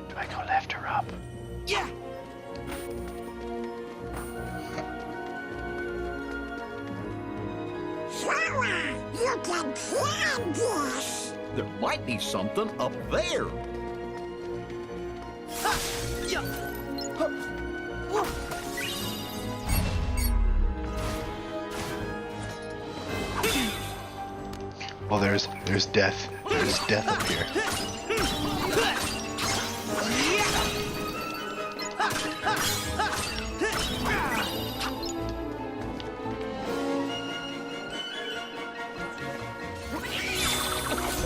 Speaker 1: Do I go left or up?
Speaker 4: Yeah.
Speaker 5: You can plan this.
Speaker 4: There might be something up there.
Speaker 1: Oh, there's death. There's death up here.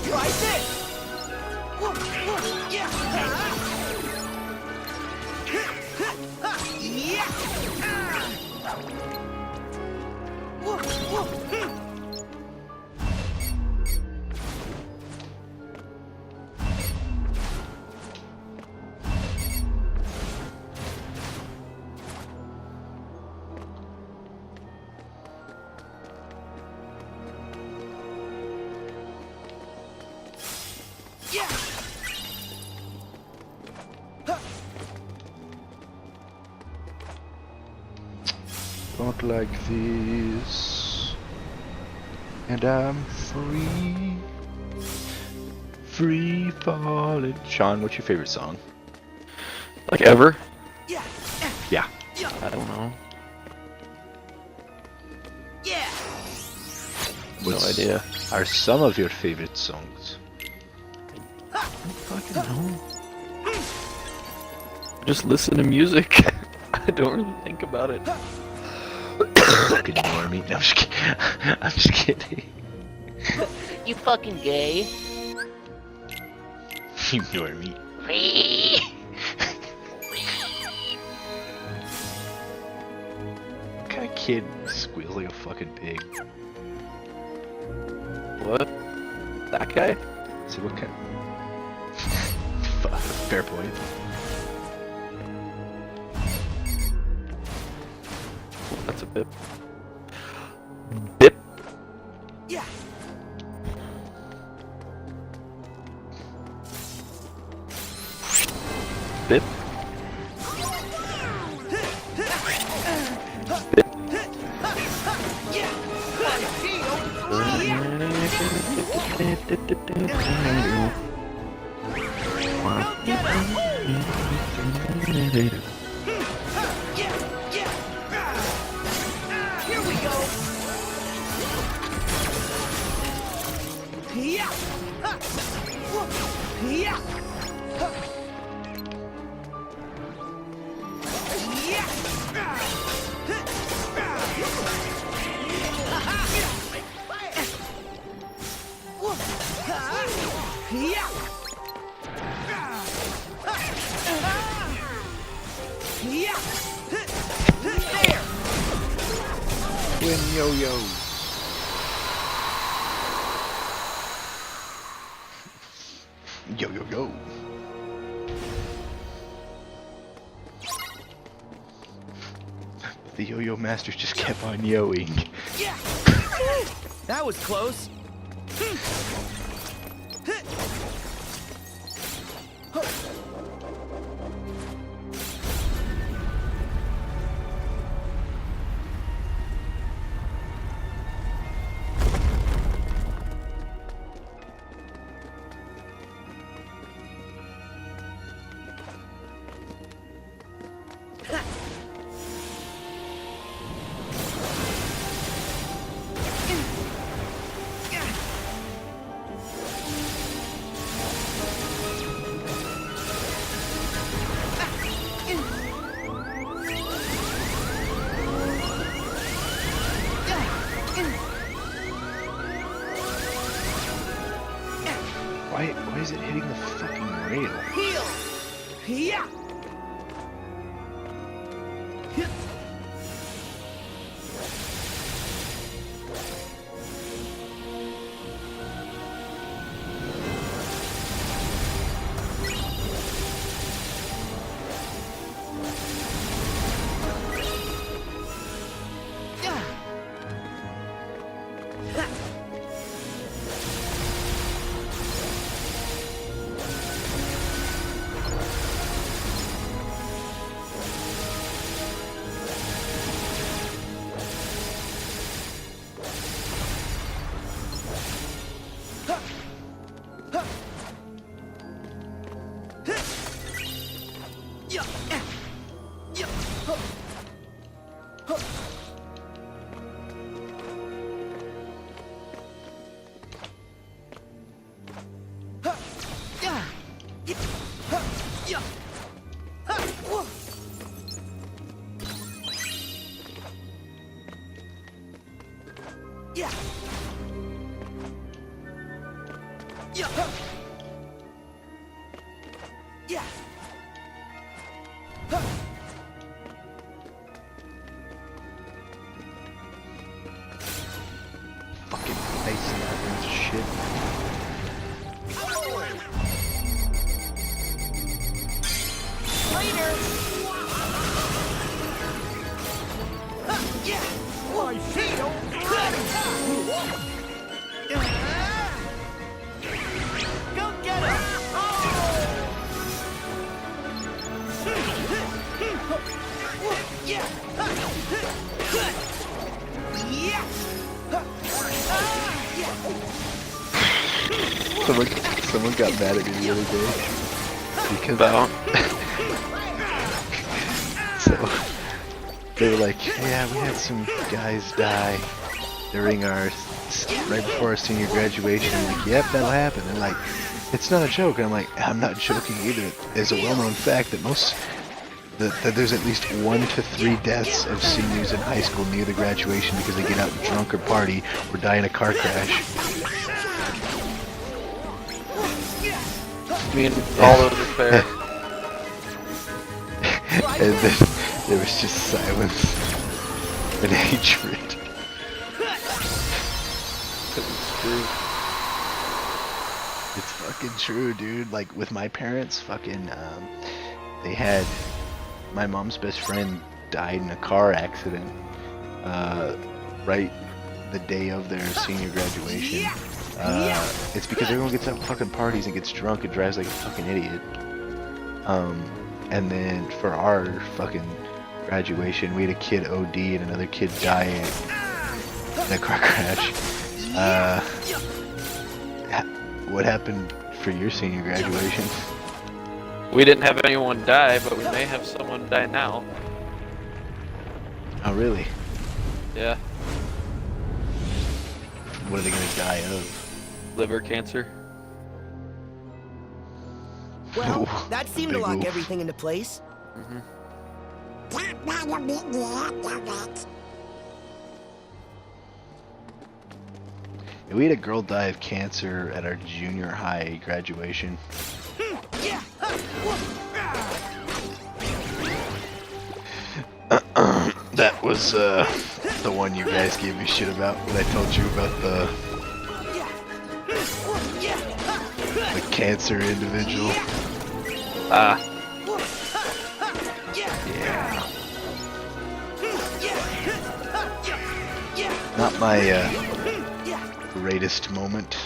Speaker 9: Try this!
Speaker 1: Don't like this. And I'm free. Free falling. Sean, what's your favorite song?
Speaker 7: Like ever?
Speaker 1: Yeah.
Speaker 7: I don't know. No idea.
Speaker 1: Are some of your favorite songs?
Speaker 7: Fucking know. Just listen to music. I don't really think about it.
Speaker 1: Fucking normie. No, I'm just kidding.
Speaker 2: You fucking gay.
Speaker 1: You normie. What kind of kid squeals like a fucking pig?
Speaker 7: What? That guy?
Speaker 1: So what kind? Fair point.
Speaker 7: That's a bip. Bip?
Speaker 9: Yeah.
Speaker 7: Bip? Bip?
Speaker 9: Here we go. Yeah. Yeah.
Speaker 1: Twin yo-yos. Yo yo yo. The yo-yo master just kept on yoing.
Speaker 9: That was close.
Speaker 1: Why is it hitting the fucking rail?
Speaker 9: Heal. Yeah.
Speaker 1: Fucking ice and shit.
Speaker 9: My shield! Go get him!
Speaker 12: Someone got mad at me the other day because so they were like, yeah, we had some guys die during right before our senior graduation. I'm like, yep, that'll happen. And like, it's not a joke. And I'm like, I'm not joking either. It's a well-known fact that that there's at least 1 to 3 deaths of seniors in high school near the graduation because they get out drunk or party or die in a car crash.
Speaker 7: I mean, all those are fair.
Speaker 12: And then there was just silence and hatred. It's fucking true, dude. Like with my parents, fucking, they had my mom's best friend died in a car accident, right the day of their senior graduation. It's because everyone gets out fucking parties and gets drunk and drives like a fucking idiot. And then for our fucking graduation, we had a kid OD and another kid die in a car crash. What happened for your senior graduation?
Speaker 7: We didn't have anyone die, but we may have someone die now.
Speaker 12: Oh, really?
Speaker 7: Yeah.
Speaker 12: What are they gonna die of?
Speaker 7: Liver cancer.
Speaker 9: Well, that seemed to
Speaker 12: Big
Speaker 9: lock
Speaker 12: oof.
Speaker 9: everything into place.
Speaker 12: We had a girl die of cancer at our junior high graduation. That was the one you guys gave me shit about when I told you about the cancer individual.
Speaker 7: Ah.
Speaker 12: Yeah. Not my greatest moment.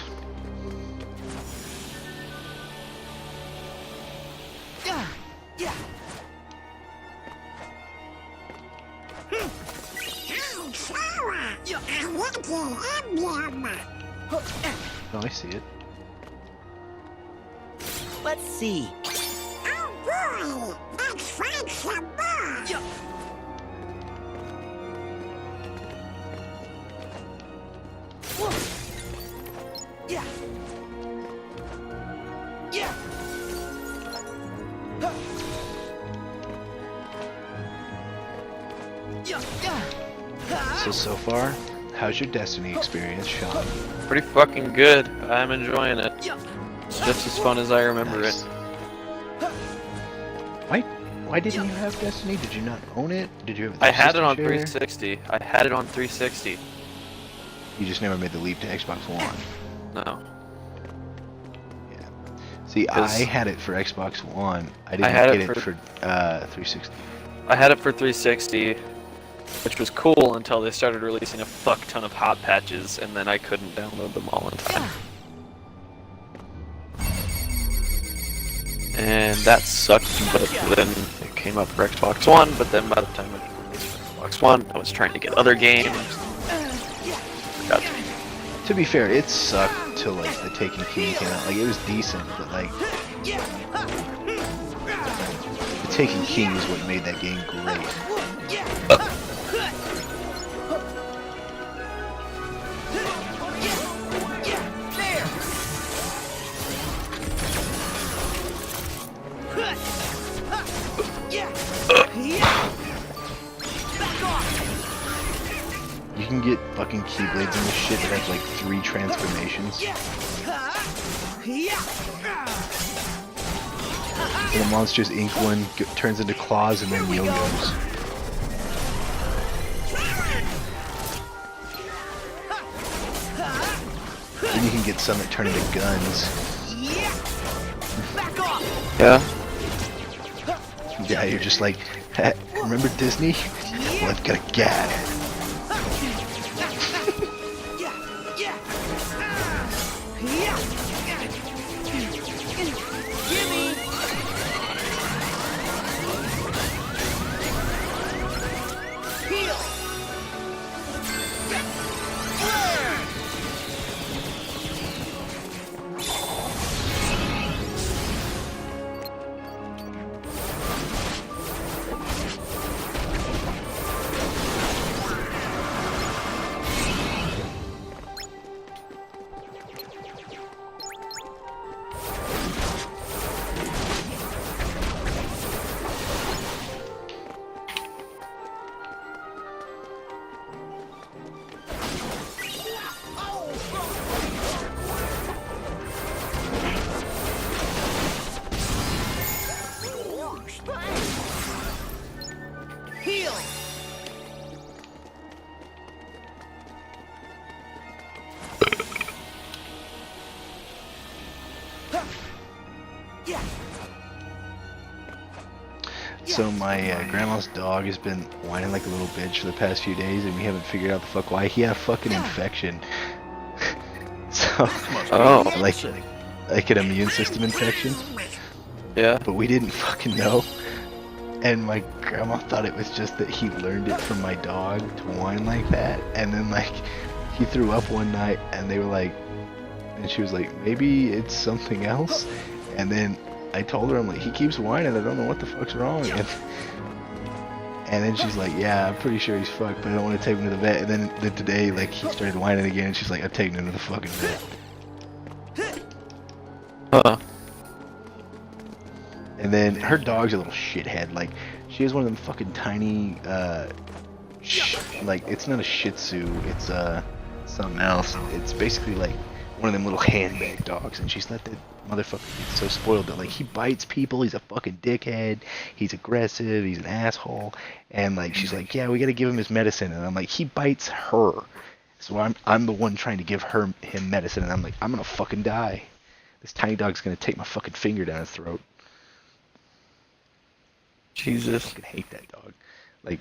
Speaker 12: Oh, I see it.
Speaker 9: Let's see.
Speaker 5: Oh boy, let's find some more.
Speaker 12: So far, how's your Destiny experience, Sean?
Speaker 7: Pretty fucking good. I'm enjoying it. It's just as fun as I remember it.
Speaker 12: Why didn't you have Destiny? Did you not own it? Did you have
Speaker 7: I had it on
Speaker 12: share?
Speaker 7: 360. I had it on 360.
Speaker 12: You just never made the leap to Xbox One.
Speaker 7: No.
Speaker 12: See, I
Speaker 7: 'Cause
Speaker 12: had it for Xbox One. I didn't
Speaker 7: had
Speaker 12: get
Speaker 7: it
Speaker 12: it
Speaker 7: for-
Speaker 12: for 360.
Speaker 7: I had it for 360, which was cool until they started releasing a fuck ton of hot patches, and then I couldn't download them all in time. And that sucked, but then it came up for Xbox One, but then by the time it released for Xbox One, I was trying to get other games. Forgot to.
Speaker 12: To be fair, it sucked till like the Taken King came out. Like it was decent, but like the Taken King is what made that game great.
Speaker 1: You can get fucking Keyblades and this shit that have like 3 transformations. And the Monsters Inc. one turns into claws and then yo-yos. Then you can get some that turn into guns.
Speaker 7: Yeah.
Speaker 1: Yeah, you're just like, hey, remember Disney? Well, I've got a gat. So my grandma's dog has been whining like a little bitch for the past few days, and we haven't figured out the fuck why. He had a fucking infection. So, like an immune system infection.
Speaker 7: Yeah.
Speaker 1: But we didn't fucking know. And my grandma thought it was just that he learned it from my dog to whine like that. And then like he threw up one night, and they were like, and she was like, maybe it's something else. And then I told her, I'm like, he keeps whining, I don't know what the fuck's wrong. And then she's like, yeah, I'm pretty sure he's fucked, but I don't want to take him to the vet. And then today, like, he started whining again, and she's like, I'm taking him to the fucking vet. And then her dog's a little shithead. Like, she has one of them fucking tiny, like, it's not a Shih Tzu, it's something else. It's basically like one of them little handbag dogs, and she's let that motherfucker get so spoiled that like he bites people, he's a fucking dickhead, he's aggressive, he's an asshole, and like she's like, yeah, we gotta give him his medicine, and I'm like, he bites her, so I'm the one trying to give him medicine, and I'm like, I'm gonna fucking die. This tiny dog's gonna take my fucking finger down his throat.
Speaker 7: Jesus.
Speaker 1: I fucking hate that dog. Like,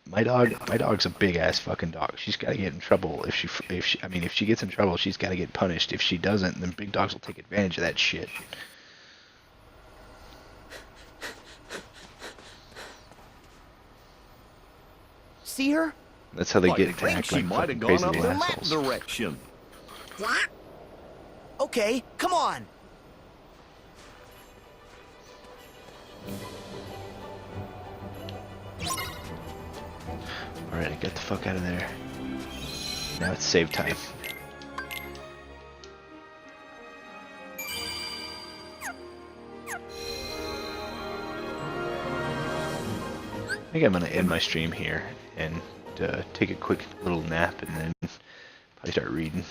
Speaker 1: my dog's a big ass fucking dog. She's gotta get in trouble if she gets in trouble, she's gotta get punished. If she doesn't, then big dogs will take advantage of that shit.
Speaker 9: See her?
Speaker 1: That's how they
Speaker 4: I
Speaker 1: get to
Speaker 4: think
Speaker 1: act
Speaker 4: she
Speaker 1: like
Speaker 4: might
Speaker 1: fucking
Speaker 4: have
Speaker 1: crazy
Speaker 4: gone up
Speaker 1: little
Speaker 4: in that
Speaker 1: assholes.
Speaker 4: direction.
Speaker 9: What? Okay, come on.
Speaker 1: Alright, get the fuck out of there. Now it's save time. I think I'm gonna end my stream here and take a quick little nap and then probably start reading.